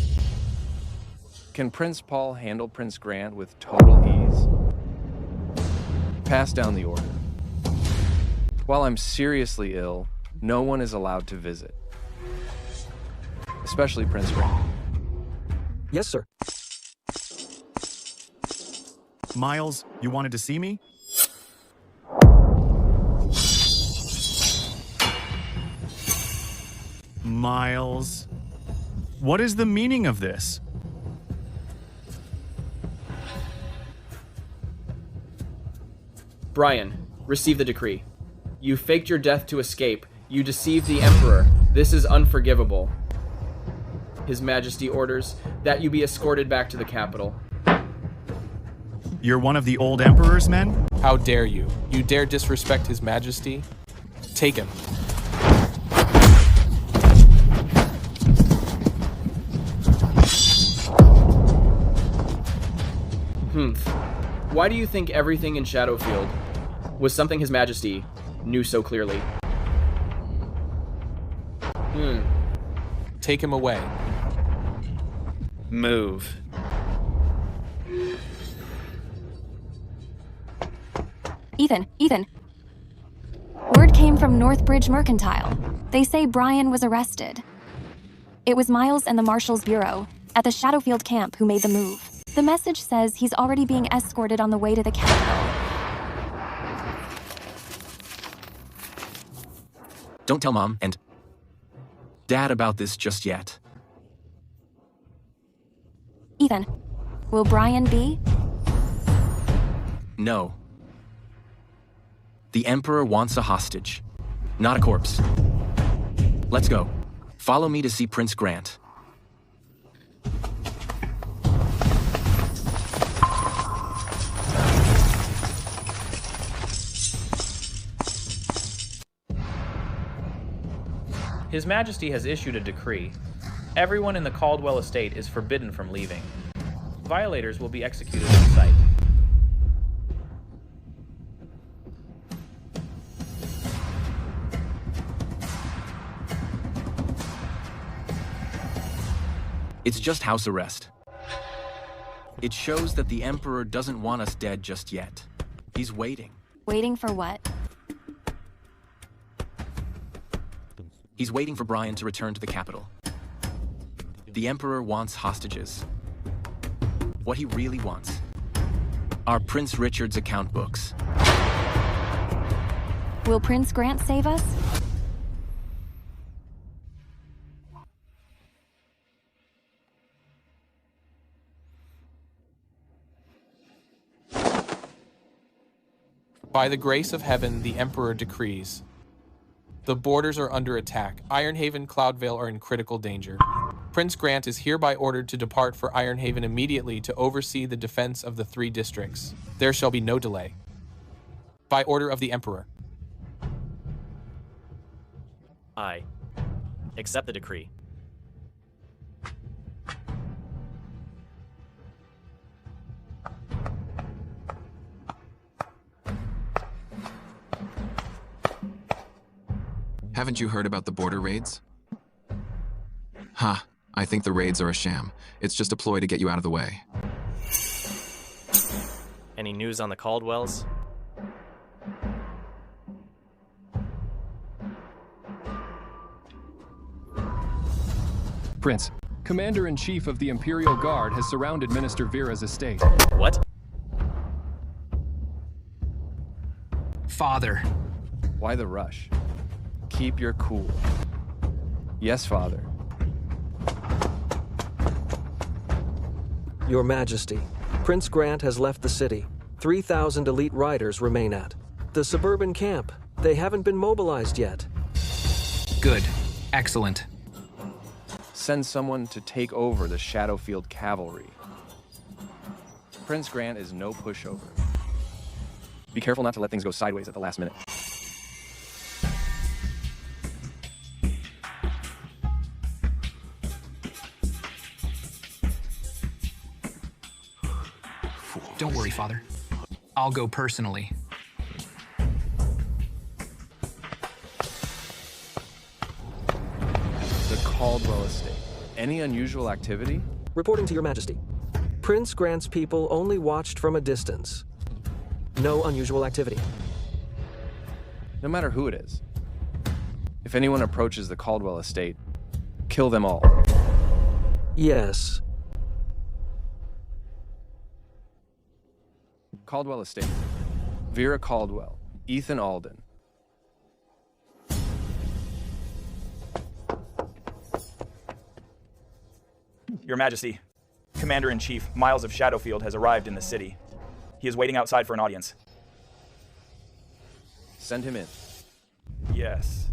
Can Prince Paul handle Prince Grant with total ease? Pass down the order. While I'm seriously ill, no one is allowed to visit. Especially Prince Grant. Yes, sir. Miles, you wanted to see me? Miles, what is the meaning of this? Brian, receive the decree. You faked your death to escape. You deceived the Emperor. This is unforgivable. His Majesty orders that you be escorted back to the capital. You're one of the old Emperor's men? How dare you? You dare disrespect His Majesty? Take him. Why do you think everything in Shadowfield was something His Majesty knew so clearly? Take him away. Move. Ethan. Word came from Northbridge Mercantile. They say Brian was arrested. It was Miles and the Marshal's Bureau at the Shadowfield camp who made the move. The message says he's already being escorted on the way to the capital. Don't tell Mom and Dad about this just yet. Ethan, will Brian be? No. The Emperor wants a hostage, not a corpse. Let's go. Follow me to see Prince Grant. His Majesty has issued a decree. Everyone in the Caldwell estate is forbidden from leaving. Violators will be executed on sight. It's just house arrest. It shows that the Emperor doesn't want us dead just yet. He's waiting. Waiting for what? He's waiting for Brian to return to the capital. The Emperor wants hostages. What he really wants are Prince Richard's account books. Will Prince Grant save us? By the grace of heaven, the Emperor decrees. The borders are under attack. Ironhaven, Cloudvale are in critical danger. Prince Grant is hereby ordered to depart for Ironhaven immediately to oversee the defense of the 3 districts. There shall be no delay. By order of the Emperor. I accept the decree. Haven't you heard about the border raids? Ha, I think the raids are a sham. It's just a ploy to get you out of the way. Any news on the Caldwells? Prince, Commander-in-Chief of the Imperial Guard has surrounded Minister Vera's estate. What? Father. Why the rush? Keep your cool. Yes, Father. Your Majesty, Prince Grant has left the city. 3,000 elite riders remain at the suburban camp. They haven't been mobilized yet. Good. Excellent. Send someone to take over the Shadowfield cavalry. Prince Grant is no pushover. Be careful not to let things go sideways at the last minute. Don't worry, Father. I'll go personally. The Caldwell estate. Any unusual activity? Reporting to Your Majesty. Prince Grant's people only watched from a distance. No unusual activity. No matter who it is. If anyone approaches the Caldwell estate, kill them all. Yes. Caldwell estate. Vera Caldwell. Ethan Alden. Your Majesty, Commander-in-Chief Miles of Shadowfield has arrived in the city. He is waiting outside for an audience. Send him in. Yes.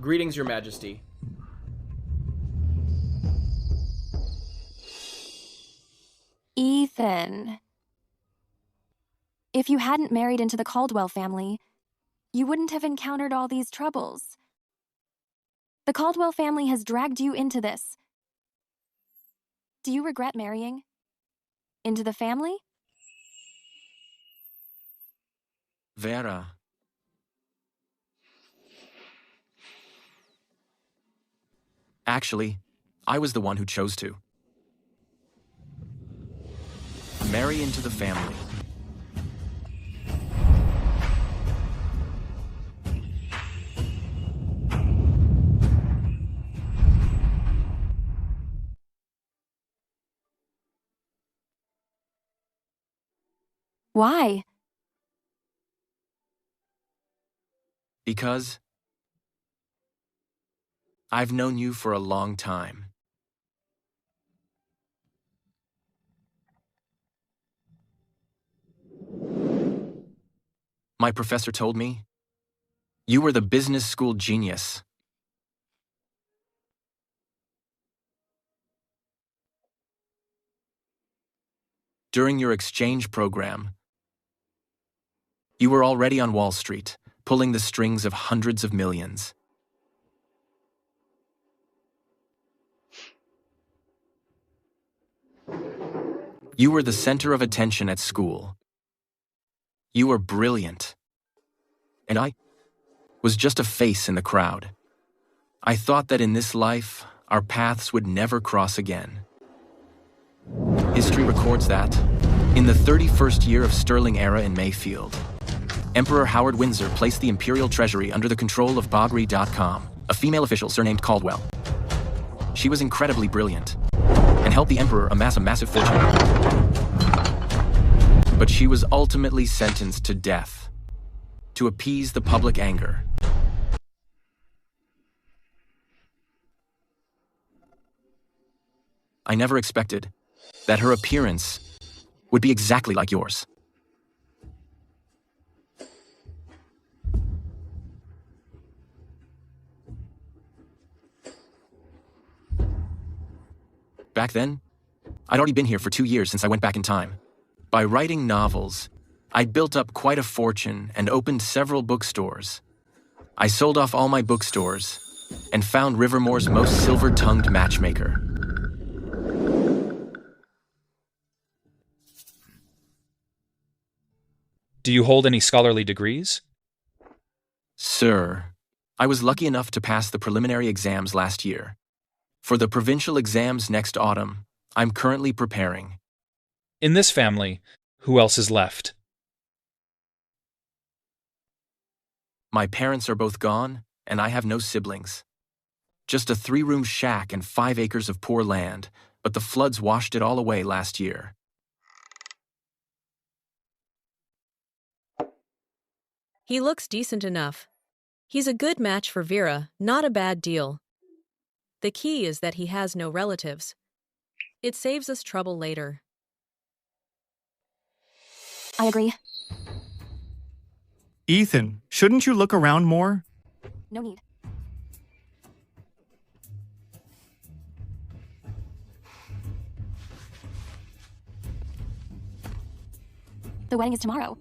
Greetings, Your Majesty. Ethan. If you hadn't married into the Caldwell family, you wouldn't have encountered all these troubles. The Caldwell family has dragged you into this. Do you regret marrying? Into the family? Vera. Actually, I was the one who chose to. Marry into the family. Why? Because I've known you for a long time. My professor told me you were the business school genius. During your exchange program, you were already on Wall Street, pulling the strings of hundreds of millions. You were the center of attention at school. You were brilliant. And I was just a face in the crowd. I thought that in this life, our paths would never cross again. History records that, in the 31st year of Sterling era in Mayfield, Emperor Howard Windsor placed the imperial treasury under the control of Bogri.com, a female official surnamed Caldwell. She was incredibly brilliant and helped the emperor amass a massive fortune. But she was ultimately sentenced to death to appease the public anger. I never expected that her appearance would be exactly like yours. Back then, I'd already been here for 2 years since I went back in time. By writing novels, I'd built up quite a fortune and opened several bookstores. I sold off all my bookstores and found Rivermore's most silver-tongued matchmaker. Do you hold any scholarly degrees? Sir, I was lucky enough to pass the preliminary exams last year. For the provincial exams next autumn, I'm currently preparing. In this family, who else is left? My parents are both gone, and I have no siblings. Just a 3-room shack and 5 acres of poor land, but the floods washed it all away last year. He looks decent enough. He's a good match for Vera, not a bad deal. The key is that he has no relatives. It saves us trouble later. I agree. Ethan, shouldn't you look around more? No need. The wedding is tomorrow.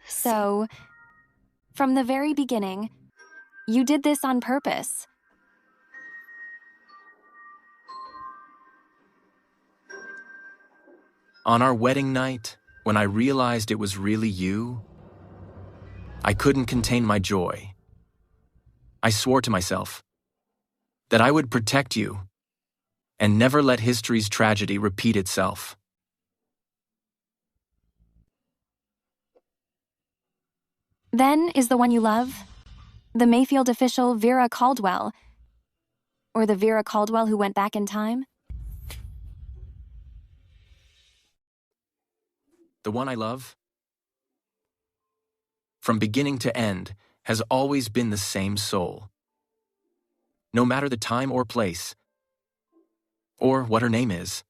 So, from the very beginning, you did this on purpose. On our wedding night, when I realized it was really you, I couldn't contain my joy. I swore to myself that I would protect you and never let history's tragedy repeat itself. Then is the one you love? The Mayfield official Vera Caldwell? Or the Vera Caldwell who went back in time? The one I love, from beginning to end, has always been the same soul. No matter the time or place, or what her name is.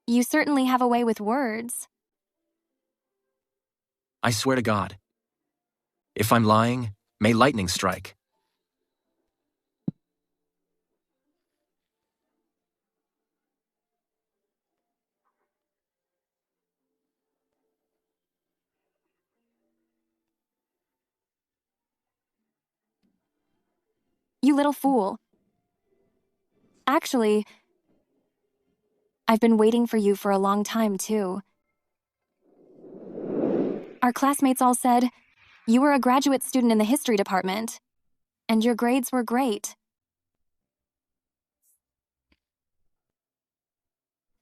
You certainly have a way with words. I swear to God, if I'm lying, may lightning strike. You little fool. Actually, I've been waiting for you for a long time, too. Our classmates all said you were a graduate student in the history department, and your grades were great.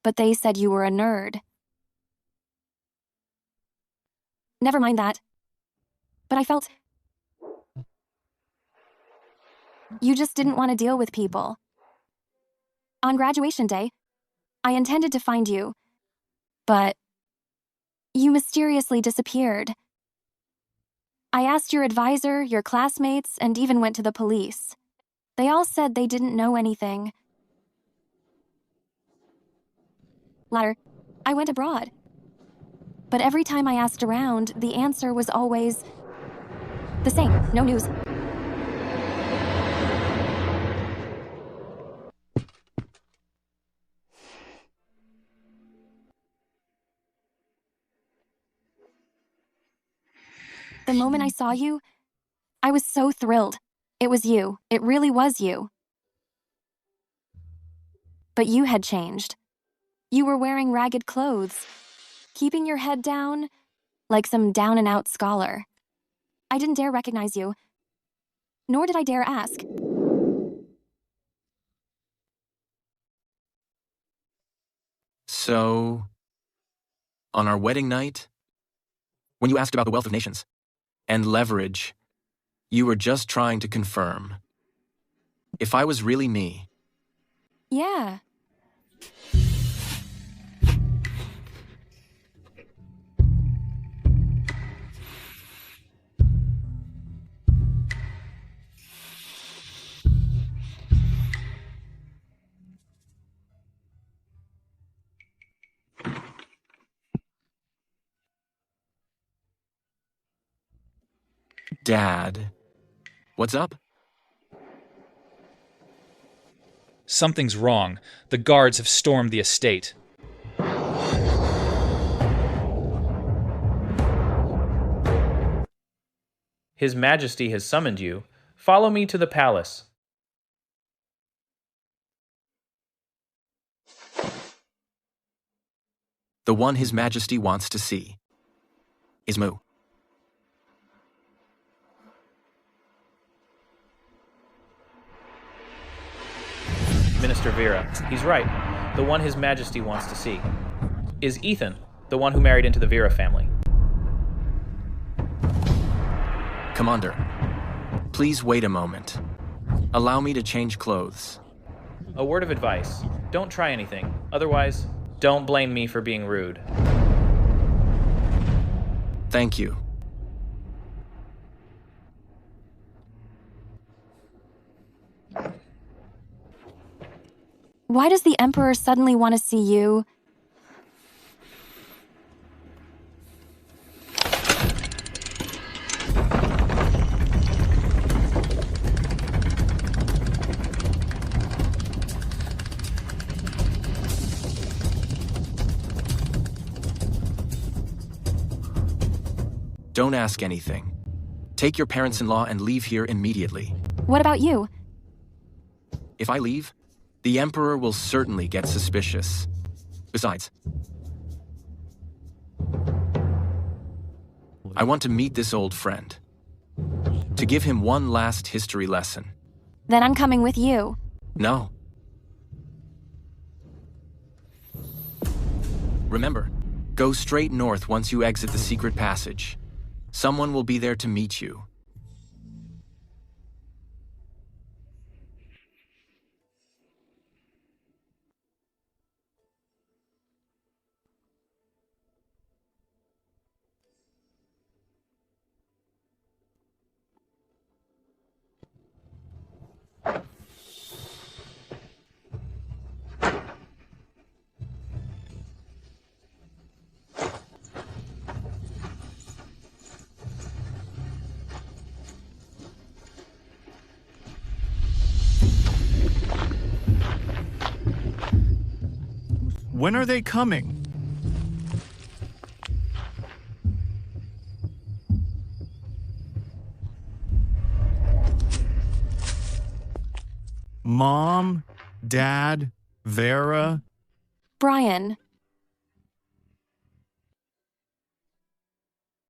But they said you were a nerd. Never mind that. But I felt you just didn't want to deal with people. On graduation day, I intended to find you, but you mysteriously disappeared. I asked your advisor, your classmates, and even went to the police. They all said they didn't know anything. Later, I went abroad. But every time I asked around, the answer was always the same, no news. The moment I saw you, I was so thrilled. It was you. It really was you. But you had changed. You were wearing ragged clothes, keeping your head down, like some down-and-out scholar. I didn't dare recognize you, nor did I dare ask. So, on our wedding night, when you asked about the wealth of nations and leverage, you were just trying to confirm if I was really me. Yeah. Dad, what's up? Something's wrong. The guards have stormed the estate. His Majesty has summoned you. Follow me to the palace. The one His Majesty wants to see is Moo. Minister Vera, he's right. The one His Majesty wants to see is Ethan, the one who married into the Vera family. Commander, please wait a moment. Allow me to change clothes. A word of advice. Don't try anything. Otherwise, don't blame me for being rude. Thank you. Why does the Emperor suddenly want to see you? Don't ask anything. Take your parents-in-law and leave here immediately. What about you? If I leave, the Emperor will certainly get suspicious. Besides, I want to meet this old friend. To give him one last history lesson. Then I'm coming with you. No. Remember, go straight north once you exit the secret passage. Someone will be there to meet you. When are they coming? Mom, Dad, Vera. Brian.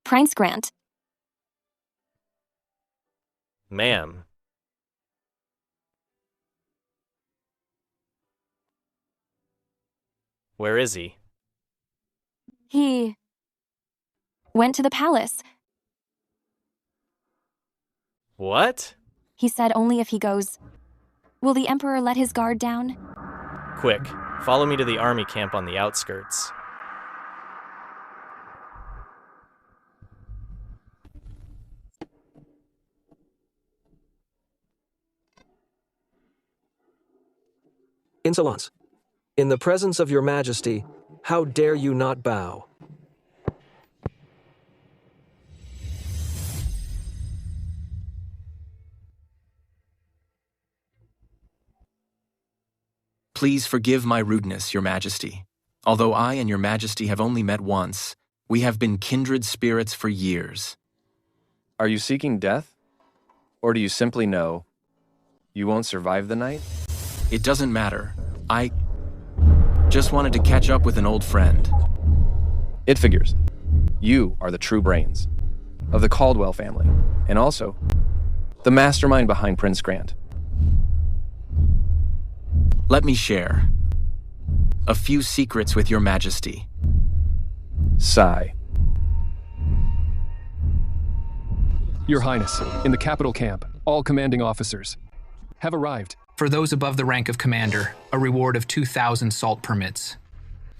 Prince Grant. Ma'am. Where is he? He went to the palace. What? He said only if he goes. Will the Emperor let his guard down? Quick, follow me to the army camp on the outskirts. Insolence. In the presence of your majesty, how dare you not bow? Please forgive my rudeness, your majesty. Although I and your majesty have only met once, we have been kindred spirits for years. Are you seeking death? Or do you simply know you won't survive the night? It doesn't matter. Just wanted to catch up with an old friend. It figures. You are the true brains of the Caldwell family, and also the mastermind behind Prince Grant. Let me share a few secrets with your majesty. Sigh. Your Highness, in the capital camp, all commanding officers have arrived. For those above the rank of commander, a reward of 2,000 salt permits.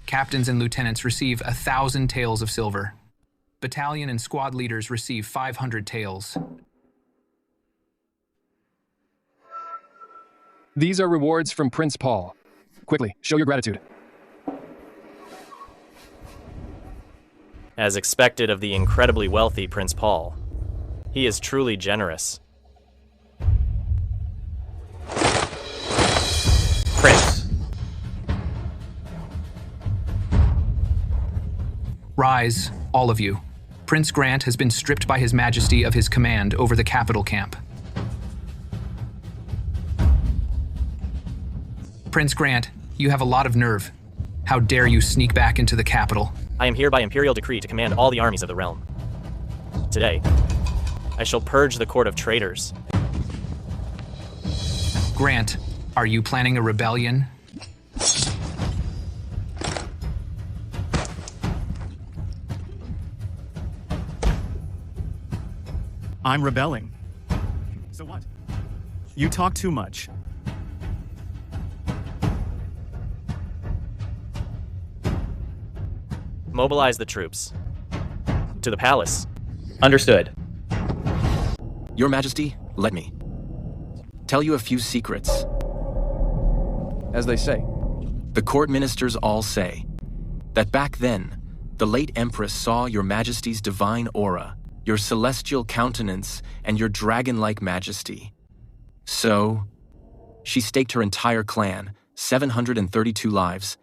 Captains and lieutenants receive 1,000 taels of silver. Battalion and squad leaders receive 500 taels. These are rewards from Prince Paul. Quickly, show your gratitude. As expected of the incredibly wealthy Prince Paul, he is truly generous. Prince. Rise, all of you. Prince Grant has been stripped by His Majesty of his command over the capital camp. Prince Grant, you have a lot of nerve. How dare you sneak back into the capital? I am here by imperial decree to command all the armies of the realm. Today, I shall purge the court of traitors. Grant, are you planning a rebellion? I'm rebelling. So what? You talk too much. Mobilize the troops. To the palace. Understood. Your Majesty, let me tell you a few secrets. As they say. The court ministers all say that back then, the late Empress saw your Majesty's divine aura, your celestial countenance, and your dragon-like majesty. So, she staked her entire clan, 732 lives,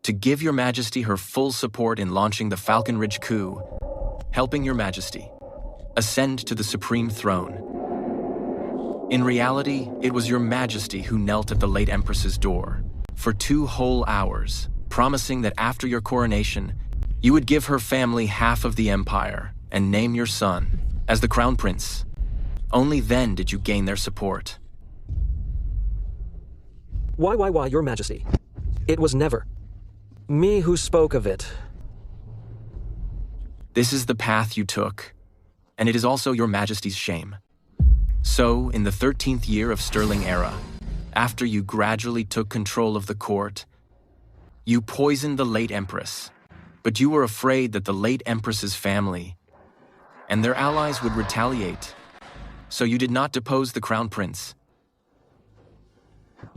to give your Majesty her full support in launching the Falcon Ridge coup, helping your Majesty ascend to the supreme throne. In reality, it was your Majesty who knelt at the late Empress's door for 2 whole hours, promising that after your coronation, you would give her family half of the empire and name your son as the Crown Prince. Only then did you gain their support. Why, Your Majesty? It was never me who spoke of it. This is the path you took, and it is also your Majesty's shame. So, in the 13th year of Sterling Era, after you gradually took control of the court, you poisoned the late Empress, but you were afraid that the late Empress's family and their allies would retaliate, so you did not depose the Crown Prince.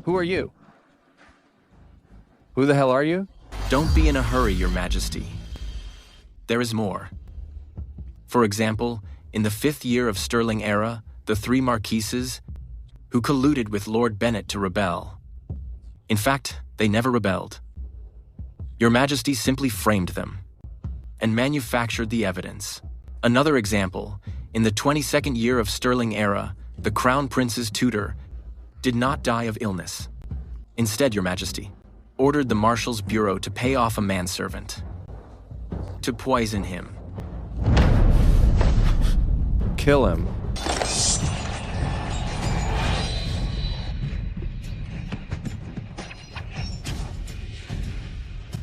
Who are you? Who the hell are you? Don't be in a hurry, Your Majesty. There is more. For example, in the 5th year of Sterling Era, the 3 marquises who colluded with Lord Bennett to rebel. In fact, they never rebelled. Your Majesty simply framed them and manufactured the evidence. Another example, in the 22nd year of Sterling Era, the Crown Prince's tutor did not die of illness. Instead, Your Majesty ordered the Marshal's Bureau to pay off a manservant, to poison him. Kill him.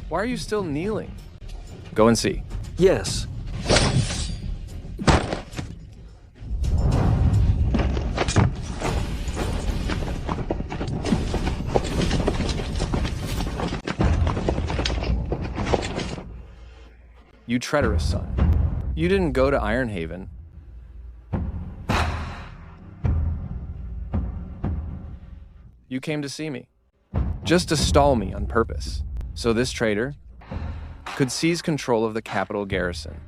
Why are you still kneeling? Go and see. Yes. You treacherous son. You didn't go to Ironhaven. You came to see me. Just to stall me on purpose. So this traitor could seize control of the capital garrison.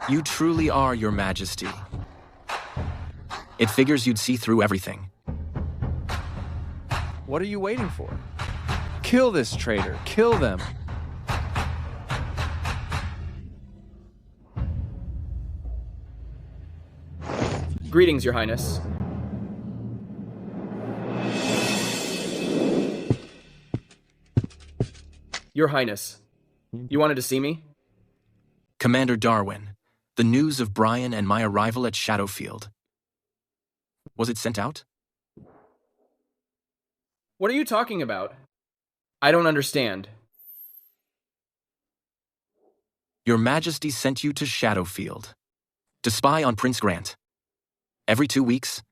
You truly are, Your Majesty. It figures you'd see through everything. What are you waiting for? Kill this traitor. Kill them. Greetings, Your Highness. Your Highness, you wanted to see me? Commander Darwin, the news of Brian and my arrival at Shadowfield. Was it sent out? What are you talking about? I don't understand. Your Majesty sent you to Shadowfield to spy on Prince Grant. Every 2 weeks,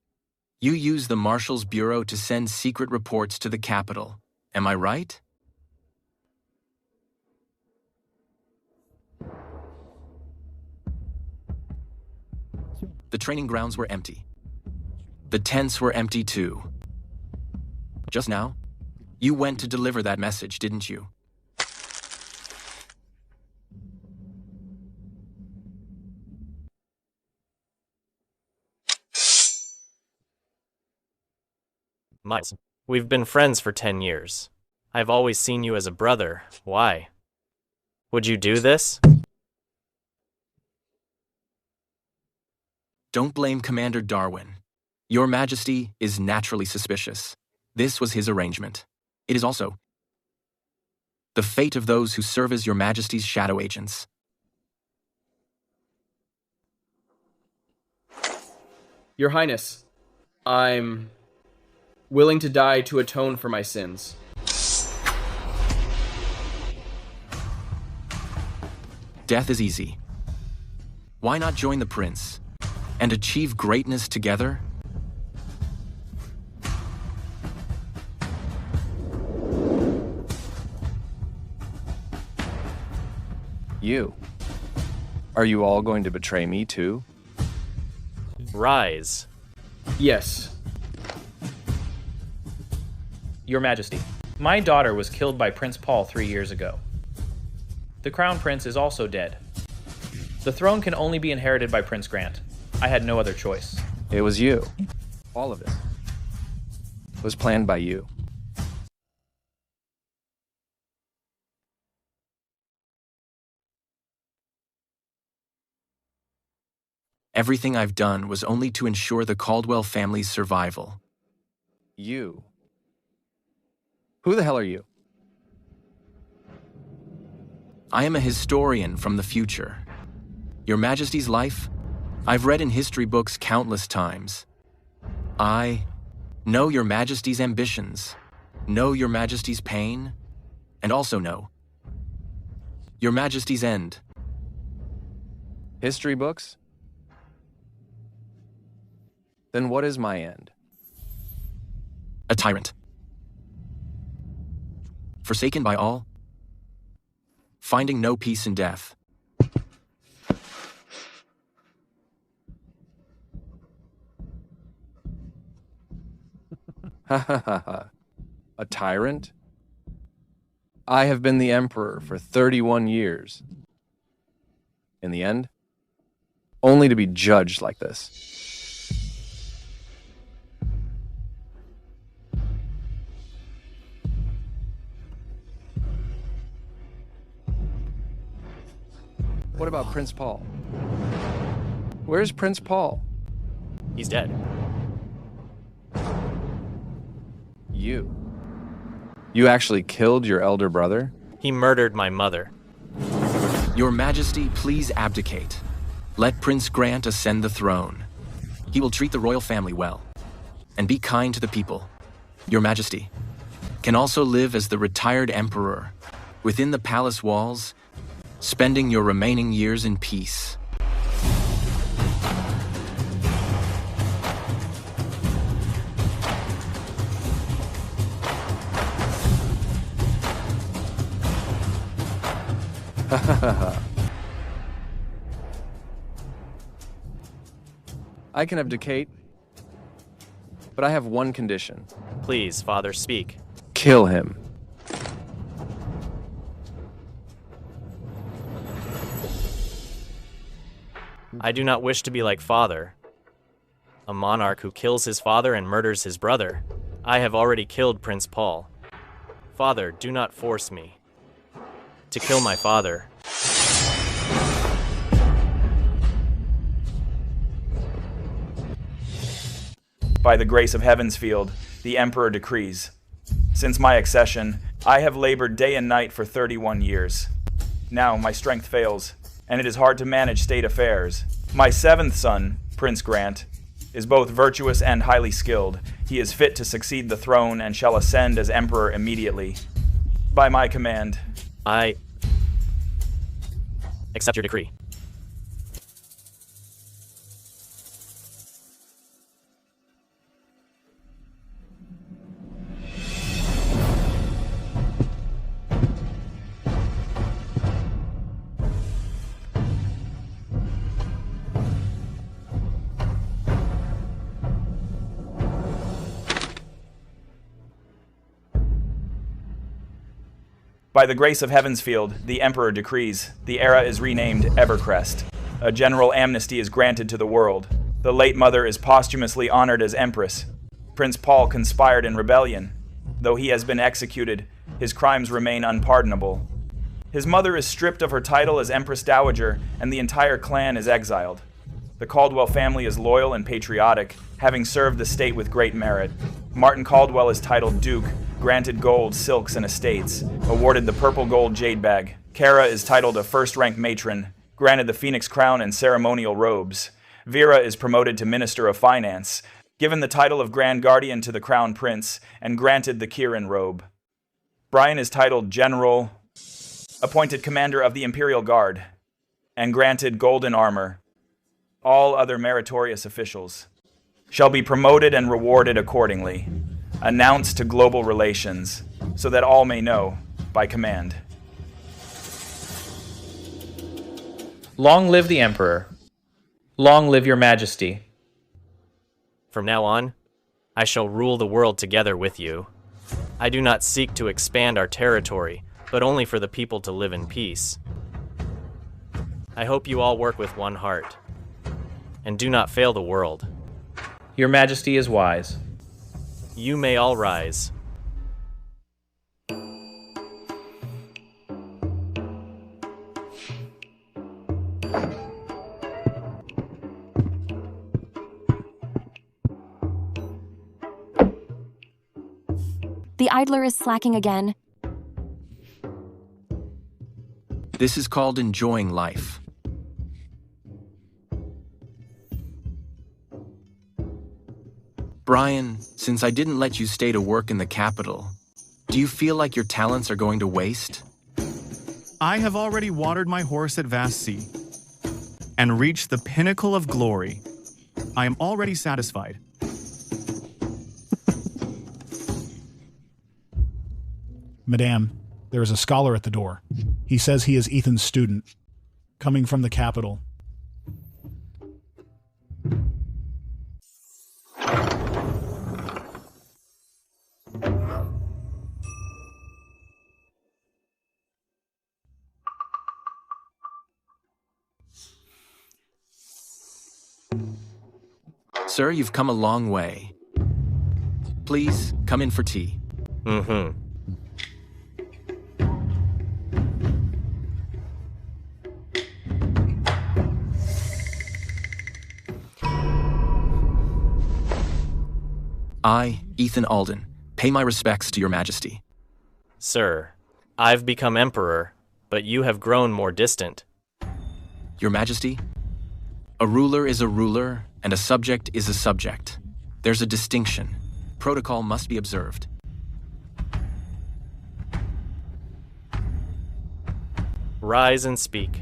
you use the Marshal's Bureau to send secret reports to the capital. Am I right? The training grounds were empty. The tents were empty too. Just now, you went to deliver that message, didn't you? Miles, we've been friends for 10 years. I've always seen you as a brother. Why? Would you do this? Don't blame Commander Darwin. Your Majesty is naturally suspicious. This was his arrangement. It is also the fate of those who serve as Your Majesty's shadow agents. Your Highness, I'm willing to die to atone for my sins. Death is easy. Why not join the Prince and achieve greatness together? You. Are you all going to betray me too? Rise. Yes. Your Majesty, my daughter was killed by Prince Paul 3 years ago. The Crown Prince is also dead. The throne can only be inherited by Prince Grant. I had no other choice. It was you. All of it was planned by you. Everything I've done was only to ensure the Caldwell family's survival. You. Who the hell are you? I am a historian from the future. Your Majesty's life, I've read in history books countless times. I know Your Majesty's ambitions, know Your Majesty's pain, and also know Your Majesty's end. History books? Then what is my end? A tyrant. Forsaken by all, finding no peace in death. Ha ha ha ha. A tyrant? I have been the emperor for 31 years. In the end, only to be judged like this. What about Prince Paul? Where's Prince Paul? He's dead. You actually killed your elder brother? He murdered my mother. Your Majesty, please abdicate. Let Prince Grant ascend the throne. He will treat the royal family well and be kind to the people. Your Majesty can also live as the retired emperor within the palace walls, spending your remaining years in peace. I can abdicate, but I have one condition. Please, Father, speak. Kill him. I do not wish to be like Father, a monarch who kills his father and murders his brother. I have already killed Prince Paul. Father, do not force me to kill my father. By the grace of Heavensfield, the Emperor decrees. Since my accession, I have labored day and night for 31 years. Now my strength fails, and it is hard to manage state affairs. My seventh son, Prince Grant, is both virtuous and highly skilled. He is fit to succeed the throne and shall ascend as emperor immediately. By my command. I accept your decree. By the grace of Heavensfield, the Emperor decrees, the era is renamed Evercrest. A general amnesty is granted to the world. The late mother is posthumously honored as Empress. Prince Paul conspired in rebellion. Though he has been executed, his crimes remain unpardonable. His mother is stripped of her title as Empress Dowager, and the entire clan is exiled. The Caldwell family is loyal and patriotic, having served the state with great merit. Martin Caldwell is titled Duke, granted gold, silks, and estates, awarded the purple gold jade bag. Kara is titled a first-rank matron, granted the phoenix crown and ceremonial robes. Vera is promoted to Minister of Finance, given the title of Grand Guardian to the Crown Prince, and granted the Kirin robe. Brian is titled General, appointed Commander of the Imperial Guard, and granted golden armor. All other meritorious officials shall be promoted and rewarded accordingly. Announced to global relations, so that all may know, by command. Long live the Emperor. Long live your Majesty. From now on, I shall rule the world together with you. I do not seek to expand our territory, but only for the people to live in peace. I hope you all work with one heart, and do not fail the world. Your Majesty is wise. You may all rise. The idler is slacking again. This is called enjoying life. Brian, since I didn't let you stay to work in the capital, do you feel like your talents are going to waste? I have already watered my horse at vast sea and reached the pinnacle of glory. I am already satisfied. Madame, there is a scholar at the door. He says he is Ethan's student, coming from the capital. Sir, you've come a long way. Please, come in for tea. Mm-hmm. I, Ethan Alden, pay my respects to your Majesty. Sir, I've become emperor, but you have grown more distant. Your Majesty, a ruler is a ruler, and a subject is a subject. There's a distinction. Protocol must be observed. Rise and speak.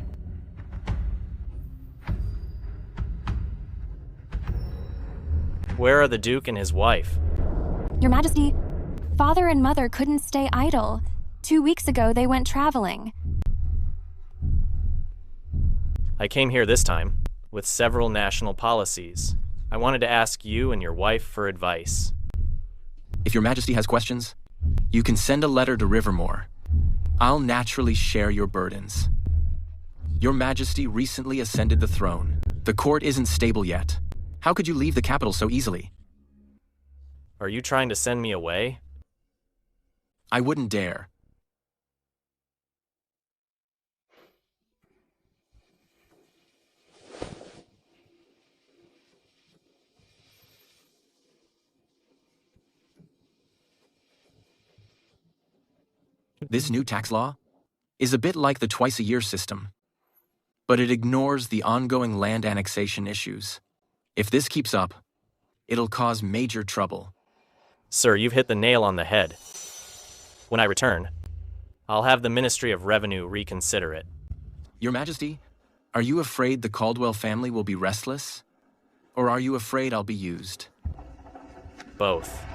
Where are the Duke and his wife? Your Majesty, father and mother couldn't stay idle. 2 weeks ago, they went traveling. I came here this time with several national policies. I wanted to ask you and your wife for advice. If your Majesty has questions, you can send a letter to Rivermore. I'll naturally share your burdens. Your Majesty recently ascended the throne. The court isn't stable yet. How could you leave the capital so easily? Are you trying to send me away? I wouldn't dare. This new tax law is a bit like the twice-a-year system, but it ignores the ongoing land annexation issues. If this keeps up, it'll cause major trouble. Sir, you've hit the nail on the head. When I return, I'll have the Ministry of Revenue reconsider it. Your Majesty, are you afraid the Caldwell family will be restless? Or are you afraid I'll be used? Both.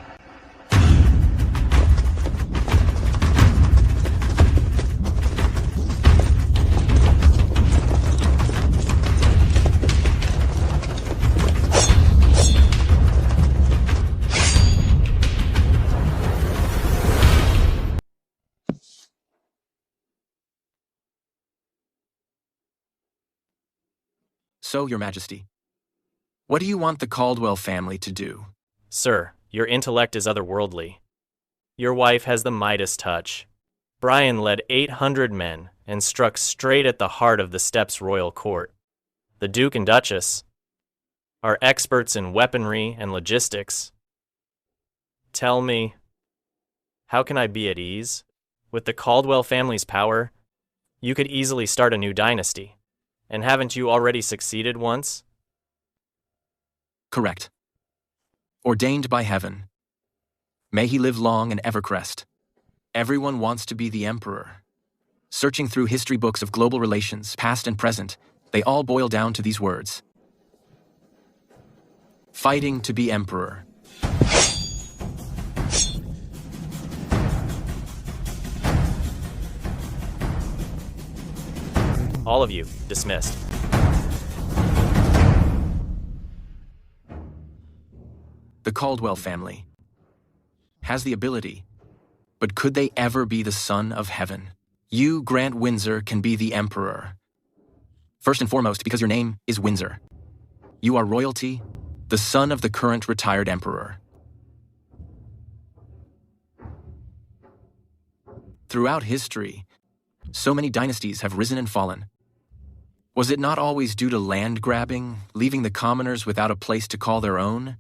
So, Your Majesty, what do you want the Caldwell family to do? Sir, your intellect is otherworldly. Your wife has the Midas touch. Brian led 800 men and struck straight at the heart of the Steppes royal court. The Duke and Duchess are experts in weaponry and logistics. Tell me, how can I be at ease? With the Caldwell family's power, you could easily start a new dynasty. And haven't you already succeeded once? Correct. Ordained by heaven. May he live long and ever crest. Everyone wants to be the emperor. Searching through history books of global relations, past and present, they all boil down to these words. Fighting to be emperor. All of you, dismissed. The Caldwell family has the ability, but could they ever be the son of heaven? You, Grant Windsor, can be the emperor. First and foremost, because your name is Windsor. You are royalty, the son of the current retired emperor. Throughout history, so many dynasties have risen and fallen. Was it not always due to land grabbing, leaving the commoners without a place to call their own?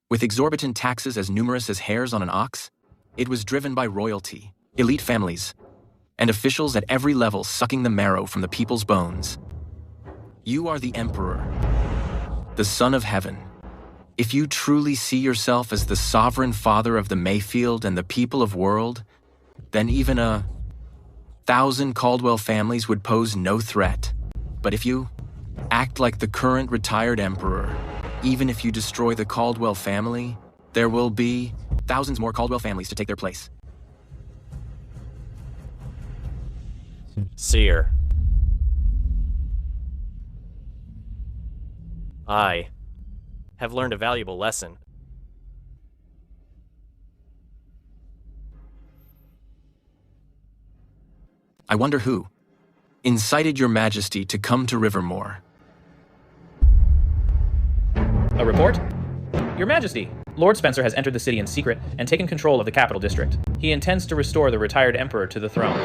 With exorbitant taxes as numerous as hairs on an ox, it was driven by royalty, elite families, and officials at every level sucking the marrow from the people's bones. You are the emperor, the son of heaven. If you truly see yourself as the sovereign father of the Mayfield and the people of world, then even 1,000 Caldwell families would pose no threat. But if you act like the current retired emperor, even if you destroy the Caldwell family, there will be thousands more Caldwell families to take their place. Seer. I have learned a valuable lesson. I wonder who incited your majesty to come to Rivermore. A report? Your Majesty, Lord Spencer has entered the city in secret and taken control of the capital district. He intends to restore the retired emperor to the throne.